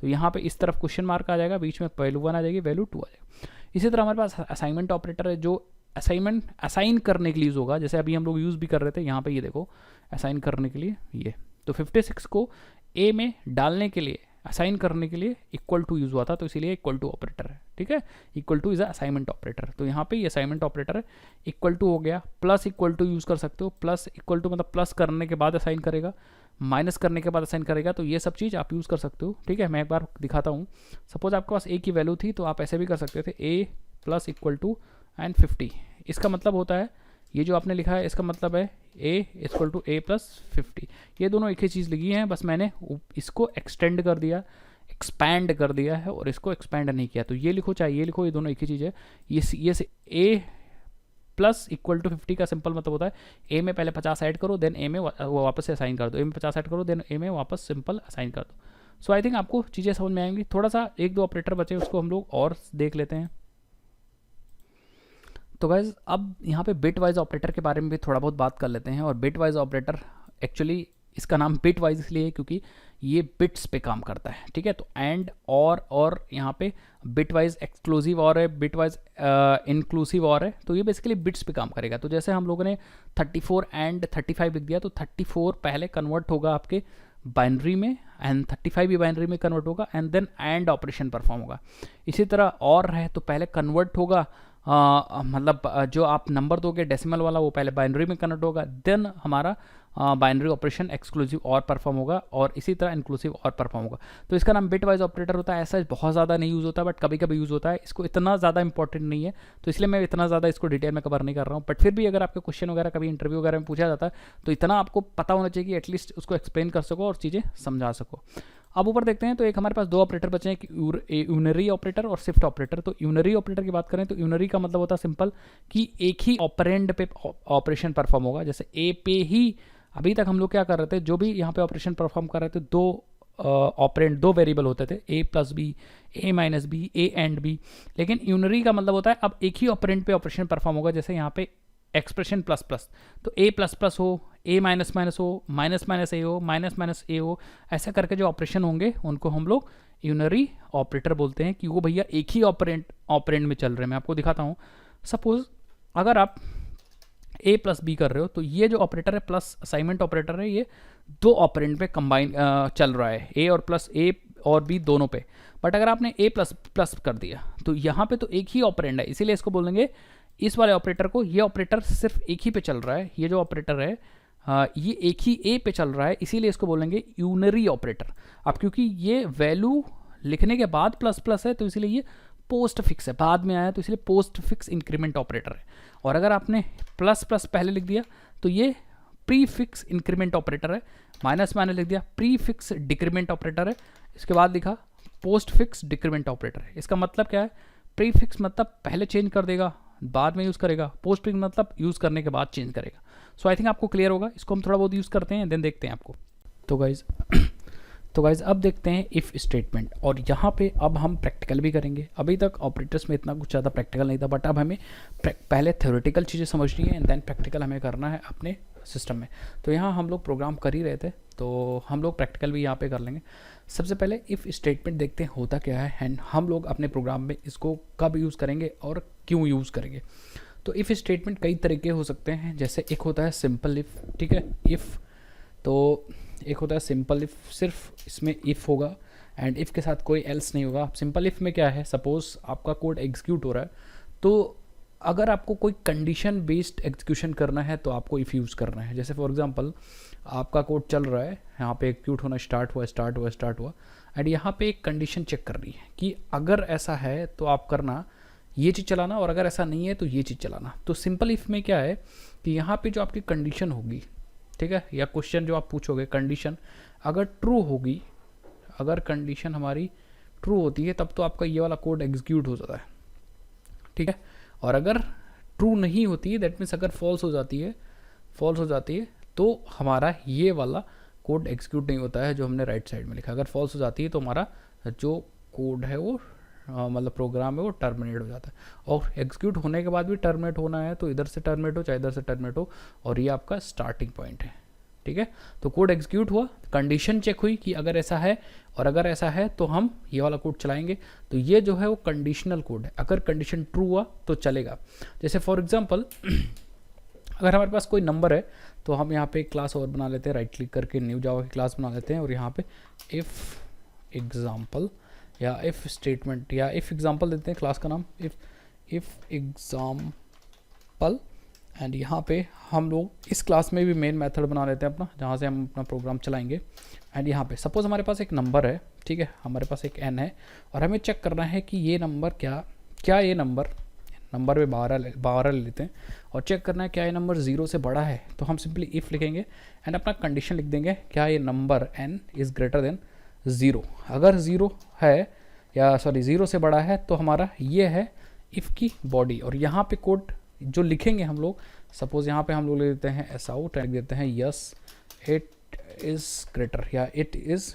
तो यहाँ पे इस तरफ क्वेश्चन मार्क आ जाएगा, बीच में वैल्यू 1 आ जाएगी, वैल्यू 2 आ जाएगा। इसी तरह हमारे पास असाइनमेंट ऑपरेटर है, जो असाइन करने के लिए यूज़ होगा। जैसे अभी हम लोग यूज़ भी कर रहे थे, यहाँ पे ये देखो असाइन करने के लिए ये। तो 56 को ए में डालने के लिए असाइन करने के लिए इक्वल टू यूज़ हुआ था, तो इसीलिए इक्वल टू ऑपरेटर है, ठीक है। Equal two is assignment operator, तो यहाँ पे ये असाइनमेंट ऑपरेटर है। इक्वल टू हो गया, प्लस इक्वल टू यूज़ कर सकते हो, प्लस इक्वल टू मतलब प्लस करने के बाद असाइन करेगा, माइनस करने के बाद असाइन करेगा, तो ये सब चीज़ आप यूज़ कर सकते हो, ठीक है। मैं एक बार दिखाता हूँ। सपोज आपके पास ए की वैल्यू थी तो आप ऐसे भी कर सकते थे, A plus equal to and 50। इसका मतलब होता है, ये जो आपने लिखा है इसका मतलब है a equal to a plus 50। ये दोनों एक ही चीज़ लिखी है, बस मैंने इसको एक्सटेंड कर दिया, एक्सपैंड कर दिया है, और इसको एक्सपैंड नहीं किया। तो ये लिखो चाहे ये लिखो, ये दोनों एक ही चीज़ है। ये a प्लस इक्वल टू 50 का सिंपल मतलब होता है ए में पहले 50 ऐड करो, देन ए में वापस से असाइन कर दो, ए में 50 ऐड करो, देन ए में वापस सिंपल असाइन कर दो। सो आई थिंक आपको चीज़ें समझ में आएंगी। थोड़ा सा एक दो ऑपरेटर बचे, उसको हम लोग और देख लेते हैं। तो गाइज अब यहाँ पे बिट वाइज ऑपरेटर के बारे में भी थोड़ा बहुत बात कर लेते हैं। और बिट वाइज ऑपरेटर एक्चुअली इसका नाम बिट वाइज इसलिए है क्योंकि ये बिट्स पे काम करता है, ठीक है। तो एंड और यहाँ पे बिट वाइज एक्सक्लूसिव और है, बिट वाइज इंक्लूसिव और है, तो ये बेसिकली बिट्स पे काम करेगा। तो जैसे हम लोगों ने 34 एंड 35 लिख दिया, तो 34 पहले कन्वर्ट होगा आपके बाइनरी में एंड 35 भी बाइनरी में कन्वर्ट होगा, and then and operation perform होगा। इसी तरह और है तो पहले कन्वर्ट होगा, मतलब जो आप नंबर दोगे डेसिमल वाला वो पहले बाइनरी में कन्वर्ट होगा, देन हमारा बाइनरी ऑपरेशन एक्सक्लूसिव और परफॉर्म होगा, और इसी तरह इंक्लूसिव और परफॉर्म होगा। तो इसका नाम बिट वाइज ऑपरेटर होता है। ऐसा बहुत ज़्यादा नहीं यूज़ होता, बट कभी कभी यूज़ होता है। इसको इतना ज़्यादा इंपॉर्टेंट नहीं है, तो इसलिए मैं इतना ज़्यादा इसको डिटेल में कवर नहीं कर रहा हूँ। बट फिर भी अगर आपके क्वेश्चन वगैरह कभी इंटरव्यू वगैरह में पूछा जाता है तो इतना आपको पता होना चाहिए कि एटलीस्ट उसको एक्सप्लेन कर सको और चीज़ें समझा सको। अब ऊपर देखते हैं, तो एक हमारे पास दो ऑपरेटर बचे हैं, यूनरी ऑपरेटर और शिफ्ट ऑपरेटर। तो यूनरी ऑपरेटर की बात करें तो यूनरी का मतलब होता है सिंपल कि एक ही ऑपरेंड पे ऑपरेशन परफॉर्म होगा। जैसे ए पे ही अभी तक हम लोग क्या कर रहे थे, जो भी यहाँ पे ऑपरेशन परफॉर्म कर रहे थे, दो ऑपरेंड दो वेरिएबल होते थे, A plus B, A minus B, A and B. लेकिन यूनरी का मतलब होता है अब एक ही ऑपरेंड पे ऑपरेशन परफॉर्म होगा। जैसे यहाँ पे एक्सप्रेशन प्लस प्लस, तो ए प्लस प्लस हो, ए माइनस माइनस हो, माइनस माइनस ए हो, माइनस माइनस ए हो, ऐसा करके जो ऑपरेशन होंगे उनको हम लोग यूनरी ऑपरेटर बोलते हैं कि वो भैया एक ही ऑपरेंड में चल रहे हैं। मैं आपको दिखाता हूँ। सपोज अगर आप ए प्लस बी कर रहे हो, तो ये जो ऑपरेटर है प्लस असाइनमेंट ऑपरेटर है, ये दो ऑपरेंड पे कंबाइन चल रहा है, ए और प्लस ए और बी दोनों पे। बट अगर आपने ए प्लस प्लस कर दिया तो यहाँ पे तो एक ही ऑपरेंड है, इसीलिए इसको बोलेंगे इस वाले ऑपरेटर को, ये ऑपरेटर सिर्फ एक ही पे चल रहा है, ये जो ऑपरेटर है ये एक ही ए पे चल रहा है, इसीलिए इसको बोलेंगे यूनरी ऑपरेटर। अब क्योंकि ये वैल्यू लिखने के बाद प्लस प्लस है तो इसीलिए ये पोस्ट फिक्स है, बाद में आया तो इसलिए पोस्ट फिक्स इंक्रीमेंट ऑपरेटर है। और अगर आपने प्लस प्लस पहले लिख दिया तो ये प्री फिक्स इंक्रीमेंट ऑपरेटर है। माइनस माइनस लिख दिया, प्री फिक्स डिक्रीमेंट ऑपरेटर है। इसके बाद लिखा पोस्ट फिक्स डिक्रीमेंट ऑपरेटर है। इसका मतलब क्या है, प्री फिक्स मतलब पहले चेंज कर देगा बाद में यूज़ करेगा, पोस्ट फिक्स मतलब यूज़ करने के बाद चेंज करेगा। सो आई थिंक आपको क्लियर होगा। इसको हम थोड़ा बहुत यूज़ करते हैं, देन देखते हैं आपको। तो गाइज अब देखते हैं इफ़ स्टेटमेंट, और यहाँ पे अब हम प्रैक्टिकल भी करेंगे। अभी तक ऑपरेटर्स में इतना कुछ ज़्यादा प्रैक्टिकल नहीं था, बट अब हमें पहले थ्योरेटिकल चीज़ें समझनी है एंड देन प्रैक्टिकल हमें करना है अपने सिस्टम में। तो यहाँ हम लोग प्रोग्राम कर ही रहे थे, तो हम लोग प्रैक्टिकल भी यहाँ पे कर लेंगे। सबसे पहले इफ़ स्टेटमेंट देखते हैं होता क्या है एंड हम लोग अपने प्रोग्राम में इसको कब यूज़ करेंगे और क्यों यूज़ करेंगे। तो इफ़ स्टेटमेंट कई तरीके हो सकते हैं। जैसे एक होता है सिंपल इफ़, ठीक है, इफ़। तो एक होता है सिंपल इफ़, सिर्फ इसमें इफ़ होगा एंड इफ़ के साथ कोई एल्स नहीं होगा। सिंपल इफ़ में क्या है, सपोज़ आपका कोड एग्जीक्यूट हो रहा है, तो अगर आपको कोई कंडीशन बेस्ड एग्जीक्यूशन करना है तो आपको इफ़ यूज़ करना है। जैसे फॉर एग्जांपल आपका कोड चल रहा है, यहाँ पे एग्जीक्यूट होना स्टार्ट हुआ एंड यहाँ पे एक कंडीशन चेक करनी है कि अगर ऐसा है तो आप करना ये चीज़ चलाना, और अगर ऐसा नहीं है तो ये चीज़ चलाना। तो सिंपल इफ़ में क्या है कि यहाँ पे जो आपकी कंडीशन होगी, ठीक है, या क्वेश्चन जो आप पूछोगे, कंडीशन अगर ट्रू होगी, अगर कंडीशन हमारी ट्रू होती है तब तो आपका ये वाला कोड एग्जीक्यूट हो जाता है, ठीक है। और अगर ट्रू नहीं होती है, दैट मीन्स अगर फॉल्स हो जाती है तो हमारा ये वाला कोड एग्जीक्यूट नहीं होता है जो हमने राइट साइड में लिखा। अगर फॉल्स हो जाती है तो हमारा जो कोड है वो मतलब प्रोग्राम है वो टर्मिनेट हो जाता है। और एग्जीक्यूट होने के बाद भी टर्मिनेट होना है तो इधर से टर्मिनेट हो चाहे इधर से टर्मिनेट हो, और ये आपका स्टार्टिंग पॉइंट है, ठीक है। तो कोड एग्जीक्यूट हुआ, कंडीशन चेक हुई कि अगर ऐसा है, और अगर ऐसा है तो हम ये वाला कोड चलाएंगे। तो ये जो है वो कंडीशनल कोड है, अगर कंडीशन ट्रू हुआ तो चलेगा। जैसे फॉर एग्जांपल अगर हमारे पास कोई नंबर है तो हम यहाँ पे एक क्लास और बना लेते हैं, राइट क्लिक करके न्यू जावा की क्लास बना लेते हैं, और यहाँ पे एग्जाम्पल या इफ़ स्टेटमेंट या इफ़ एग्जाम्पल देते हैं क्लास का नाम इफ़ एग्जाम्पल। एंड यहाँ पे हम लोग इस क्लास में भी मेन मेथड बना लेते हैं अपना, जहाँ से हम अपना प्रोग्राम चलाएंगे। एंड यहाँ पे सपोज़ हमारे पास एक नंबर है, ठीक है, हमारे पास एक n है और हमें चेक करना है कि ये नंबर क्या ये नंबर पे 12 ले लेते हैं और चेक करना है क्या ये नंबर 0 से बड़ा है। तो हम सिंपली इफ़ लिखेंगे एंड अपना कंडीशन लिख देंगे, क्या ये number n is greater than 0। अगर 0 है या सॉरी 0 से बड़ा है तो हमारा ये है इफ़ की बॉडी। और यहाँ पे कोड जो लिखेंगे हम लोग, सपोज़ यहाँ पे हम लोग ले लेते हैं एस आउट एंड देते हैं यस इट इज़ ग्रेटर या it is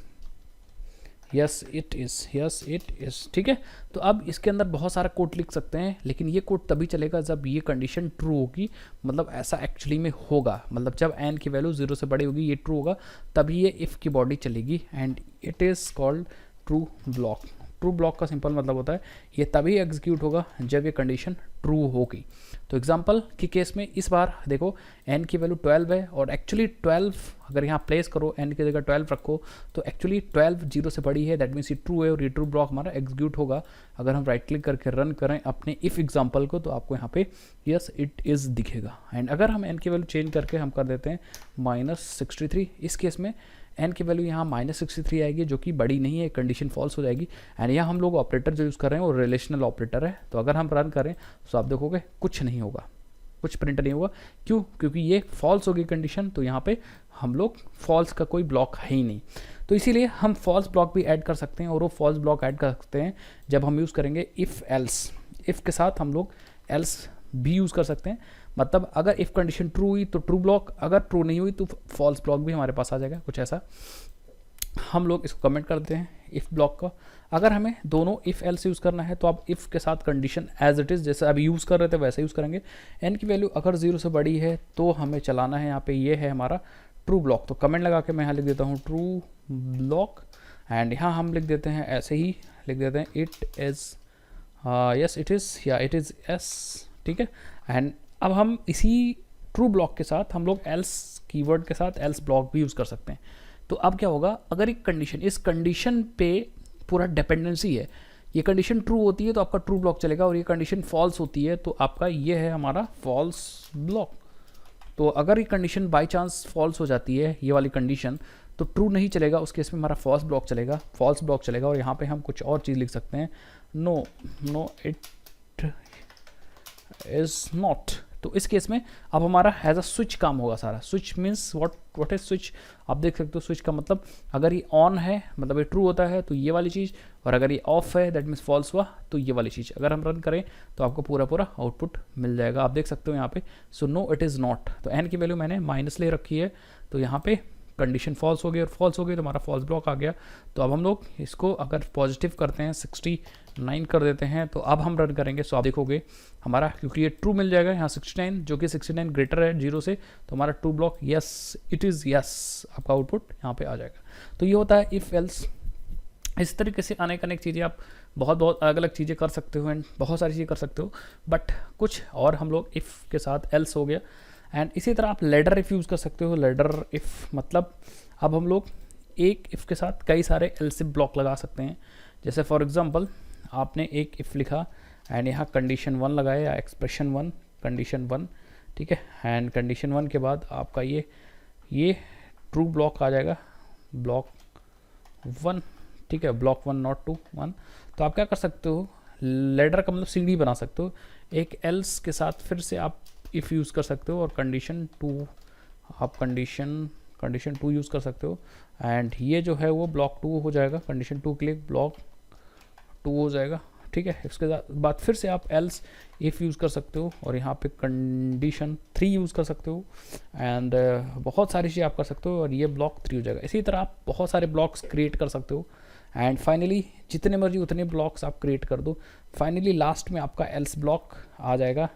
yes it is, ठीक है। तो अब इसके अंदर बहुत सारा कोड लिख सकते हैं, लेकिन ये कोड तभी चलेगा जब ये कंडीशन ट्रू होगी, मतलब ऐसा एक्चुअली में होगा, मतलब जब n की वैल्यू 0 से बड़ी होगी, ये ट्रू होगा, तभी ये इफ़ की बॉडी चलेगी। And it is called true block. True block का सिंपल मतलब होता है ये तभी एग्जीक्यूट होगा जब ये कंडीशन ट्रू होगी। तो एग्जांपल के केस में इस बार देखो n की वैल्यू 12 है और एक्चुअली 12 अगर यहाँ प्लेस करो n की जगह 12 रखो तो एक्चुअली 12 0 से बड़ी है, दैट मीन्स ये ट्रू है और ये ट्रू ब्लॉक हमारा एग्जीक्यूट होगा। अगर हम राइट क्लिक करके रन करें अपने इफ़ एग्जाम्पल को तो आपको यहाँ पे यस इट इज़ दिखेगा। एंड अगर हम n की वैल्यू चेंज करके हम कर देते हैं -63, इस केस में n की वैल्यू यहाँ -63 आएगी जो कि बड़ी नहीं है, कंडीशन फॉल्स हो जाएगी। एंड यहाँ हम लोग ऑपरेटर जो यूज़ कर रहे हैं वो रिलेशनल ऑपरेटर है, तो अगर हम रन करें तो आप देखोगे कुछ नहीं होगा, कुछ प्रिंट नहीं होगा। क्यों? क्योंकि ये फॉल्स होगी कंडीशन, तो यहाँ पे हम लोग फॉल्स का कोई ब्लॉक है ही नहीं। तो इसीलिए हम फॉल्स ब्लॉक भी ऐड कर सकते हैं और वो फॉल्स ब्लॉक ऐड कर सकते हैं जब हम यूज़ करेंगे इफ़ एल्स। इफ़ के साथ हम लोग एल्स भी यूज़ कर सकते हैं, मतलब अगर इफ़ कंडीशन ट्रू हुई तो ट्रू ब्लॉक, अगर ट्रू नहीं हुई तो फॉल्स ब्लॉक भी हमारे पास आ जाएगा, कुछ ऐसा। हम लोग इसको कमेंट करते हैं इफ़ ब्लॉक का। अगर हमें दोनों इफ़ एल्स यूज़ करना है तो आप इफ़ के साथ कंडीशन एज इट इज़ जैसे अभी यूज़ कर रहे थे वैसे यूज़ करेंगे। n की वैल्यू अगर 0 से बड़ी है तो हमें चलाना है यहाँ पे, ये है हमारा ट्रू ब्लॉक। तो कमेंट लगा के मैं यहाँ लिख देता हूँ ट्रू ब्लॉक एंड यहाँ हम लिख देते हैं ऐसे ही लिख देते हैं it is yes it is या इट इज़ यस, ठीक है। एंड अब हम इसी ट्रू ब्लॉक के साथ हम लोग एल्स कीवर्ड के साथ एल्स ब्लॉक भी यूज़ कर सकते हैं। तो अब क्या होगा, अगर एक कंडीशन, इस कंडीशन पे पूरा डिपेंडेंसी है, ये कंडीशन ट्रू होती है तो आपका ट्रू ब्लॉक चलेगा और ये कंडीशन फॉल्स होती है तो आपका ये है हमारा फॉल्स ब्लॉक। तो अगर ये कंडीशन बाय चांस फॉल्स हो जाती है, ये वाली कंडीशन, तो ट्रू नहीं चलेगा, उस केस में हमारा फॉल्स ब्लॉक चलेगा। और यहाँ पे हम कुछ और चीज़ लिख सकते हैं, नो इट इज़ नॉट। तो इस केस में अब हमारा एज अ स्विच काम होगा सारा। Switch means what is switch, आप देख सकते हो स्विच का मतलब अगर ये ऑन है मतलब ये ट्रू होता है तो ये वाली चीज़, और अगर ये ऑफ है दैट मीन्स फॉल्स हुआ तो ये वाली चीज़। अगर हम रन करें तो आपको पूरा आउटपुट मिल जाएगा, आप देख सकते हो यहाँ पे। So no it is not, तो n की वैल्यू मैंने माइनस ले रखी है तो यहाँ पे कंडीशन फॉल्स हो गई और फॉल्स हो गई तो हमारा फॉल्स ब्लॉक आ गया। तो अब हम लोग इसको अगर पॉजिटिव करते हैं 69 कर देते हैं तो अब हम रन करेंगे। सो आप देखोगे हमारा, क्योंकि ये ट्रू मिल जाएगा यहाँ 69 जो कि 69 ग्रेटर है 0 से, तो हमारा true block yes it is yes, आपका आउटपुट यहाँ पे आ जाएगा। तो ये होता है इफ़ एल्स। इस तरीके से अनेक चीज़ें आप बहुत अलग अलग चीज़ें कर सकते हो एंड बहुत सारी चीज़ें कर सकते हो, बट कुछ और हम लोग इफ़ के साथ एल्स हो गया। एंड इसी तरह आप लेडर इफ़ यूज़ कर सकते हो। लेडर इफ़ मतलब अब हम लोग एक इफ़ के साथ कई सारे एल्स ब्लॉक लगा सकते हैं। जैसे फॉर एग्जांपल आपने एक इफ़ लिखा एंड यहाँ कंडीशन 1 लगाया या एक्सप्रेशन 1 कंडीशन 1, ठीक है। एंड कंडीशन 1 के बाद आपका ये ट्रू ब्लॉक आ जाएगा, ब्लॉक 1, ठीक है, ब्लॉक 1 नॉट 2 1। तो आप क्या कर सकते हो, लेडर का मतलब सीढ़ी बना सकते हो। एक एल्स के साथ फिर से आप इफ़ यूज़ कर सकते हो और कंडीशन 2 आप कंडीशन 2 यूज़ कर सकते हो। एंड ये जो है वो ब्लॉक 2 हो जाएगा, कंडीशन 2 के लिए ब्लॉक 2 हो जाएगा, ठीक है। इसके बाद फिर से आप एल्स इफ़ यूज़ कर सकते हो और यहाँ पे कंडीशन 3 यूज़ कर सकते हो। एंड बहुत सारी चीज़ें आप कर सकते हो और ये ब्लॉक 3 हो जाएगा। इसी तरह आप बहुत सारे ब्लॉक्स क्रिएट कर सकते हो एंड फाइनली जितने मर्जी उतने ब्लॉक्स आप क्रिएट कर दो। फाइनली लास्ट में आपका एल्स ब्लॉक आ जाएगा,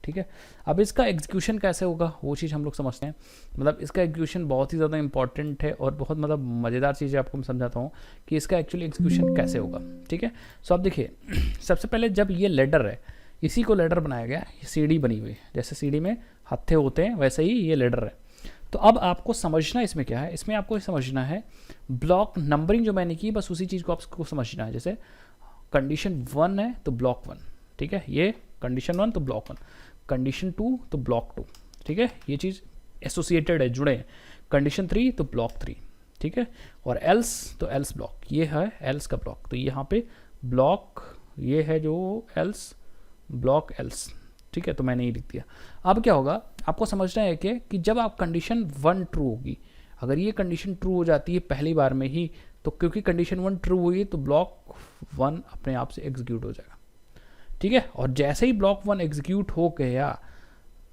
ठीक है। अब इसका एग्जीक्यूशन कैसे होगा वो चीज़ हम लोग समझते हैं। मतलब इसका एग्जीक्यूशन बहुत ही ज़्यादा इंपॉर्टेंट है और बहुत मतलब मज़ेदार चीज़ है, आपको मैं समझाता हूँ कि इसका एक्चुअली एग्जीक्यूशन कैसे होगा, ठीक है। सो आप देखिए सबसे पहले जब ये लेडर है, इसी को लेडर बनाया गया, ये सीढ़ी बनी हुई है, जैसे सीढ़ी में हत्थे होते हैं वैसे ही ये लेडर है। तो अब आपको समझना इसमें क्या है, इसमें आपको समझना है ब्लॉक नंबरिंग जो मैंने की, बस उसी चीज़ को आपको समझना है। जैसे कंडीशन 1 है तो ब्लॉक 1, ठीक है, ये कंडीशन 1 तो ब्लॉक 1, कंडीशन 2 तो ब्लॉक 2, ठीक है, ये चीज़ एसोसिएटेड है, जुड़े हैं। कंडीशन 3 तो ब्लॉक 3, ठीक है, और एल्स तो एल्स ब्लॉक, ये है एल्स का ब्लॉक, तो यहाँ पे ब्लॉक ये है जो एल्स ब्लॉक एल्स, ठीक है, तो मैंने ये लिख दिया। अब क्या होगा, आपको समझना है कि जब आप कंडीशन 1 ट्रू होगी, अगर ये कंडीशन ट्रू हो जाती है पहली बार में ही, तो क्योंकि कंडीशन 1 ट्रू हुई तो ब्लॉक 1 अपने आप से एग्जीक्यूट हो जाएगा, ठीक है। और जैसे ही ब्लॉक 1 एग्जीक्यूट हो गया,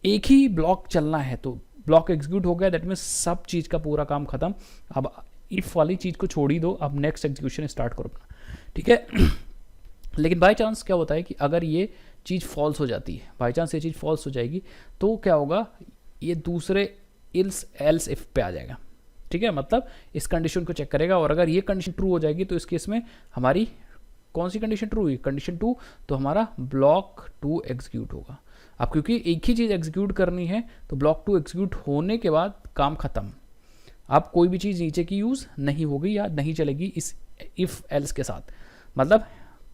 एक ही ब्लॉक चलना है, तो ब्लॉक एग्जीक्यूट हो गया, दैट मीन्स सब चीज़ का पूरा काम खत्म। अब इफ वाली चीज़ को छोड़ ही दो, अब नेक्स्ट एग्जीक्यूशन स्टार्ट करो अपना, ठीक है। लेकिन बाय चांस क्या होता है कि अगर ये चीज़ फॉल्स हो जाती है, बाय चांस ये चीज़ फॉल्स हो जाएगी, तो क्या होगा, ये दूसरे एल्स इफ पे आ जाएगा, ठीक है, मतलब इस कंडीशन को चेक करेगा, और अगर ये कंडीशन ट्रू हो जाएगी तो इस केस में हमारी कौन सी कंडीशन ट्रू हुई, कंडीशन 2, तो हमारा ब्लॉक 2 एग्जीक्यूट होगा। अब क्योंकि एक ही चीज़ एग्जीक्यूट करनी है, तो ब्लॉक 2 एग्जीक्यूट होने के बाद काम खत्म, अब कोई भी चीज़ नीचे की यूज़ नहीं होगी या नहीं चलेगी इस इफ़ एल्स के साथ, मतलब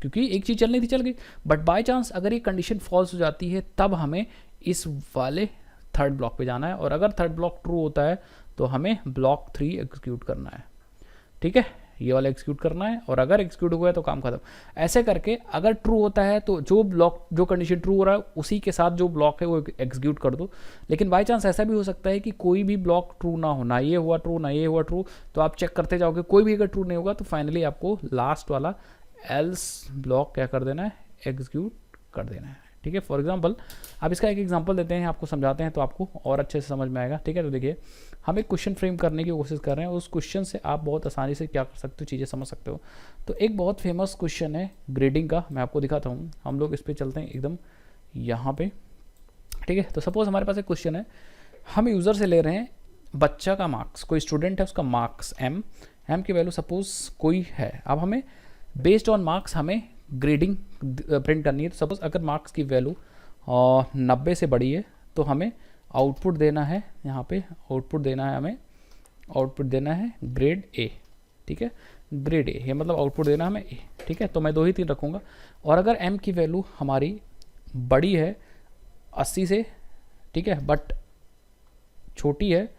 क्योंकि एक चीज़ चलनी थी चल गई। बट बाय चांस अगर ये कंडीशन फॉल्स हो जाती है, तब हमें इस वाले थर्ड ब्लॉक पे जाना है, और अगर थर्ड ब्लॉक ट्रू होता है तो हमें ब्लॉक 3 एग्जीक्यूट करना है, ठीक है, ये वाला एग्जीक्यूट करना है, और अगर एग्जीक्यूट हुआ है तो काम खत्म। ऐसे करके अगर ट्रू होता है तो जो कंडीशन ट्रू हो रहा है उसी के साथ जो ब्लॉक है वो एग्जीक्यूट कर दो। लेकिन बाय चांस ऐसा भी हो सकता है कि कोई भी ब्लॉक ट्रू ना हो, ना ये हुआ ट्रू ना ये हुआ ट्रू, तो आप चेक करते जाओगे, कोई भी अगर ट्रू नहीं होगा तो फाइनली आपको लास्ट वाला एल्स ब्लॉक क्या कर देना है, एग्जीक्यूट कर देना है, ठीक है। फॉर एग्जांपल आप इसका एक एग्जांपल देते हैं, आपको समझाते हैं तो आपको और अच्छे से समझ में आएगा, ठीक है। तो देखिए, हम एक क्वेश्चन फ्रेम करने की कोशिश कर रहे हैं, उस क्वेश्चन से आप बहुत आसानी से क्या कर सकते हो, चीज़ें समझ सकते हो। तो एक बहुत फेमस क्वेश्चन है ग्रेडिंग का, मैं आपको दिखाता हूँ। हम लोग इस पर चलते हैं एकदम यहाँ पे, ठीक है। तो सपोज हमारे पास एक क्वेश्चन है, हम यूज़र से ले रहे हैं बच्चा का मार्क्स, कोई स्टूडेंट है उसका मार्क्स एम की वैल्यू सपोज कोई है। अब हमें बेस्ड ऑन मार्क्स हमें ग्रेडिंग प्रिंट करनी है। तो सपोज अगर मार्क्स की वैल्यू 90 से बड़ी है तो हमें आउटपुट देना है, यहाँ पे आउटपुट देना है, हमें आउटपुट देना है ग्रेड ए, ठीक है, ग्रेड ए, ये मतलब आउटपुट देना हमें ए, ठीक है। तो मैं 2 ही 3 रखूँगा। और अगर एम की वैल्यू हमारी बड़ी है 80 से, ठीक है, बट छोटी है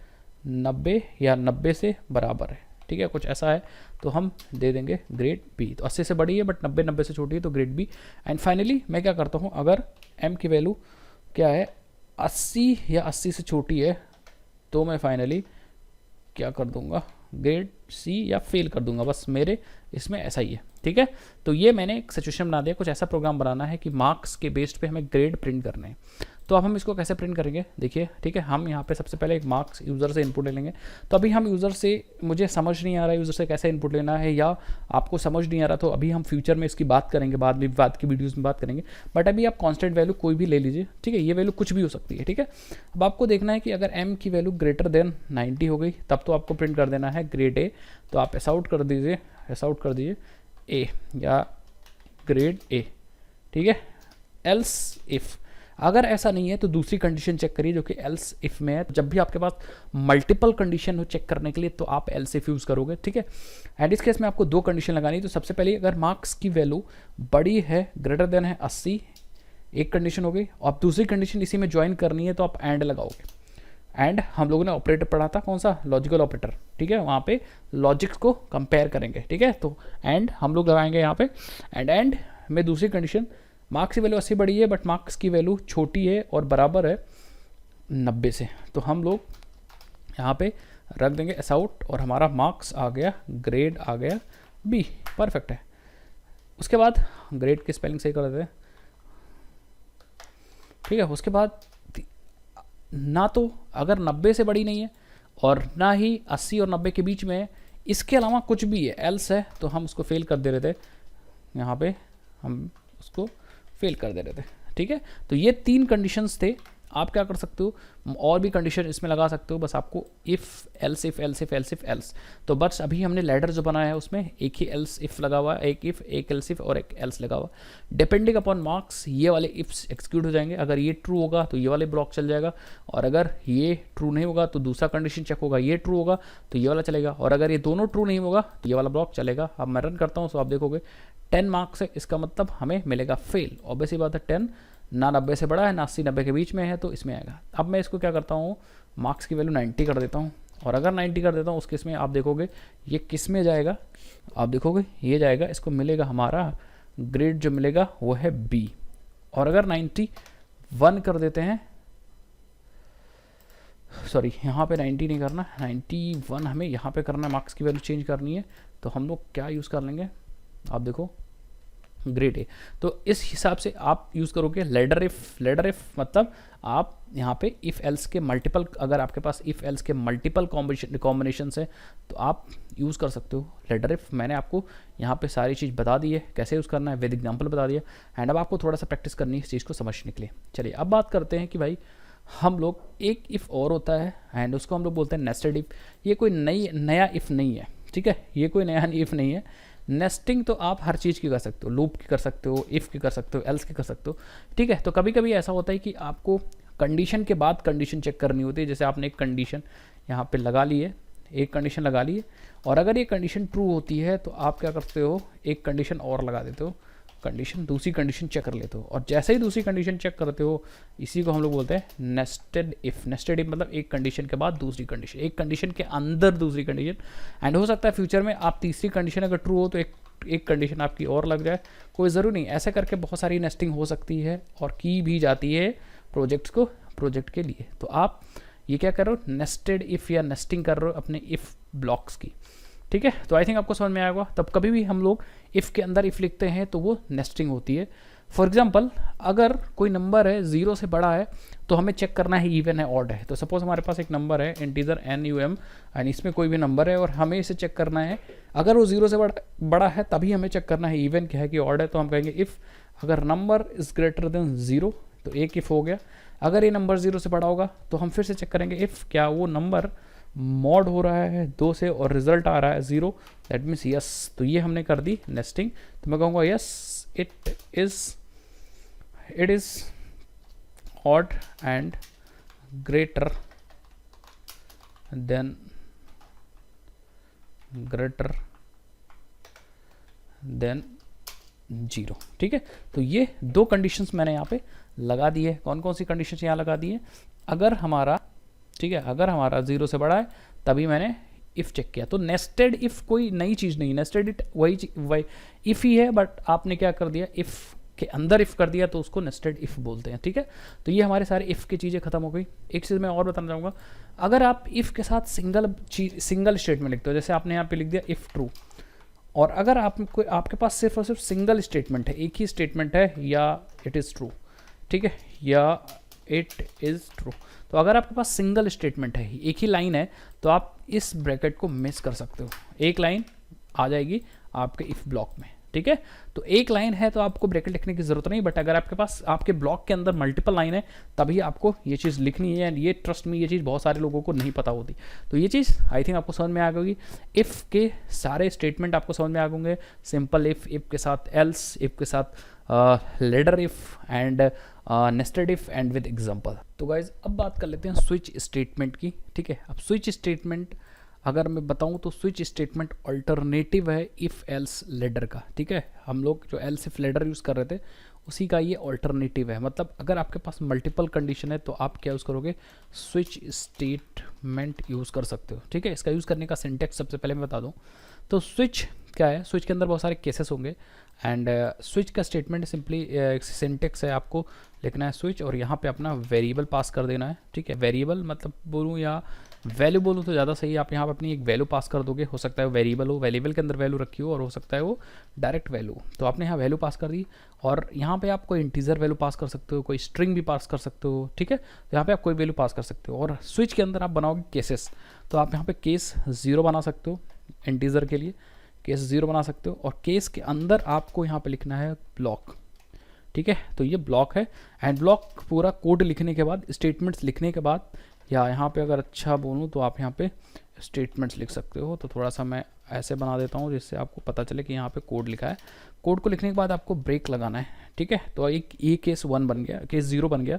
90 या 90 से बराबर है, ठीक है, कुछ ऐसा है, तो हम दे देंगे ग्रेड बी। तो 80 से बड़ी है बट 90 से छोटी है तो ग्रेड बी। एंड फाइनली मैं क्या करता हूँ, अगर एम की वैल्यू क्या है 80 या 80 से छोटी है तो मैं फाइनली क्या कर दूंगा, ग्रेड सी या फेल कर दूंगा, बस मेरे इसमें ऐसा ही है, ठीक है। तो ये मैंने एक सिचुएशन बना दिया, कुछ ऐसा प्रोग्राम बनाना है कि मार्क्स के बेस्ड पे हमें ग्रेड प्रिंट करने हैं। तो अब हम इसको कैसे प्रिंट करेंगे, देखिए, ठीक है। हम यहाँ पे सबसे पहले एक मार्क्स यूज़र से इनपुट ले लेंगे। तो अभी हम यूज़र से, मुझे समझ नहीं आ रहा है यूज़र से कैसे इनपुट लेना है, या आपको समझ नहीं आ रहा, तो अभी हम फ्यूचर में इसकी बात करेंगे, बाद की वीडियोज़ में बात करेंगे। बट अभी आप कॉन्स्टेंट वैल्यू कोई भी ले लीजिए, ठीक है, ये वैल्यू कुछ भी हो सकती है, ठीक है। अब आपको देखना है कि अगर एम की वैल्यू ग्रेटर देन 90 हो गई तब तो आपको प्रिंट कर देना है ग्रेड ए। तो आप ऐसा आउट कर दीजिए ए या ग्रेड ए, ठीक है। एल्स इफ़ अगर ऐसा नहीं है तो दूसरी कंडीशन चेक करिए जो कि एल्स इफ में है। जब भी आपके पास मल्टीपल कंडीशन हो चेक करने के लिए तो आप एल्स इफ यूज़ करोगे, ठीक है। एंड इस केस में आपको 2 कंडीशन लगानी है। तो सबसे पहले अगर मार्क्स की वैल्यू बड़ी है, ग्रेटर देन है 80, एक कंडीशन हो गई। और दूसरी कंडीशन इसी में ज्वाइन करनी है तो आप एंड लगाओगे। एंड हम लोगों ने ऑपरेटर पढ़ा था, कौन सा, लॉजिकल ऑपरेटर, ठीक है, वहाँ पे लॉजिक्स को कंपेयर करेंगे, ठीक है। तो एंड हम लोग लगाएंगे यहाँ पे, एंड में दूसरी कंडीशन, मार्क्स की वैल्यू 80 बड़ी है बट मार्क्स की वैल्यू छोटी है और बराबर है 90 से, तो हम लोग यहाँ पे रख देंगे एस आउट, और हमारा मार्क्स आ गया, ग्रेड आ गया बी, परफेक्ट है। उसके बाद ग्रेड की स्पेलिंग सही कर देते हैं, ठीक है। उसके बाद ना तो अगर 90 से बड़ी नहीं है और ना ही 80 और 90 के बीच में है, इसके अलावा कुछ भी है, एल्स है, तो हम उसको फेल कर दे रहे थे, यहाँ पे हम उसको फेल कर दे रहे थे, ठीक है। तो ये 3 कंडीशंस थे। आप क्या कर सकते हो, और भी कंडीशन इसमें लगा सकते हो, बस आपको if else if else if else if else. तो बस अभी हमने लैडर जो बनाया है उसमें एक ही एल्स इफ लगा हुआ है, एक इफ, एक एल्स इफ और एक एल्स लगा हुआ। डिपेंडिंग अपॉन मार्क्स ये वाले इफ्स एक्सिक्यूट हो जाएंगे। अगर ये ट्रू होगा तो ये वाले ब्लॉक चल जाएगा, और अगर ये ट्रू नहीं होगा तो दूसरा कंडीशन चेक होगा, ये ट्रू होगा तो ये वाला चलेगा, और अगर ये दोनों ट्रू नहीं होगा तो ये वाला ब्लॉक चलेगा। अब मैं रन करता हूँ तो आप देखोगे 10 मार्क्स है, इसका मतलब हमें मिलेगा फेल। ऑब्वियसली बात है 10 ना 90 से बड़ा है ना 80-90 के बीच में है, तो इसमें आएगा। अब मैं इसको क्या करता हूँ, मार्क्स की वैल्यू 90 कर देता हूँ, और अगर 90 कर देता हूँ उस केस में आप देखोगे ये किस में जाएगा, आप देखोगे ये जाएगा, इसको मिलेगा हमारा ग्रेड जो मिलेगा वो है बी। और अगर 91 कर देते हैं, सॉरी यहाँ पे 90 नहीं करना, 91 हमें यहाँ पे करना है, मार्क्स की वैल्यू चेंज करनी है, तो हम लोग क्या यूज़ कर लेंगे, आप देखो ग्रेड ए। तो इस हिसाब से आप यूज़ करोगे लैडर इफ। लैडर इफ मतलब आप यहाँ पे इफ़ एल्स के मल्टीपल, अगर आपके पास इफ़ एल्स के मल्टीपल कॉम्बिनेशन है तो आप यूज़ कर सकते हो लैडर इफ। मैंने आपको यहाँ पे सारी चीज़ बता दी है, कैसे यूज़ करना है, विद एग्जाम्पल बता दिया। एंड अब आपको थोड़ा सा प्रैक्टिस करनी है इस चीज़ को समझने के लिए। चलिए अब बात करते हैं कि भाई हम लोग एक इफ़ और होता है एंड उसको हम लोग बोलते हैं नेस्टेड इफ़। ये कोई नया इफ़ नहीं है, ठीक है, ये कोई नया इफ़ नहीं है। नेस्टिंग तो आप हर चीज़ की कर सकते हो, लूप की कर सकते हो, इफ़ की कर सकते हो, एल्स की कर सकते हो, ठीक है। तो कभी कभी ऐसा होता है कि आपको कंडीशन के बाद कंडीशन चेक करनी होती है। जैसे आपने एक कंडीशन यहाँ पे लगा ली है, एक कंडीशन लगा ली है, और अगर ये कंडीशन ट्रू होती है तो आप क्या करते हो, एक कंडीशन और लगा देते हो, कंडीशन दूसरी कंडीशन चेक कर लेते हो, और जैसे ही दूसरी कंडीशन चेक करते हो इसी को हम लोग बोलते हैं नेस्टेड इफ़। नेस्टेड इफ मतलब एक कंडीशन के बाद दूसरी कंडीशन, एक कंडीशन के अंदर दूसरी कंडीशन। एंड हो सकता है फ्यूचर में आप तीसरी कंडीशन अगर ट्रू हो तो एक कंडीशन आपकी और लग जाए, कोई ज़रूरी नहीं। ऐसे करके बहुत सारी नेस्टिंग हो सकती है और की भी जाती है प्रोजेक्ट के लिए। तो आप ये क्या कर रहे हो, नेस्टेड इफ़ या नेस्टिंग कर रहे हो अपने इफ़ ब्लॉक्स की, ठीक है। तो आई थिंक आपको समझ में आएगा। तब कभी भी हम लोग इफ़ के अंदर इफ़ लिखते हैं तो वो नेस्टिंग होती है। फॉर एग्जांपल अगर कोई नंबर है 0 से बड़ा है तो हमें चेक करना है इवन है ऑड है। तो सपोज हमारे पास एक नंबर है इंटीजर NUM एंड इसमें कोई भी नंबर है और हमें इसे चेक करना है, अगर वो 0 से बड़ा है तभी हमें चेक करना है इवन क्या है कि ऑड है। तो हम कहेंगे इफ़ अगर नंबर इज़ ग्रेटर देन 0 तो एक इफ़ हो गया। अगर ये नंबर 0 से बड़ा होगा तो हम फिर से चेक करेंगे इफ़ क्या वो नंबर मॉड हो रहा है 2 से और रिजल्ट आ रहा है 0, दैट मीन्स यस। तो ये हमने कर दी नेस्टिंग। तो मैं कहूँगा yes it is odd and greater than 0, ठीक है। तो ये दो कंडीशंस मैंने यहाँ पे लगा दी है। कौन कौन सी कंडीशंस यहाँ लगा दी है, अगर हमारा, ठीक है, अगर हमारा 0 से बड़ा है तभी मैंने इफ़ चेक किया। तो नेस्टेड इफ़ कोई नई चीज़ नहीं, नेस्टेड इट वही इफ़ ही है, बट आपने क्या कर दिया, इफ़ के अंदर इफ़ कर दिया तो उसको नेस्टेड इफ़ बोलते हैं, ठीक है। तो ये हमारे सारे इफ़ की चीज़ें खत्म हो गई। एक चीज़ मैं और बताना चाहूँगा, अगर आप इफ़ के साथ सिंगल स्टेटमेंट लिखते हो, जैसे आपने यहाँ पे लिख दिया इफ़ ट्रू, और अगर आपके पास सिर्फ और सिर्फ सिंगल स्टेटमेंट है, एक ही स्टेटमेंट है, या इट इज़ ट्रू, ठीक है, या इट इज़ ट्रू। तो अगर आपके पास सिंगल स्टेटमेंट है, एक ही लाइन है, तो आप इस ब्रैकेट को मिस कर सकते हो। एक लाइन आ जाएगी आपके इफ़ ब्लॉक में, ठीक है। तो एक लाइन है तो आपको ब्रैकेट लिखने की ज़रूरत नहीं, बट अगर आपके पास आपके ब्लॉक के अंदर मल्टीपल लाइन है तभी आपको ये चीज़ लिखनी है। एंड ये ट्रस्ट में ये चीज़ बहुत सारे लोगों को नहीं पता होती। तो ये चीज़ आई थिंक आपको समझ में आ गई। इफ़ के सारे स्टेटमेंट आपको समझ में आ गए, सिंपल इफ़ के साथ एल्स, इफ़ के साथ ladder if and nested if and with example. तो गाइज अब बात कर लेते हैं स्विच स्टेटमेंट की, ठीक है। अब स्विच स्टेटमेंट अगर मैं बताऊं तो स्विच स्टेटमेंट अल्टरनेटिव है इफ़ एल्स लेडर का, ठीक है। हम लोग जो एल्स इफ लेडर यूज़ कर रहे थे उसी का ये अल्टरनेटिव है। मतलब अगर आपके पास मल्टीपल कंडीशन है तो आप क्या यूज़ करोगे, स्विच स्टेटमेंट यूज़ कर सकते हो, ठीक है। इसका यूज़ करने का सिंटेक्स सबसे पहले मैं बता दूँ तो स्विच क्या है, स्विच के अंदर बहुत सारे केसेस होंगे एंड स्विच का स्टेटमेंट सिंपली सिंटेक्स है, आपको लिखना है स्विच और यहाँ पे अपना वेरिएबल पास कर देना है, ठीक है। वेरिएबल मतलब बोलूँ या वैल्यू बोलूँ तो ज़्यादा सही है। आप यहाँ पे अपनी एक वैल्यू पास कर दोगे, हो सकता है वेरिएबल हो, वेरिएबल के अंदर वैल्यू रखी हो, और हो सकता है वो डायरेक्ट वैल्यू। तो आपने यहाँ वैल्यू पास कर दी और यहाँ पे आप कोई इंटीजर वैल्यू पास कर सकते हो, कोई स्ट्रिंग भी पास कर सकते हो, ठीक है। तो यहाँ पे आप कोई वैल्यू पास कर सकते हो। और स्विच के अंदर आप बनाओगे केसेस, तो आप यहाँ पे केस 0 बना सकते हो, इंटीजर के लिए केस 0 बना सकते हो, और केस के अंदर आपको यहाँ पे लिखना है ब्लॉक, ठीक है, तो ये ब्लॉक है। एंड ब्लॉक पूरा कोड लिखने के बाद, स्टेटमेंट्स लिखने के बाद, या यहाँ पे अगर अच्छा बोलूँ तो आप यहाँ पे स्टेटमेंट्स लिख सकते हो। तो थोड़ा सा मैं ऐसे बना देता हूँ जिससे आपको पता चले कि यहाँ पे कोड लिखा है। कोड को लिखने के बाद आपको ब्रेक लगाना है, ठीक है। तो एक ये केस 1 बन गया, केस 0 बन गया।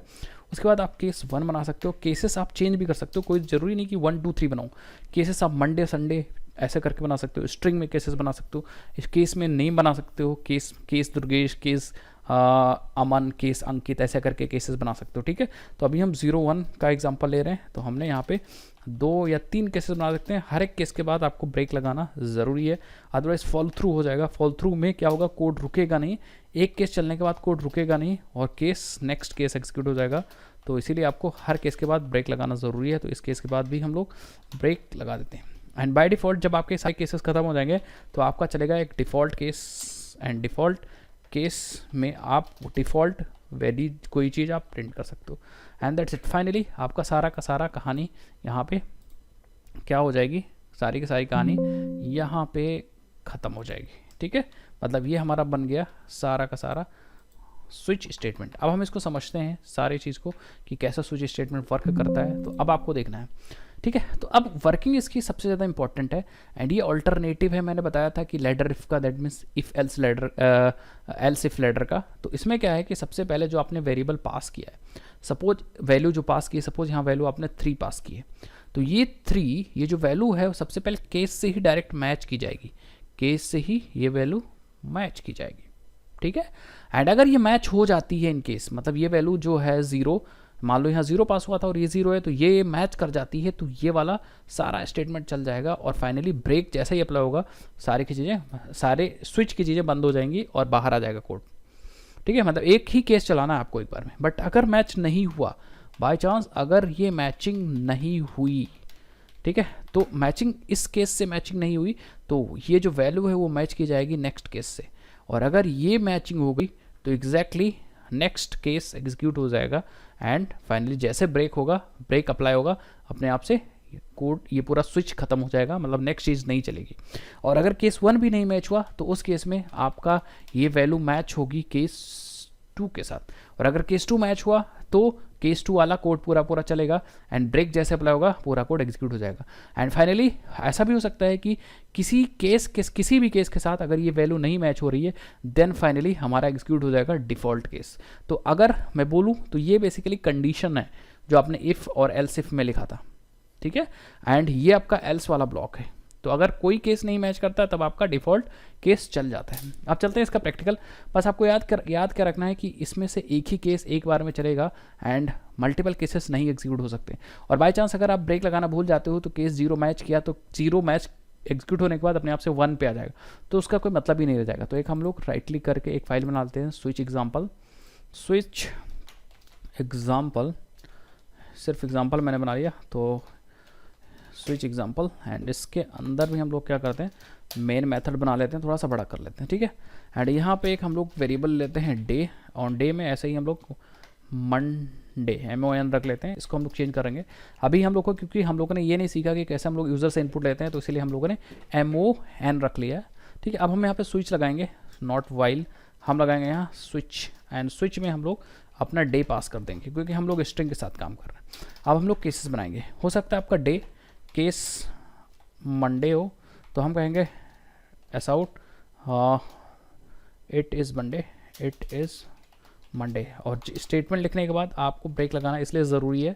उसके बाद आप केस 1 बना सकते हो। केसेस आप चेंज भी कर सकते हो, कोई ज़रूरी नहीं कि 1 2 3 बनाओ। केसेस आप मंडे संडे ऐसे करके बना सकते हो। स्ट्रिंग में केसेस बना सकते हो। इस केस में नेम बना सकते हो, केस दुर्गेश, केस अमन, केस अंकित, ऐसे करके केसेस बना सकते हो, ठीक है। तो अभी हम 0 1 का एग्जांपल ले रहे हैं, तो हमने यहाँ पे 2 या 3 केसेस बना सकते हैं। हर एक केस के बाद आपको ब्रेक लगाना ज़रूरी है, अदरवाइज फॉल थ्रू हो जाएगा। फॉल थ्रू में क्या होगा, कोड रुकेगा नहीं। एक केस चलने के बाद कोड रुकेगा नहीं और केस नेक्स्ट केस एग्जीक्यूट हो जाएगा। तो इसीलिए आपको हर केस के बाद ब्रेक लगाना ज़रूरी है। तो इस केस के बाद भी हम लोग ब्रेक लगा देते हैं। एंड बाय डिफ़ॉल्ट जब आपके सारे केसेस खत्म हो जाएंगे तो आपका चलेगा एक default case. And default case में आप डिफ़ॉल्ट वैल्यू कोई चीज़ आप प्रिंट कर सकते हो। And that's it. फाइनली आपका सारा का सारा कहानी यहाँ पे क्या हो जाएगी, सारी की सारी कहानी यहाँ पे ख़त्म हो जाएगी, ठीक है। मतलब ये हमारा बन गया सारा का सारा स्विच स्टेटमेंट। अब हम इसको समझते हैं सारी चीज़ को कि कैसा स्विच स्टेटमेंट वर्क करता है। तो अब आपको देखना है, ठीक है। तो अब वर्किंग इसकी सबसे ज़्यादा इंपॉर्टेंट है। एंड ये ऑल्टरनेटिव है, मैंने बताया था कि लैडर इफ का, that means if else ladder, else if ladder का। तो इसमें क्या है कि सबसे पहले जो आपने वेरिएबल पास किया है, सपोज वैल्यू जो पास की है, सपोज यहाँ वैल्यू आपने 3 पास की है, तो ये 3 ये जो वैल्यू है वो सबसे पहले केस से ही डायरेक्ट मैच की जाएगी। केस से ही ये वैल्यू मैच की जाएगी, ठीक है। एंड अगर ये मैच हो जाती है इन केस, मतलब ये वैल्यू जो है 0, मान लो यहाँ 0 पास हुआ था और ये 0 है, तो ये मैच कर जाती है, तो ये वाला सारा स्टेटमेंट चल जाएगा। और फाइनली ब्रेक जैसा ही अप्लाई होगा, सारी की चीज़ें, सारे स्विच की चीज़ें बंद हो जाएंगी और बाहर आ जाएगा कोड, ठीक है। मतलब एक ही केस चलाना है आपको एक बार में। बट अगर मैच नहीं हुआ, बाय चांस अगर ये मैचिंग नहीं हुई, ठीक है, तो मैचिंग इस केस से मैचिंग नहीं हुई, तो ये जो वैल्यू है वो मैच की जाएगी नेक्स्ट केस से। और अगर ये मैचिंग हो गई तो एग्जैक्टली नेक्स्ट केस एग्जीक्यूट हो जाएगा। एंड फाइनली जैसे ब्रेक होगा, ब्रेक अप्लाई होगा, अपने आप से कोड ये पूरा स्विच खत्म हो जाएगा, मतलब नेक्स्ट चीज़ नहीं चलेगी। और अगर केस 1 भी नहीं मैच हुआ तो उस केस में आपका ये वैल्यू मैच होगी केस 2 के साथ। और अगर केस 2 मैच हुआ तो केस 2 वाला कोड पूरा चलेगा। एंड ब्रेक जैसे अप्लाई होगा पूरा कोड एग्जीक्यूट हो जाएगा। एंड फाइनली ऐसा भी हो सकता है कि किसी भी केस के साथ अगर ये वैल्यू नहीं मैच हो रही है, देन फाइनली हमारा एग्जीक्यूट हो जाएगा डिफ़ॉल्ट केस। तो अगर मैं बोलूँ तो ये बेसिकली कंडीशन है जो आपने इफ़ और एल्स इफ में लिखा था, ठीक है। एंड ये आपका एल्स वाला ब्लॉक है। तो अगर कोई केस नहीं मैच करता तब आपका डिफ़ॉल्ट केस चल जाता है। अब चलते हैं इसका प्रैक्टिकल। बस आपको याद क्या रखना है कि इसमें से एक ही केस एक बार में चलेगा एंड मल्टीपल केसेस नहीं एग्जीक्यूट हो सकते। और बाय चांस अगर आप ब्रेक लगाना भूल जाते हो तो केस 0 मैच किया तो 0 मैच एग्जीक्यूट होने के बाद अपने आप से 1 पे आ जाएगा, तो उसका कोई मतलब ही नहीं रह जाएगा। तो एक हम लोग राइट क्लिक करके एक फाइल बना लेते हैं, स्विच एग्जाम्पल, सिर्फ एग्जाम्पल मैंने बना लिया, तो स्विच एग्जाम्पल। एंड इसके अंदर भी हम लोग क्या करते हैं, मेन मेथड बना लेते हैं, थोड़ा सा बड़ा कर लेते हैं, ठीक है। एंड यहाँ पे एक हम लोग वेरिएबल लेते हैं डे, और डे में ऐसे ही हम लोग मंडे MON रख लेते हैं। इसको हम लोग चेंज करेंगे अभी हम लोग को, क्योंकि हम लोगों ने ये नहीं सीखा कि कैसे हम लोग यूज़र से इनपुट लेते हैं, तो इसलिए हम लोगों ने MON रख लिया है, ठीक है। अब हम यहाँ पे स्विच लगाएंगे, नॉट वाइल, हम लगाएंगे यहाँ स्विच। एंड स्विच में हम लोग अपना डे पास कर देंगे, क्योंकि हम लोग स्ट्रिंग के साथ काम कर रहे हैं। अब हम लोग केसेस बनाएंगे, हो सकता है आपका डे केस मंडे हो, तो हम कहेंगे S out it is Monday. और स्टेटमेंट लिखने के बाद आपको ब्रेक लगाना इसलिए ज़रूरी है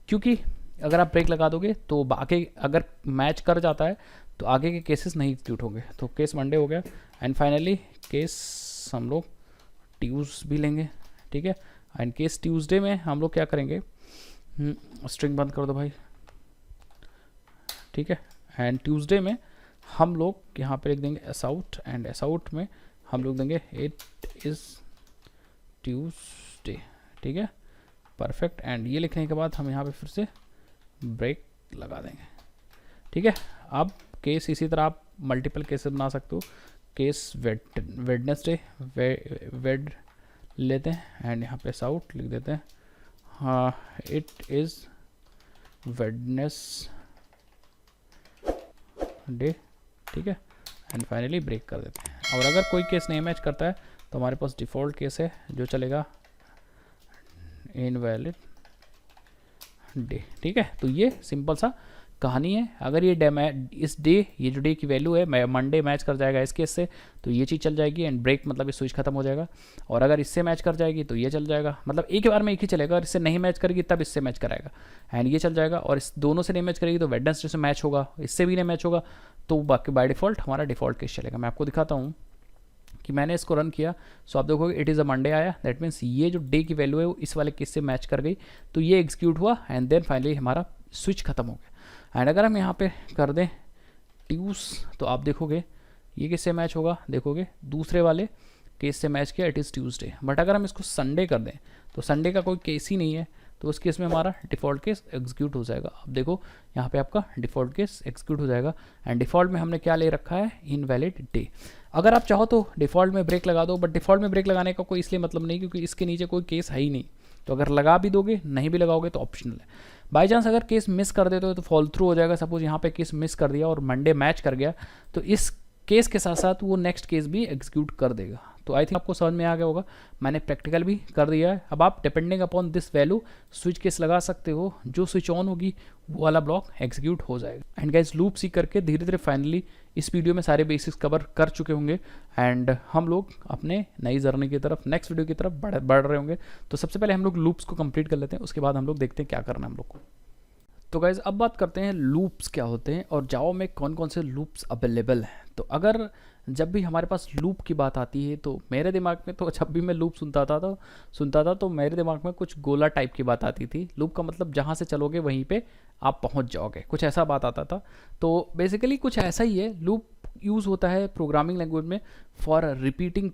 क्योंकि अगर आप ब्रेक लगा दोगे तो बाकी अगर मैच कर जाता है तो आगे के केसेस नहीं एग्जीक्यूट होंगे। तो केस मंडे हो गया। एंड फाइनली केस हम लोग ट्यूज भी लेंगे, ठीक है। एंड केस ट्यूसडे में हम लोग क्या करेंगे, स्ट्रिंग बंद कर दो भाई, ठीक है। एंड ट्यूसडे में हम लोग यहाँ पे लिख देंगे S out, and S out में हम लोग देंगे इट इज़ ट्यूसडे, ठीक है, परफेक्ट। एंड ये लिखने के बाद हम यहाँ पे फिर से ब्रेक लगा देंगे, ठीक है। अब केस इसी तरह आप मल्टीपल केसेस बना सकते हो। केस वेडनेसडे वेड लेते हैं एंड यहाँ पे एस आउट लिख देते हैं, हाँ इट इज़ वेडनेसडे, ठीक है। एंड फाइनली ब्रेक कर देते हैं। और अगर कोई केस नहीं मैच करता है तो हमारे पास डिफ़ॉल्ट केस है जो चलेगा इनवैलिड डे, ठीक है। तो ये सिंपल सा कहानी है। अगर ये इस डे, ये जो डे की वैल्यू है मंडे मैच कर जाएगा इस केस से, तो ये चीज़ चल जाएगी एंड ब्रेक मतलब ये स्विच खत्म हो जाएगा। और अगर इससे मैच कर जाएगी तो ये चल जाएगा, मतलब एक बार में एक ही चलेगा। अगर इससे नहीं मैच करेगी तब इससे मैच कराएगा एंड ये चल जाएगा। और इस दोनों से नहीं मैच करेगी तो वेडनेसडे से मैच होगा, इससे भी नहीं मैच होगा तो बाकी बाय डिफ़ॉल्ट हमारा डिफ़ॉल्ट केस चलेगा। मैं आपको दिखाता हूँ कि मैंने इसको रन किया, सो आप देखोगे इट इज़ अ मंडे आया, दैट मीन्स ये जो डे की वैल्यू है वो इस वाले केस से मैच कर गई, तो ये एग्जीक्यूट हुआ एंड देन फाइनली हमारा स्विच खत्म हो गया। एंड अगर हम यहाँ पे कर दें ट्यूस, तो आप देखोगे ये किससे मैच होगा, देखोगे दूसरे वाले केस से मैच किया, इट इज़ ट्यूसडे। बट अगर हम इसको संडे कर दें तो संडे का कोई केस ही नहीं है, तो उस केस में हमारा डिफ़ॉल्ट केस एग्जीक्यूट हो जाएगा। अब देखो यहाँ पे आपका डिफ़ॉल्ट केस एग्जीक्यूट हो जाएगा एंड डिफ़ॉल्ट में हमने क्या ले रखा है, इनवैलिड डे। अगर आप चाहो तो डिफ़ॉल्ट में ब्रेक लगा दो, बट डिफ़ॉल्ट में ब्रेक लगाने का कोई इसलिए मतलब नहीं क्योंकि इसके नीचे कोई केस है ही नहीं। तो अगर लगा भी दोगे, नहीं भी लगाओगे तो ऑप्शनल है। बाई चांस अगर केस मिस कर देते हो तो फॉल थ्रू हो जाएगा। सपोज यहाँ पे केस मिस कर दिया और मंडे मैच कर गया, तो इस केस के साथ साथ वो नेक्स्ट केस भी एग्जीक्यूट कर देगा। तो आई थिंक आपको समझ में आ गया होगा, मैंने प्रैक्टिकल भी कर दिया है। अब आप depending upon this value switch case लगा सकते हो, जो स्विच ऑन होगी वो वाला ब्लॉक एग्जीक्यूट हो जाएगा। एंड गाइस लूप सीख करके धीरे धीरे फाइनली इस वीडियो में सारे बेसिक्स कवर कर चुके होंगे एंड हम लोग अपने नई जर्नी की तरफ, नेक्स्ट वीडियो की तरफ बढ़ रहे होंगे। तो सबसे पहले हम लोग लूप्स को कंप्लीट कर लेते हैं, उसके बाद हम लोग देखते हैं क्या करना है हम लोग को। तो गाइज अब बात करते हैं लूप्स क्या होते हैं और जावा में कौन कौन से लूप्स अवेलेबल हैं। तो अगर जब भी हमारे पास लूप की बात आती है तो मेरे दिमाग में, तो जब भी मैं लूप सुनता था तो मेरे दिमाग में कुछ गोला टाइप की बात आती थी। लूप का मतलब जहाँ से चलोगे वहीं पे आप पहुँच जाओगे, कुछ ऐसा बात आता था। तो बेसिकली कुछ ऐसा ही है। लूप यूज़ होता है प्रोग्रामिंग लैंग्वेज में फॉर रिपीटिंग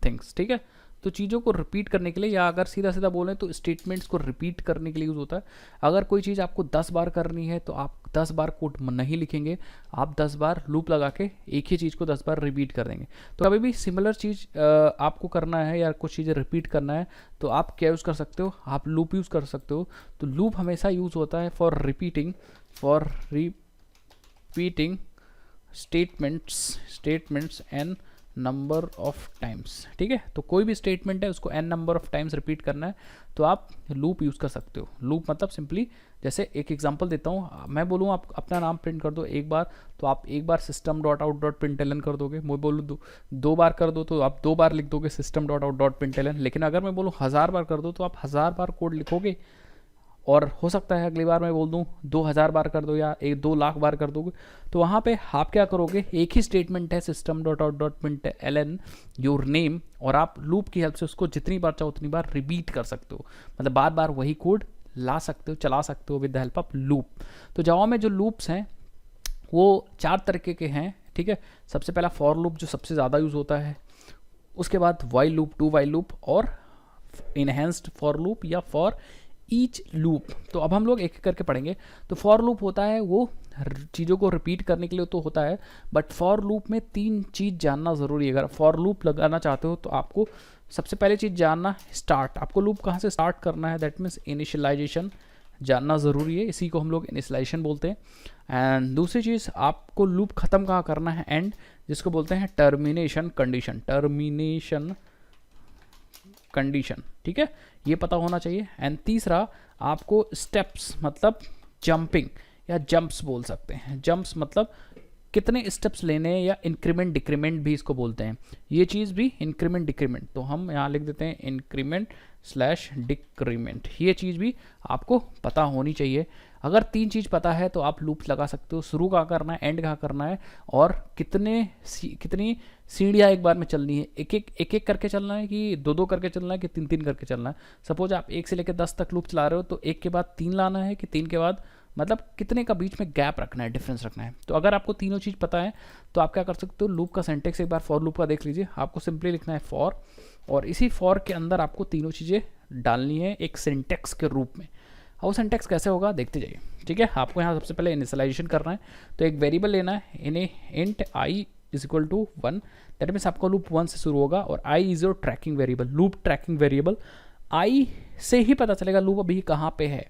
थिंग्स, ठीक है। तो चीज़ों को रिपीट करने के लिए, या अगर सीधा सीधा बोलें तो स्टेटमेंट्स को रिपीट करने के लिए यूज़ होता है। अगर कोई चीज़ आपको 10 बार करनी है तो आप 10 बार कोड नहीं लिखेंगे, आप 10 बार लूप लगा के एक ही चीज़ को 10 बार रिपीट कर देंगे। तो कभी भी सिमिलर चीज़ आपको करना है या कुछ चीज़ें रिपीट करना है तो आप क्या यूज़ कर सकते हो, आप लूप यूज़ कर सकते हो। तो लूप हमेशा यूज़ होता है for repeating statements and number of times, ठीक है। तो कोई भी स्टेटमेंट है उसको n number of times repeat करना है तो आप लूप यूज़ कर सकते हो। लूप मतलब सिंपली, जैसे एक एग्जांपल देता हूँ, मैं बोलूँ आप अपना नाम प्रिंट कर दो एक बार, तो आप एक बार system.out.println कर दोगे। मैं बोलूँ दो बार कर दो तो आप 2 बार लिख दोगे system.out.println। लेकिन अगर मैं बोलूँ 1000 बार कर दो तो आप 1000 बार कोड लिखोगे। और हो सकता है अगली बार मैं बोल दूँ 2000 बार कर दो या 2 लाख बार कर दोगे, तो वहाँ पे आप क्या करोगे, एक ही स्टेटमेंट है system.out.println योर नेम, और आप लूप की हेल्प से उसको जितनी बार चाहो उतनी बार रिपीट कर सकते हो, मतलब बार बार वही कोड ला सकते हो, चला सकते हो with the help of loop. तो जावा में जो लूप्स हैं वो 4 तरीके के हैं, ठीक है। सबसे पहला फॉर लूप जो सबसे ज़्यादा यूज़ होता है, उसके बाद while loop, do while loop और इनहेंस्ड फॉर लूप या फॉर ईच लूप। तो अब हम लोग एक एक करके पढ़ेंगे। तो फॉर लूप होता है वो चीज़ों को रिपीट करने के लिए तो होता है, बट फॉर लूप में 3 चीज़ जानना ज़रूरी है। अगर फॉर लूप लगाना चाहते हो तो आपको सबसे पहले चीज़ जानना स्टार्ट, आपको लूप कहाँ से स्टार्ट करना है, दैट मीन्स इनिशियलाइजेशन जानना ज़रूरी है, इसी को हम लोग इनिशियलाइजेशन बोलते हैं। एंड दूसरी चीज़, आपको लूप ख़त्म कहाँ करना है, एंड, जिसको बोलते हैं टर्मिनेशन कंडीशन, ठीक है, ये पता होना चाहिए। एंड तीसरा, आपको स्टेप्स मतलब जंपिंग या जंप्स बोल सकते हैं। जंप्स मतलब कितने स्टेप्स लेने हैं, या इंक्रीमेंट डिक्रीमेंट भी इसको बोलते हैं। ये चीज़ भी इंक्रीमेंट डिक्रीमेंट, तो हम यहाँ लिख देते हैं इंक्रीमेंट/डिक्रीमेंट। ये चीज़ भी आपको पता होनी चाहिए। अगर 3 चीज़ पता है तो आप लूप लगा सकते हो, शुरू कहाँ करना है, एंड कहाँ करना है, और कितनी सीढ़ियाँ एक बार में चलनी है, एक एक करके चलना है कि 2 करके चलना है कि 3 करके चलना है। सपोज आप 1 से लेकर 10 तक लूप चला रहे हो तो 1 के बाद 3 लाना है कि 3 के बाद, मतलब कितने का बीच में गैप रखना है, डिफरेंस रखना है। तो अगर आपको तीनों चीज़ पता है तो आप क्या कर सकते हो, लूप का सिंटैक्स एक बार फॉर लूप का देख लीजिए। आपको सिंपली लिखना है फॉर, और इसी फॉर के अंदर आपको तीनों चीज़ें डालनी है एक सिंटैक्स के रूप में। और सिंटैक्स कैसे होगा देखते जाइए, ठीक है। आपको यहाँ सबसे पहले इनिशियलाइजेशन करना है, तो एक वेरिएबल लेना है, int I is equal to 1, that means आपका लूप 1 से शुरू होगा, और I is your tracking variable, loop tracking variable. I से ही पता चलेगा लूप अभी कहाँ पे है।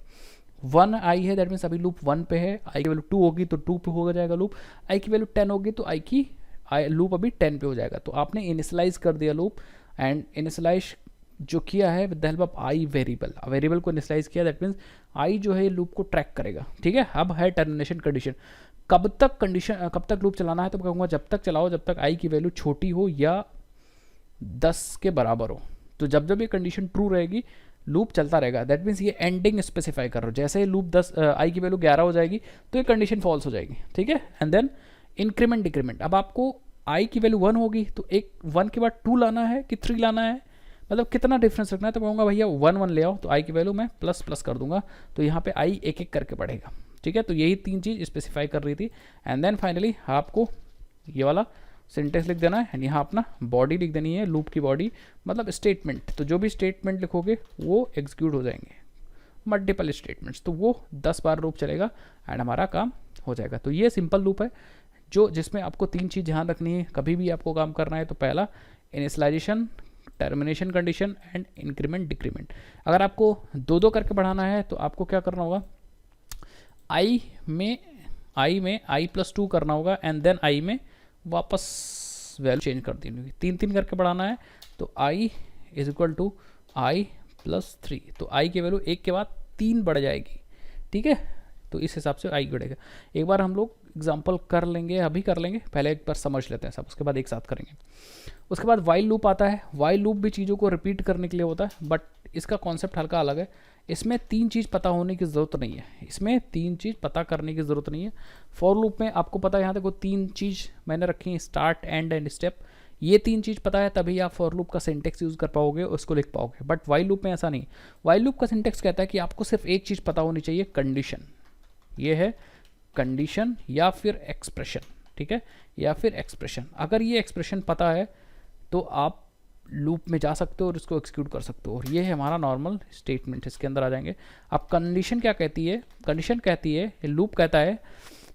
1 आई है, दैट मीन्स अभी लूप 1 पे है। आई की वैल्यू 2 होगी तो 2 पे हो जाएगा लूप। आई की वैल्यू 10 होगी तो आई लूप अभी 10 पे हो जाएगा। तो आपने इनिशलाइज कर दिया लूप, एंड इनिशलाइज जो किया है with the help of I variable, variable को इनिशलाइज किया, दैट मीन्स आई जो है लूप को ट्रैक करेगा। ठीक है, अब है टर्मिनेशन कंडीशन। कब तक लूप चलाना है, तो मैं कहूँगा जब तक चलाओ जब तक आई की वैल्यू छोटी हो या 10 के बराबर हो। तो जब जब ये कंडीशन ट्रू रहेगी लूप चलता रहेगा। दैट मीन्स ये एंडिंग स्पेसिफाई कर रहा हो। जैसे ही लूप 10 आई की वैल्यू 11 हो जाएगी तो ये कंडीशन फॉल्स हो जाएगी। ठीक है, एंड देन इंक्रीमेंट डिक्रीमेंट। अब आपको आई की वैल्यू 1 होगी तो एक 1 के बाद 2 लाना है कि 3 लाना है, मतलब कितना डिफरेंस रखना है। तो कहूँगा भैया 1 1 ले आओ, तो आई की वैल्यू मैं प्लस प्लस कर दूंगा, तो यहाँ पे आई एक एक करके बढ़ेगा। ठीक है, तो यही 3 चीज़ स्पेसिफाई कर रही थी। एंड देन फाइनली आपको ये वाला सिंटेक्स लिख देना है, एंड यहाँ अपना बॉडी लिख देनी है, लूप की बॉडी मतलब स्टेटमेंट। तो जो भी स्टेटमेंट लिखोगे वो एग्जीक्यूट हो जाएंगे, मल्टीपल स्टेटमेंट्स, तो वो 10 बार लूप चलेगा एंड हमारा काम हो जाएगा। तो ये सिंपल लूप है जो जिसमें आपको 3 चीज़ ध्यान रखनी है कभी भी आपको काम करना है। तो पहला initialization, termination condition and increment decrement. अगर आपको 2-2 करके बढ़ाना है तो आपको क्या करना होगा, आई में आई प्लस 2 करना होगा, एंड देन आई में वापस वैल्यू चेंज कर देनी होगी। 3-3 करके बढ़ाना है तो I is equal to I plus 3, तो आई की वैल्यू 1 के बाद 3 बढ़ जाएगी। ठीक है, तो इस हिसाब से आई बढ़ेगा। एक बार हम लोग एग्जांपल कर लेंगे, अभी कर लेंगे, पहले एक बार समझ लेते हैं सब, उसके बाद एक साथ करेंगे। उसके बाद वाइल लूप आता है। वाइल लूप भी चीज़ों को रिपीट करने के लिए होता है, बट इसका कॉन्सेप्ट हल्का अलग है। इसमें 3 चीज़ पता होने की ज़रूरत नहीं है, इसमें 3 चीज़ पता करने की ज़रूरत नहीं है। फॉर लूप में आपको पता है यहाँ देखो 3 चीज़ मैंने रखी है, स्टार्ट एंड स्टेप। ये 3 चीज़ पता है तभी आप फॉर लूप का सिंटेक्स यूज़ कर पाओगे, उसको लिख पाओगे। बट वाइल लूप में ऐसा नहीं। वाइल लूप का सिंटेक्स कहता है कि आपको सिर्फ एक चीज़ पता होनी चाहिए, कंडीशन। ये है कंडीशन या फिर एक्सप्रेशन। ठीक है, या फिर एक्सप्रेशन। अगर ये एक्सप्रेशन पता है तो आप लूप में जा सकते हो और इसको एक्सिक्यूट कर सकते हो। और ये है हमारा नॉर्मल स्टेटमेंट, इसके अंदर आ जाएंगे। अब कंडीशन क्या कहती है, कंडीशन कहती है, लूप कहता है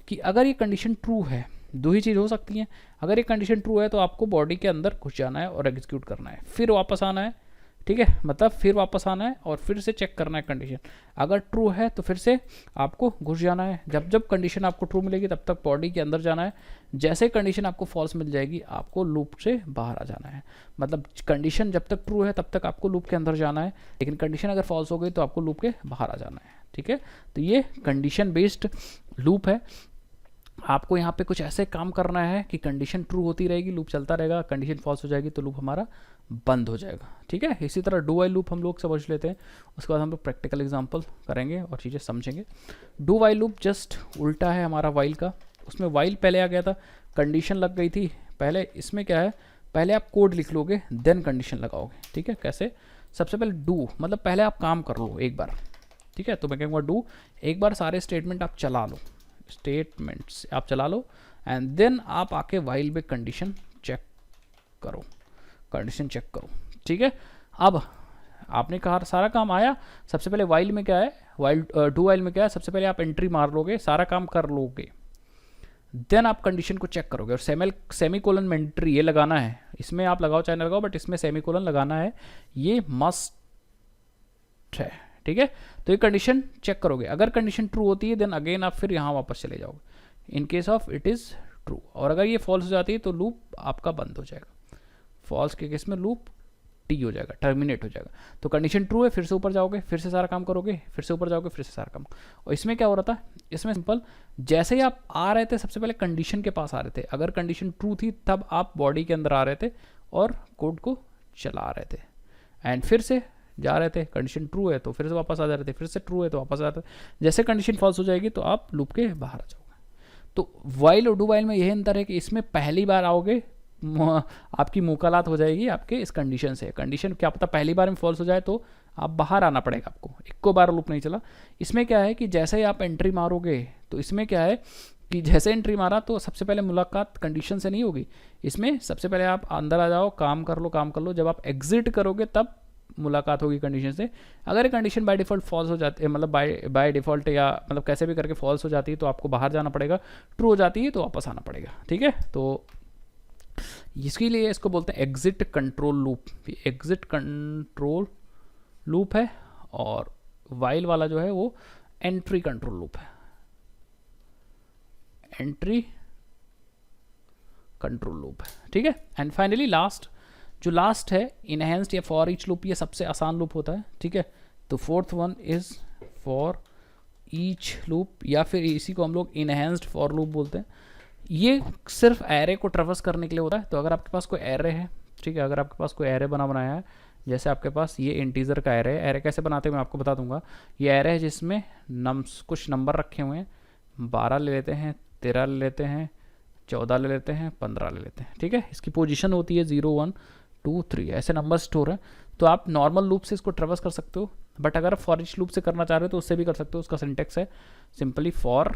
कि अगर ये कंडीशन ट्रू है, 2 ही चीज़ हो सकती हैं। अगर ये कंडीशन ट्रू है तो आपको बॉडी के अंदर घुस जाना है और एग्जीक्यूट करना है, फिर वापस आना है। ठीक है, मतलब फिर वापस आना है और फिर से चेक करना है कंडीशन। अगर ट्रू है तो फिर से आपको घुस जाना है। जब जब कंडीशन आपको ट्रू मिलेगी तब तक बॉडी के अंदर जाना है। जैसे कंडीशन आपको फॉल्स मिल जाएगी आपको लूप से बाहर आ जाना है। मतलब कंडीशन जब तक ट्रू है तब तक आपको लूप के अंदर जाना है, लेकिन कंडीशन अगर फॉल्स हो गई तो आपको लूप के बाहर आ जाना है। ठीक है, तो ये कंडीशन बेस्ड लूप है। आपको यहाँ पे कुछ ऐसे काम करना है कि कंडीशन ट्रू होती रहेगी, लूप चलता रहेगा, कंडीशन फॉल्स हो जाएगी तो लूप हमारा बंद हो जाएगा। ठीक है, इसी तरह डू वाइल लूप हम लोग समझ लेते हैं, उसके बाद हम लोग प्रैक्टिकल एग्जांपल करेंगे और चीज़ें समझेंगे। डू वाइल लूप जस्ट उल्टा है हमारा वाइल का। उसमें वाइल पहले आ गया था, कंडीशन लग गई थी पहले। इसमें क्या है, पहले आप कोड लिख लोगे देन कंडीशन लगाओगे। ठीक है, कैसे, सबसे पहले डू मतलब पहले आप काम कर लो एक बार। ठीक है, तो मैं कहूँगा डू, एक बार सारे स्टेटमेंट आप चला लो, स्टेटमेंट्स आप चला लो, एंड देन आप आके वाइल में कंडीशन चेक करो, कंडीशन चेक करो। ठीक है, अब आपने कहा सारा काम आया। सबसे पहले वाइल में क्या है, वाइल डू वाइल में क्या है, सबसे पहले आप एंट्री मार लोगे, सारा काम कर लोगे, देन आप कंडीशन को चेक करोगे। और सेमी कोलन मैंडेटरी ये लगाना है, इसमें आप लगाओ चाहे ना लगाओ, बट इसमें सेमी कोलन लगाना है, ये मस्ट है। ठीक है, तो ये कंडीशन चेक करोगे। अगर कंडीशन ट्रू होती है देन अगेन आप फिर यहाँ वापस चले जाओगे, in case of it is true. और अगर ये फॉल्स हो जाती है तो लूप आपका बंद हो जाएगा। फॉल्स के केस में लूप टी हो जाएगा, टर्मिनेट हो जाएगा। तो कंडीशन ट्रू है, फिर से ऊपर जाओगे, फिर से सारा काम करोगे, फिर से ऊपर जाओगे, फिर से सारा काम। और इसमें क्या हो रहा था, इसमें सिंपल जैसे ही आप आ रहे थे सबसे पहले कंडीशन के पास आ रहे थे। अगर कंडीशन ट्रू थी तब आप बॉडी के अंदर आ रहे थे और कोड को चला रहे थे, एंड फिर से जा रहे थे। कंडीशन ट्रू है तो फिर से वापस आ जा रहे थे, फिर से ट्रू है तो वापस आ रहे थे। जैसे कंडीशन फॉल्स हो जाएगी तो आप लूप के बाहर आ जाओगे। तो वाइल और डू वाइल में यही अंतर है कि इसमें पहली बार आओगे आपकी मुकालात हो जाएगी आपके इस कंडीशन से। कंडीशन क्या पता पहली बार में फॉल्स हो जाए तो आप बाहर आना पड़ेगा आपको, इक्को बार लूप नहीं चला। इसमें क्या है कि जैसे ही आप एंट्री मारोगे तो इसमें क्या है कि जैसे एंट्री मारा तो सबसे पहले मुलाकात कंडीशन से नहीं होगी। इसमें सबसे पहले आप अंदर आ जाओ, काम कर लो। जब आप एग्जिट करोगे तब मुलाकात होगी कंडीशन से। अगर ये कंडीशन बाय डिफ़ॉल्ट फॉल्स हो जाती है, मतलब बाय डिफ़ॉल्ट या मतलब कैसे भी करके फॉल्स हो जाती है तो आपको बाहर जाना पड़ेगा। ट्रू हो जाती है तो वापस आना पड़ेगा। ठीक है, तो इसके लिए इसको बोलते हैं exit control loop. Exit control loop है, और वाइल वाला जो है वो एंट्री कंट्रोल लूप है। एंट्री कंट्रोल लूप, ठीक है। एंड फाइनली लास्ट, जो लास्ट है इनहेंस्ड या फॉर ईच लूप, ये सबसे आसान लूप होता है, ठीक है। तो fourth one is for each loop, या फिर इसी को हम लोग इनहेंस्ड फॉर लूप बोलते हैं। ये सिर्फ एरे को ट्रैवर्स करने के लिए होता है। तो अगर आपके पास कोई एरे है, ठीक है, अगर आपके पास कोई एरे बनाया है, जैसे आपके पास ये इंटीजर का एरे है, एरे कैसे बनाते हैं मैं आपको बता दूंगा। ये एरे है जिसमें कुछ नंबर रखे हुए हैं, 12 ले लेते हैं, 13 ले लेते हैं, 14 ले लेते हैं, 15 ले लेते हैं, ठीक है। इसकी पोजीशन होती है 0 1 2 3, ऐसे नंबर स्टोर है। तो आप नॉर्मल लूप से इसको ट्रैवर्स कर सकते हो, बट अगर फॉर ईच लूप से करना चाह रहे हो तो उससे भी कर सकते हो। उसका सिंटेक्स है सिंपली फॉर,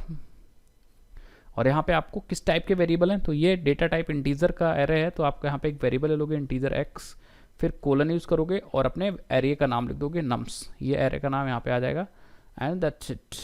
और यहाँ पे आपको किस टाइप के वेरिएबल हैं, तो ये डेटा टाइप इंटीजर का एरे है, तो आपको यहाँ पे एक वेरिएबल ले लोगे इंटीजर एक्स, फिर कोलन यूज़ करोगे और अपने एरे का नाम लिख दोगे नम्स, ये एरे का नाम यहाँ पे आ जाएगा। एंड दैट्स इट,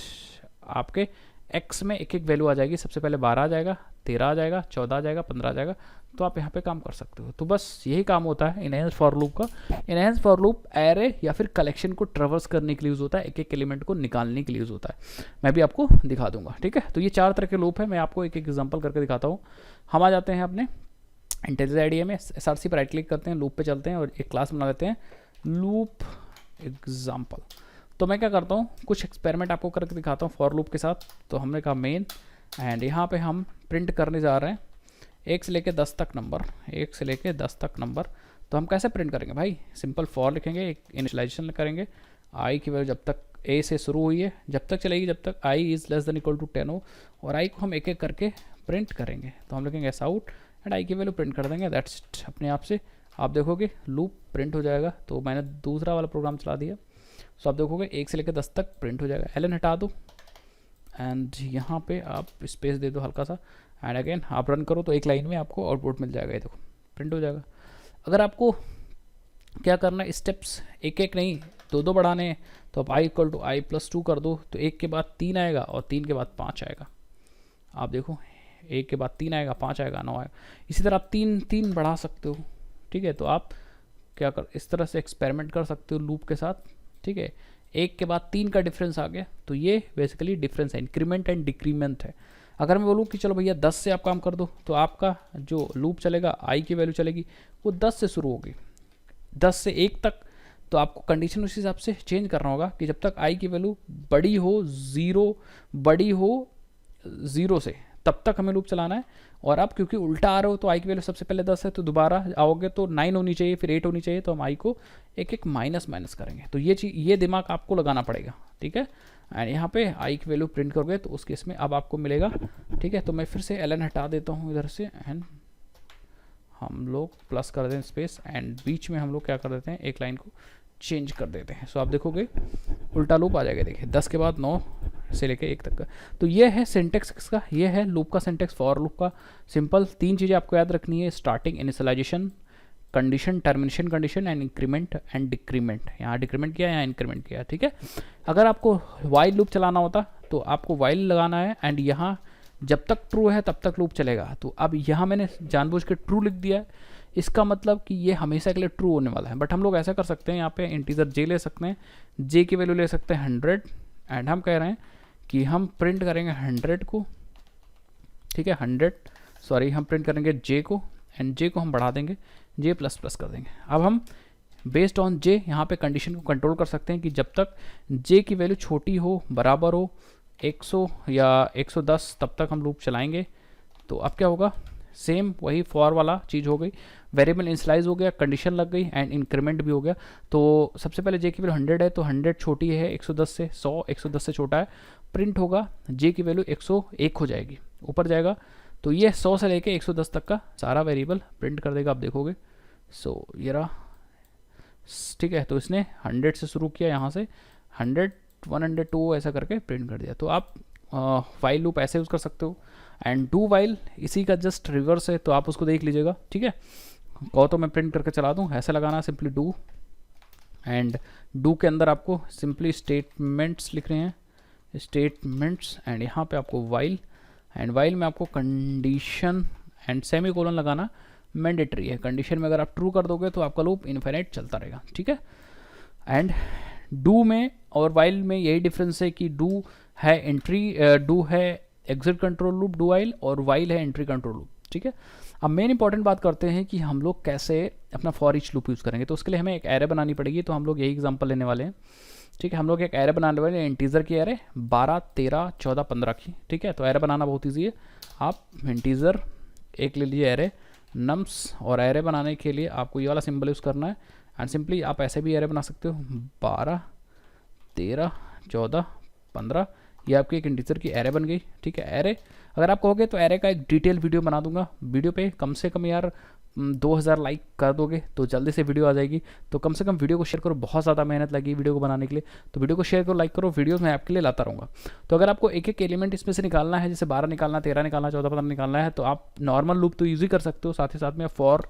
आपके एक्स में एक एक वैल्यू आ जाएगी। सबसे पहले 12 आ जाएगा, 13 आ जाएगा, 14 आ जाएगा, 15 आ जाएगा। तो आप यहाँ पे काम कर सकते हो। तो बस यही काम होता है इनहेंस फॉर लूप का। इनहेंस फॉर लूप एरे या फिर कलेक्शन को ट्रैवर्स करने के लिए यूज़ होता है, एक एक एलिमेंट को निकालने के लिए यूज़ होता है। मैं भी आपको दिखा दूंगा, ठीक है। तो ये 4 तरह के लूप है, मैं आपको एक एक एग्जाम्पल करके दिखाता हूँ। हम आ जाते हैं अपने इंटीजर आईडीए में, SRC पर राइट क्लिक करते हैं, लूप पे चलते हैं और एक क्लास बना लेते हैं लूप एग्जाम्पल। तो मैं क्या करता हूँ, कुछ एक्सपेरिमेंट आपको करके दिखाता हूँ फॉर लूप के साथ। तो हमने कहा मेन, एंड यहाँ पे हम प्रिंट करने जा रहे हैं 1 से लेके 10 तक नंबर, 1 से लेके 10 तक नंबर। तो हम कैसे प्रिंट करेंगे भाई, सिंपल फॉर लिखेंगे, एक इनिशियलाइजेशन करेंगे, आई की वैल्यू जब तक ए से शुरू हुई है जब तक चलेगी, जब तक I is less than equal to 10 हो, और आई को हम एक एक करके प्रिंट करेंगे। तो हम लिखेंगे एस आउट एंड आई की वैल्यू प्रिंट कर देंगे, दैट्स इट। अपने आप से आप देखोगे लूप प्रिंट हो जाएगा। तो मैंने दूसरा वाला प्रोग्राम चला दिया, सो आप देखोगे 1 से लेकर 10 तक प्रिंट हो जाएगा। एलन हटा दो एंड यहाँ पे आप स्पेस दे दो हल्का सा, एंड अगेन आप रन करो तो एक लाइन में आपको आउटपुट मिल जाएगा, ये देखो प्रिंट हो जाएगा। अगर आपको क्या करना है, स्टेप्स एक एक नहीं 2 बढ़ाने हैं, तो आप i = i+2 कर दो, तो 1 के बाद 3 आएगा और 3 के बाद 5 आएगा। आप देखो 1 के बाद 3 आएगा, 5 आएगा, 9 आएगा। इसी तरह आप 3 बढ़ा सकते हो, ठीक है। तो आप क्या कर, इस तरह से एक्सपेरिमेंट कर सकते हो लूप के साथ, ठीक है। 1 के बाद 3 का डिफरेंस आ गया, तो ये बेसिकली डिफरेंस है, इंक्रीमेंट एंड डिक्रीमेंट है। अगर मैं बोलूँ कि चलो भैया 10 से आप काम कर दो, तो आपका जो लूप चलेगा, आई की वैल्यू चलेगी वो 10 से शुरू होगी, 10 से 1 तक। तो आपको कंडीशन उस हिसाब से चेंज करना होगा कि जब तक आई की वैल्यू बड़ी हो 0 से, तब तक हमें लूप चलाना है। और आप क्योंकि उल्टा आ रहे हो, तो आई की वैल्यू सबसे पहले 10 है, तो दोबारा आओगे तो 9 होनी चाहिए, फिर 8 होनी चाहिए, तो हम आई को एक एक माइनस करेंगे। तो ये चीज़, ये दिमाग आपको लगाना पड़ेगा, ठीक है। एंड यहाँ पे आई की वैल्यू प्रिंट करोगे तो उस केस में अब आपको मिलेगा, ठीक है। तो मैं फिर से एलन हटा देता हूँ इधर से, एंड हम लोग प्लस कर दें स्पेस, एंड बीच में हम लोग क्या कर देते हैं, एक लाइन को चेंज कर देते हैं। सो आप देखोगे उल्टा लूप आ जाएगा, देखिए 10 के बाद 9 से लेके 1 तक का। तो ये है सिंटेक्स का, ये है लूप का सिंटेक्स, फॉर लूप का। सिंपल 3 चीज़ें आपको याद रखनी है, starting, initialization condition, termination condition, and increment and decrement. यहाँ डिक्रीमेंट किया, यहाँ इंक्रीमेंट किया, ठीक है। अगर आपको वाइल लूप चलाना होता तो आपको वाइल लगाना है, एंड यहाँ जब तक ट्रू है तब तक लूप चलेगा। तो अब यहाँ मैंने जानबूझ के ट्रू लिख दिया है, इसका मतलब कि ये हमेशा के लिए ट्रू होने वाला है। बट हम लोग ऐसा कर सकते हैं, यहाँ पे इंटीजर जे ले सकते हैं, जे की वैल्यू ले सकते हैं 100, एंड हम कह रहे हैं कि हम प्रिंट करेंगे 100 को, ठीक है, 100 सॉरी, हम प्रिंट करेंगे जे को, एंड जे को हम बढ़ा देंगे, जे प्लस कर देंगे। अब हम बेस्ड ऑन जे यहाँ पे कंडीशन को कंट्रोल कर सकते हैं कि जब तक जे की वैल्यू छोटी हो, बराबर हो 100 या 110, तब तक हम लूप चलाएंगे। तो अब क्या होगा, सेम वही फॉर वाला चीज़ हो गई, वेरिएबल इनिशियलाइज हो गया, कंडीशन लग गई, एंड इंक्रीमेंट भी हो गया। तो सबसे पहले जे की वैल्यू 100 है, तो 100 छोटी है 110 से, 100 110 से छोटा है, प्रिंट होगा, जे की वैल्यू 101 हो जाएगी, ऊपर जाएगा। तो ये 100 से लेके 110 तक का सारा वेरिएबल प्रिंट कर देगा, आप देखोगे। सो ये रहा, ठीक है। तो इसने 100 से शुरू किया, यहाँ से 100 102 ऐसा करके प्रिंट कर दिया। तो आप वाइल लूप ऐसे यूज़ कर सकते हो, एंड डू वाइल इसी का जस्ट रिवर्स है, तो आप उसको देख लीजिएगा, ठीक है। कहो तो मैं प्रिंट करके चला दूँ, ऐसा लगाना, सिंपली डू, एंड डू के अंदर आपको सिंपली स्टेटमेंट्स लिख रहे हैं, स्टेटमेंट्स, एंड यहाँ पे आपको वाइल, एंड वाइल में आपको कंडीशन एंड सेमी कोलन लगाना मैंडेटरी है। कंडीशन में अगर आप ट्रू कर दोगे तो आपका लूप इनफाइनाइट चलता रहेगा, ठीक है। एंड डू में और वाइल में यही डिफरेंस है कि डू है एंट्री, डू है exit control loop do while, और वाइल है एंट्री कंट्रोल लूप, ठीक है। अब मेन इंपॉर्टेंट बात करते हैं कि हम लोग कैसे अपना फॉर ईच लूप यूज़ करेंगे। तो उसके लिए हमें एक एरे बनानी पड़ेगी। तो हम लोग यही एग्जांपल लेने वाले हैं, ठीक है। हम लोग एक एरे बनाने वाले हैं, इंटीजर की एरे 12, 13, 14, 15 की, ठीक है। तो एरे बनाना बहुत ईजी है। आप इंटीजर एक ले लीजिए एरे नम्स, और एरे बनाने के लिए आपको ये वाला सिंबल यूज़ करना है। एंड सिंपली आप ऐसे भी एरे बना सकते हो, 12, 13, 14, 15, ये आपकी एक इंटीजर की एरे बन गई, ठीक है। एरे अगर आप कहोगे तो एरे का एक डिटेल वीडियो बना दूंगा। वीडियो पे कम से कम यार 2000 लाइक कर दोगे तो जल्दी से वीडियो आ जाएगी। तो कम से कम वीडियो को शेयर करो, बहुत ज़्यादा मेहनत लगी वीडियो को बनाने के लिए। तो वीडियो को शेयर करो, लाइक करो, वीडियोस मैं आपके लिए लाता रहूँगा। तो अगर आपको एक एक एलिमेंट इसमें से निकालना है, जैसे 12 निकालना, 13 निकालना, 14, 15 निकालना है, तो आप नॉर्मल लूप तो यूज़ ही कर सकते हो, साथ ही साथ में फॉर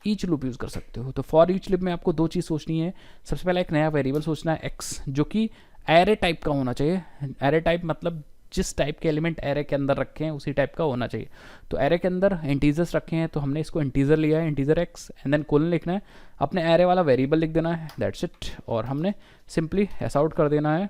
ईच लूप यूज़ कर सकते हो। तो फॉर ईच लूप में आपको दो चीज़ सोचनी है। सबसे पहले एक नया वेरिएबल सोचना है एक्स, जो कि एरे टाइप का होना चाहिए। एरे टाइप मतलब जिस टाइप के एलिमेंट एरे के अंदर रखे हैं उसी टाइप का होना चाहिए। तो एरे के अंदर इंटीजर्स रखे हैं तो हमने इसको इंटीजर लिया है, integer x, and then colon लिखना है, अपने एरे वाला वेरिएबल लिख देना है, दैट्स इट। और हमने सिंपली एस आउट कर देना है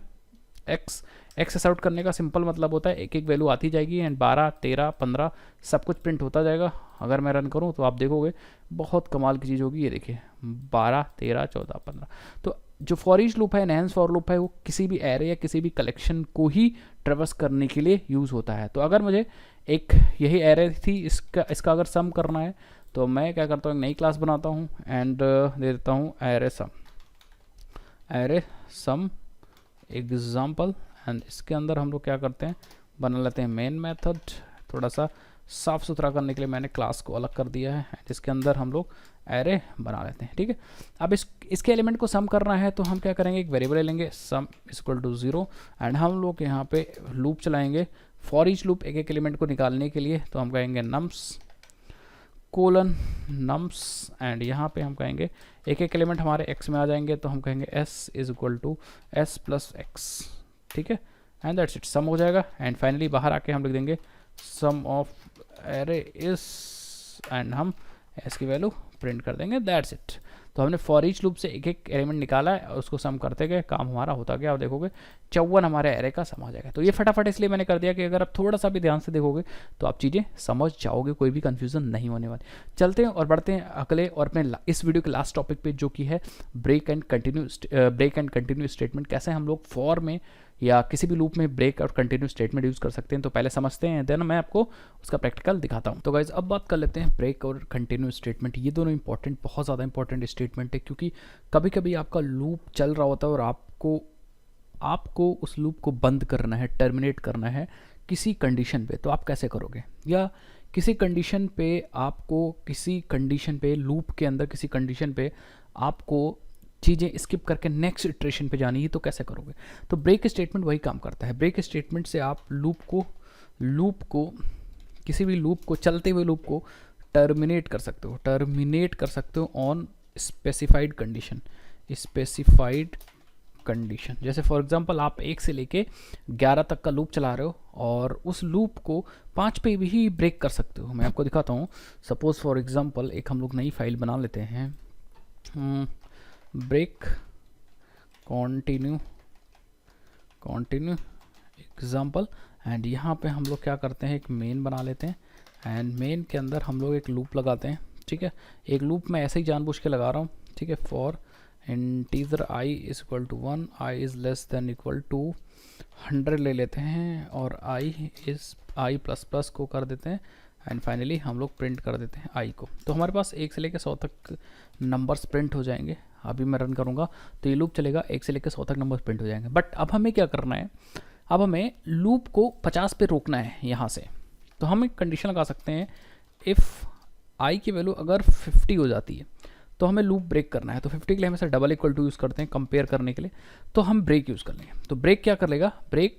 एक्स। एक्स एस आउट करने का सिंपल मतलब होता है एक एक वैल्यू आती जाएगी एंड 12, 13, 15 सब कुछ प्रिंट होता जाएगा। अगर मैं रन करूँ तो आप देखोगे बहुत कमाल की चीज़ होगी। ये देखिए 12, 13, 14, 15। तो जो फॉर ईच लूप है, एनहांस फॉर लूप है, वो किसी भी एरे या किसी भी कलेक्शन को ही ट्रेवर्स करने के लिए यूज़ होता है। तो अगर मुझे एक यही एरे थी, इसका अगर सम करना है तो मैं क्या करता हूँ, एक नई क्लास बनाता हूँ एंड दे देता हूँ एरे सम एग्जाम्पल। एंड इसके अंदर हम लोग क्या करते हैं, बना लेते हैं मेन मेथड। थोड़ा सा साफ़ सुथरा करने के लिए मैंने क्लास को अलग कर दिया है, जिसके अंदर हम लोग एरे बना लेते हैं, ठीक है। अब इसके एलिमेंट को सम करना है तो हम क्या करेंगे, एक वेरिएबल ले लेंगे सम इक्वल टू 0 एंड हम लोग यहाँ पे लूप चलाएंगे फॉर ईच लूप एक एक एलिमेंट को निकालने के लिए। तो हम कहेंगे नम्स कोलन नम्स एंड यहाँ पे हम कहेंगे एक एक एलिमेंट हमारे एक्स में आ जाएंगे तो हम कहेंगे s is equal to s plus x, ठीक है। एंड दैट्स इट, सम हो जाएगा। एंड फाइनली बाहर आके हम लिख देंगे सम ऑफ एरे इज, एंड हम एस की वैल्यू प्रिंट कर देंगे, दैट्स इट। तो हमने फॉर ईच लूप से एक एक एलिमेंट निकाला है और उसको सम करते गए, काम हमारा होता गया। और देखोगे 54 हमारे एरे का सम आ जाएगा। तो ये फटाफट इसलिए मैंने कर दिया कि अगर आप थोड़ा सा भी ध्यान से देखोगे तो आप चीज़ें समझ जाओगे, कोई भी कन्फ्यूजन नहीं होने वाली। चलते हैं और बढ़ते हैं अगले और अपने इस वीडियो के लास्ट टॉपिक पे, जो कि है ब्रेक एंड कंटिन्यू स्टेटमेंट। कैसे हम लोग फॉर में या किसी भी लूप में ब्रेक और कंटिन्यू स्टेटमेंट यूज़ कर सकते हैं। तो पहले समझते हैं, देन मैं आपको उसका प्रैक्टिकल दिखाता हूँ। तो गाइज अब बात कर लेते हैं ब्रेक और कंटिन्यू स्टेटमेंट। ये दोनों इंपॉर्टेंट, बहुत ज़्यादा इंपॉर्टेंट स्टेटमेंट है, क्योंकि कभी कभी आपका लूप चल रहा होता है और आपको उस लूप को बंद करना है, टर्मिनेट करना है किसी कंडीशन पे। तो आप कैसे करोगे, या किसी कंडीशन पे लूप के अंदर किसी कंडीशन पे आपको चीज़ें स्किप करके नेक्स्ट इटरेशन पे जानी है, तो कैसे करोगे। तो ब्रेक स्टेटमेंट वही काम करता है। ब्रेक स्टेटमेंट से आप किसी भी लूप को, चलते हुए लूप को टर्मिनेट कर सकते हो ऑन स्पेसिफाइड कंडीशन। जैसे फॉर एग्जांपल आप 1 से लेके 11 तक का लूप चला रहे हो और उस लूप को 5 पे भी ब्रेक कर सकते हो। मैं आपको दिखाता हूँ। सपोज फॉर एग्जांपल एक हम लोग नई फाइल बना लेते हैं, ब्रेक कॉन्टिन्यू एग्जाम्पल। एंड यहाँ पे हम लोग क्या करते हैं, एक मेन बना लेते हैं एंड मेन के अंदर हम लोग एक लूप लगाते हैं, ठीक है। एक लूप मैं ऐसे ही जानबूझ के लगा रहा हूँ, ठीक है। For integer i is equal to 1, i is less than equal to 100 ले लेते हैं और i प्लस प्लस को कर देते हैं एंड फाइनली हम लोग प्रिंट कर देते हैं i को। तो हमारे पास 1 से लेकर 100 तक नंबर्स प्रिंट हो जाएंगे। अभी मैं रन करूँगा तो ये लूप चलेगा, 1 से लेकर 100 तक नंबर्स प्रिंट हो जाएंगे। बट अब हमें क्या करना है, अब हमें लूप को 50 पे रोकना है यहाँ से। तो हम एक कंडीशन लगा सकते हैं, इफ़ i की वैल्यू अगर 50 हो जाती है तो हमें लूप ब्रेक करना है। तो 50 के लिए हमेशा डबल इक्वल टू यूज़ करते हैं कंपेयर करने के लिए। तो हम ब्रेक यूज़ कर लेंगे। तो ब्रेक क्या कर लेगा, ब्रेक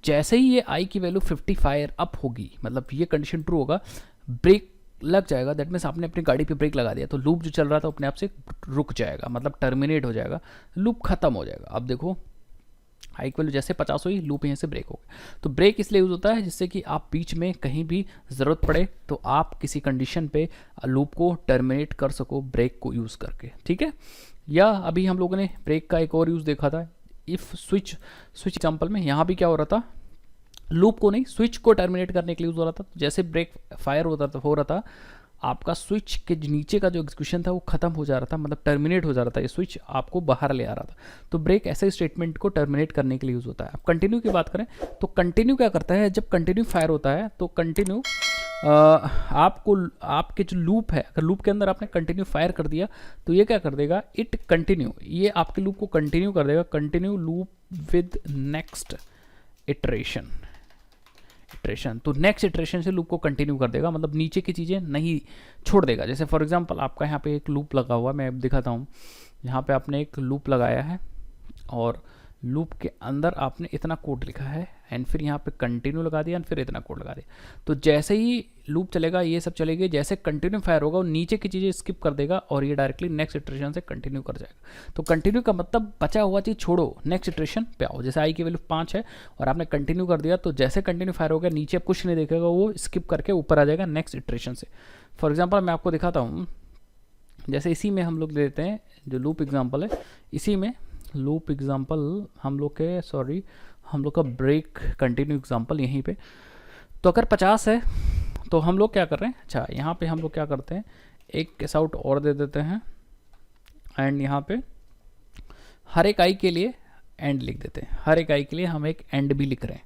जैसे ही ये i की वैल्यू 50 फायर अप होगी, मतलब ये कंडीशन ट्रू होगा, ब्रेक लग जाएगा। दैट मीन्स आपने अपनी गाड़ी पे ब्रेक लगा दिया, तो लूप जो चल रहा था अपने आप से रुक जाएगा, मतलब टर्मिनेट हो जाएगा, लूप खत्म हो जाएगा। अब देखो i की वैल्यू जैसे 50 हुई, लूप यहाँ से ब्रेक हो गया। तो ब्रेक इसलिए यूज़ होता है जिससे कि आप बीच में कहीं भी ज़रूरत पड़े तो आप किसी कंडीशन पे लूप को टर्मिनेट कर सको ब्रेक को यूज़ करके, ठीक है। या अभी हम लोगों ने ब्रेक का एक और यूज़ देखा था, इफ़ स्विच एग्जाम्पल में। यहाँ भी क्या हो रहा था, लूप को नहीं स्विच को टर्मिनेट करने के लिए यूज़ हो रहा था। जैसे ब्रेक फायर हो रहा था आपका स्विच के नीचे का जो एग्जीक्यूशन था वो खत्म हो जा रहा था, मतलब टर्मिनेट हो जा रहा था, ये स्विच आपको बाहर ले आ रहा था। तो ब्रेक ऐसे स्टेटमेंट को टर्मिनेट करने के लिए यूज़ होता है। अब कंटिन्यू की बात करें तो कंटिन्यू क्या करता है, जब कंटिन्यू फायर होता है तो कंटिन्यू आपको आपके जो लूप है, अगर लूप के अंदर आपने कंटिन्यू फायर कर दिया तो ये क्या कर देगा, इट कंटिन्यू, ये आपके लूप को कंटिन्यू कर देगा, continue loop with next iteration. तो नेक्स्ट इटरेशन से लूप को कंटिन्यू कर देगा, मतलब नीचे की चीज़ें नहीं छोड़ देगा। जैसे फॉर एग्जांपल आपका यहाँ पे एक लूप लगा हुआ है, मैं दिखाता हूँ। यहाँ पे आपने एक लूप लगाया है और लूप के अंदर आपने इतना कोड लिखा है एंड फिर यहाँ पे कंटिन्यू लगा दिया एंड फिर इतना कोड लगा दिया। तो जैसे ही लूप चलेगा ये सब चलेगी, जैसे कंटिन्यू फायर होगा वो नीचे की चीज़ें स्किप कर देगा और ये डायरेक्टली नेक्स्ट इटरेशन से कंटिन्यू कर जाएगा। तो कंटिन्यू का मतलब बचा हुआ चीज़ छोड़ो, नेक्स्ट इटरेशन पे आओ। जैसे आई की वैल्यू 5 है और आपने कंटिन्यू कर दिया, तो जैसे कंटिन्यू फायर हो गया नीचे अब कुछ नहीं देखेगा, वो स्किप करके ऊपर आ जाएगा नेक्स्ट इटरेशन से। फॉर एग्जाम्पल मैं आपको दिखाता हूँ, जैसे इसी में हम लोग लेते हैं जो लूप एग्जाम्पल है, इसी में लूप एग्जाम्पल हम लोग के हम लोग का ब्रेक कंटिन्यू एग्जाम्पल यहीं पे। तो अगर 50 है तो हम लोग क्या कर रहे हैं, अच्छा यहाँ पे हम लोग क्या करते हैं, एक केस आउट और दे देते हैं एंड यहाँ पे हर एक आई के लिए एंड लिख देते हैं, हर एक आई के लिए हम एक एंड भी लिख रहे हैं,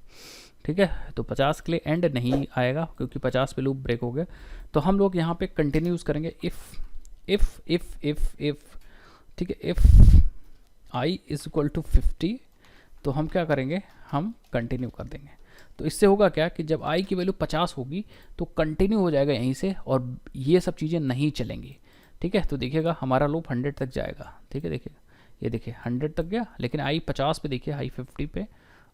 ठीक है। तो 50 के लिए एंड नहीं आएगा क्योंकि 50 पे लूप ब्रेक हो गया। तो हम लोग यहाँ पे कंटिन्यू यूज़ करेंगे इफ़, ठीक है, if i is equal to 50, तो हम क्या करेंगे, हम कंटिन्यू कर देंगे। तो इससे होगा क्या कि जब आई की वैल्यू 50 होगी तो कंटिन्यू हो जाएगा यहीं से और ये सब चीज़ें नहीं चलेंगी, ठीक है। तो देखिएगा हमारा लूप 100 तक जाएगा, ठीक है। देखिएगा ये देखिए 100 तक गया, लेकिन आई 50 पे देखिए, आई 50 पे,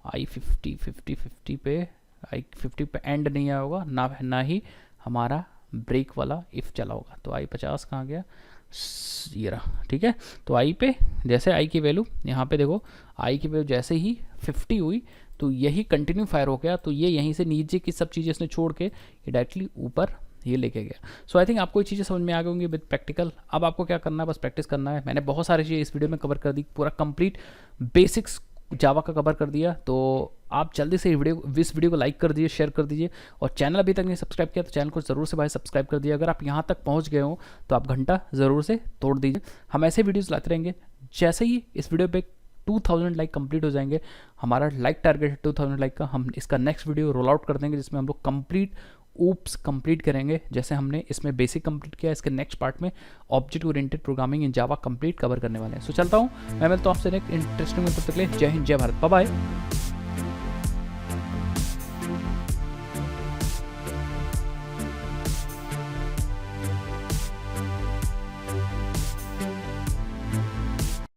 आई 50 पे, आई 50 पे एंड नहीं आया होगा, ना ही हमारा ब्रेक वाला इफ़ चला होगा। तो आई 50 कहाँ गया, ये रहा, ठीक है। तो आई पे जैसे आई की वैल्यू यहाँ पे देखो, आई की वैल्यू जैसे ही 50 हुई तो यही कंटिन्यू फायर हो गया, तो ये यहीं से नीचे की सब चीज़ें इसने छोड़ के ये डायरेक्टली ऊपर ये लेके गया। सो आई थिंक आपको ये चीज़ें समझ में आ गई होंगी विद प्रैक्टिकल। अब आपको क्या करना है, बस प्रैक्टिस करना है। मैंने बहुत सारी चीज़ें इस वीडियो में कवर कर दी, पूरा कंप्लीट बेसिक्स जावा का कवर कर दिया। तो आप जल्दी से इस वीडियो को लाइक कर दीजिए, शेयर कर दीजिए और चैनल अभी तक नहीं सब्सक्राइब किया तो चैनल को ज़रूर से भाई सब्सक्राइब कर दीजिए। अगर आप यहाँ तक पहुँच गए हो तो आप घंटा ज़रूर से तोड़ दीजिए। हम ऐसे वीडियोज़ लाते रहेंगे। जैसे ही इस वीडियो पे 2000 लाइक कंप्लीट हो जाएंगे, हमारा लाइक टारगेट है 2000 लाइक का, हम इसका नेक्स्ट वीडियो रोल आउट कर देंगे जिसमें हम लोग कंप्लीट करेंगे। जैसे हमने इसमें बेसिक कंप्लीट किया, इसके नेक्स्ट पार्ट में object oriented programming in Java complete cover करने वाले हैं। सो चलता हूँ, मैं मिलता हूँ आपसे नेक्स्ट इंटरेस्टिंग। तब तक के लिए जय हिंद, जय भारत, बाय बाय।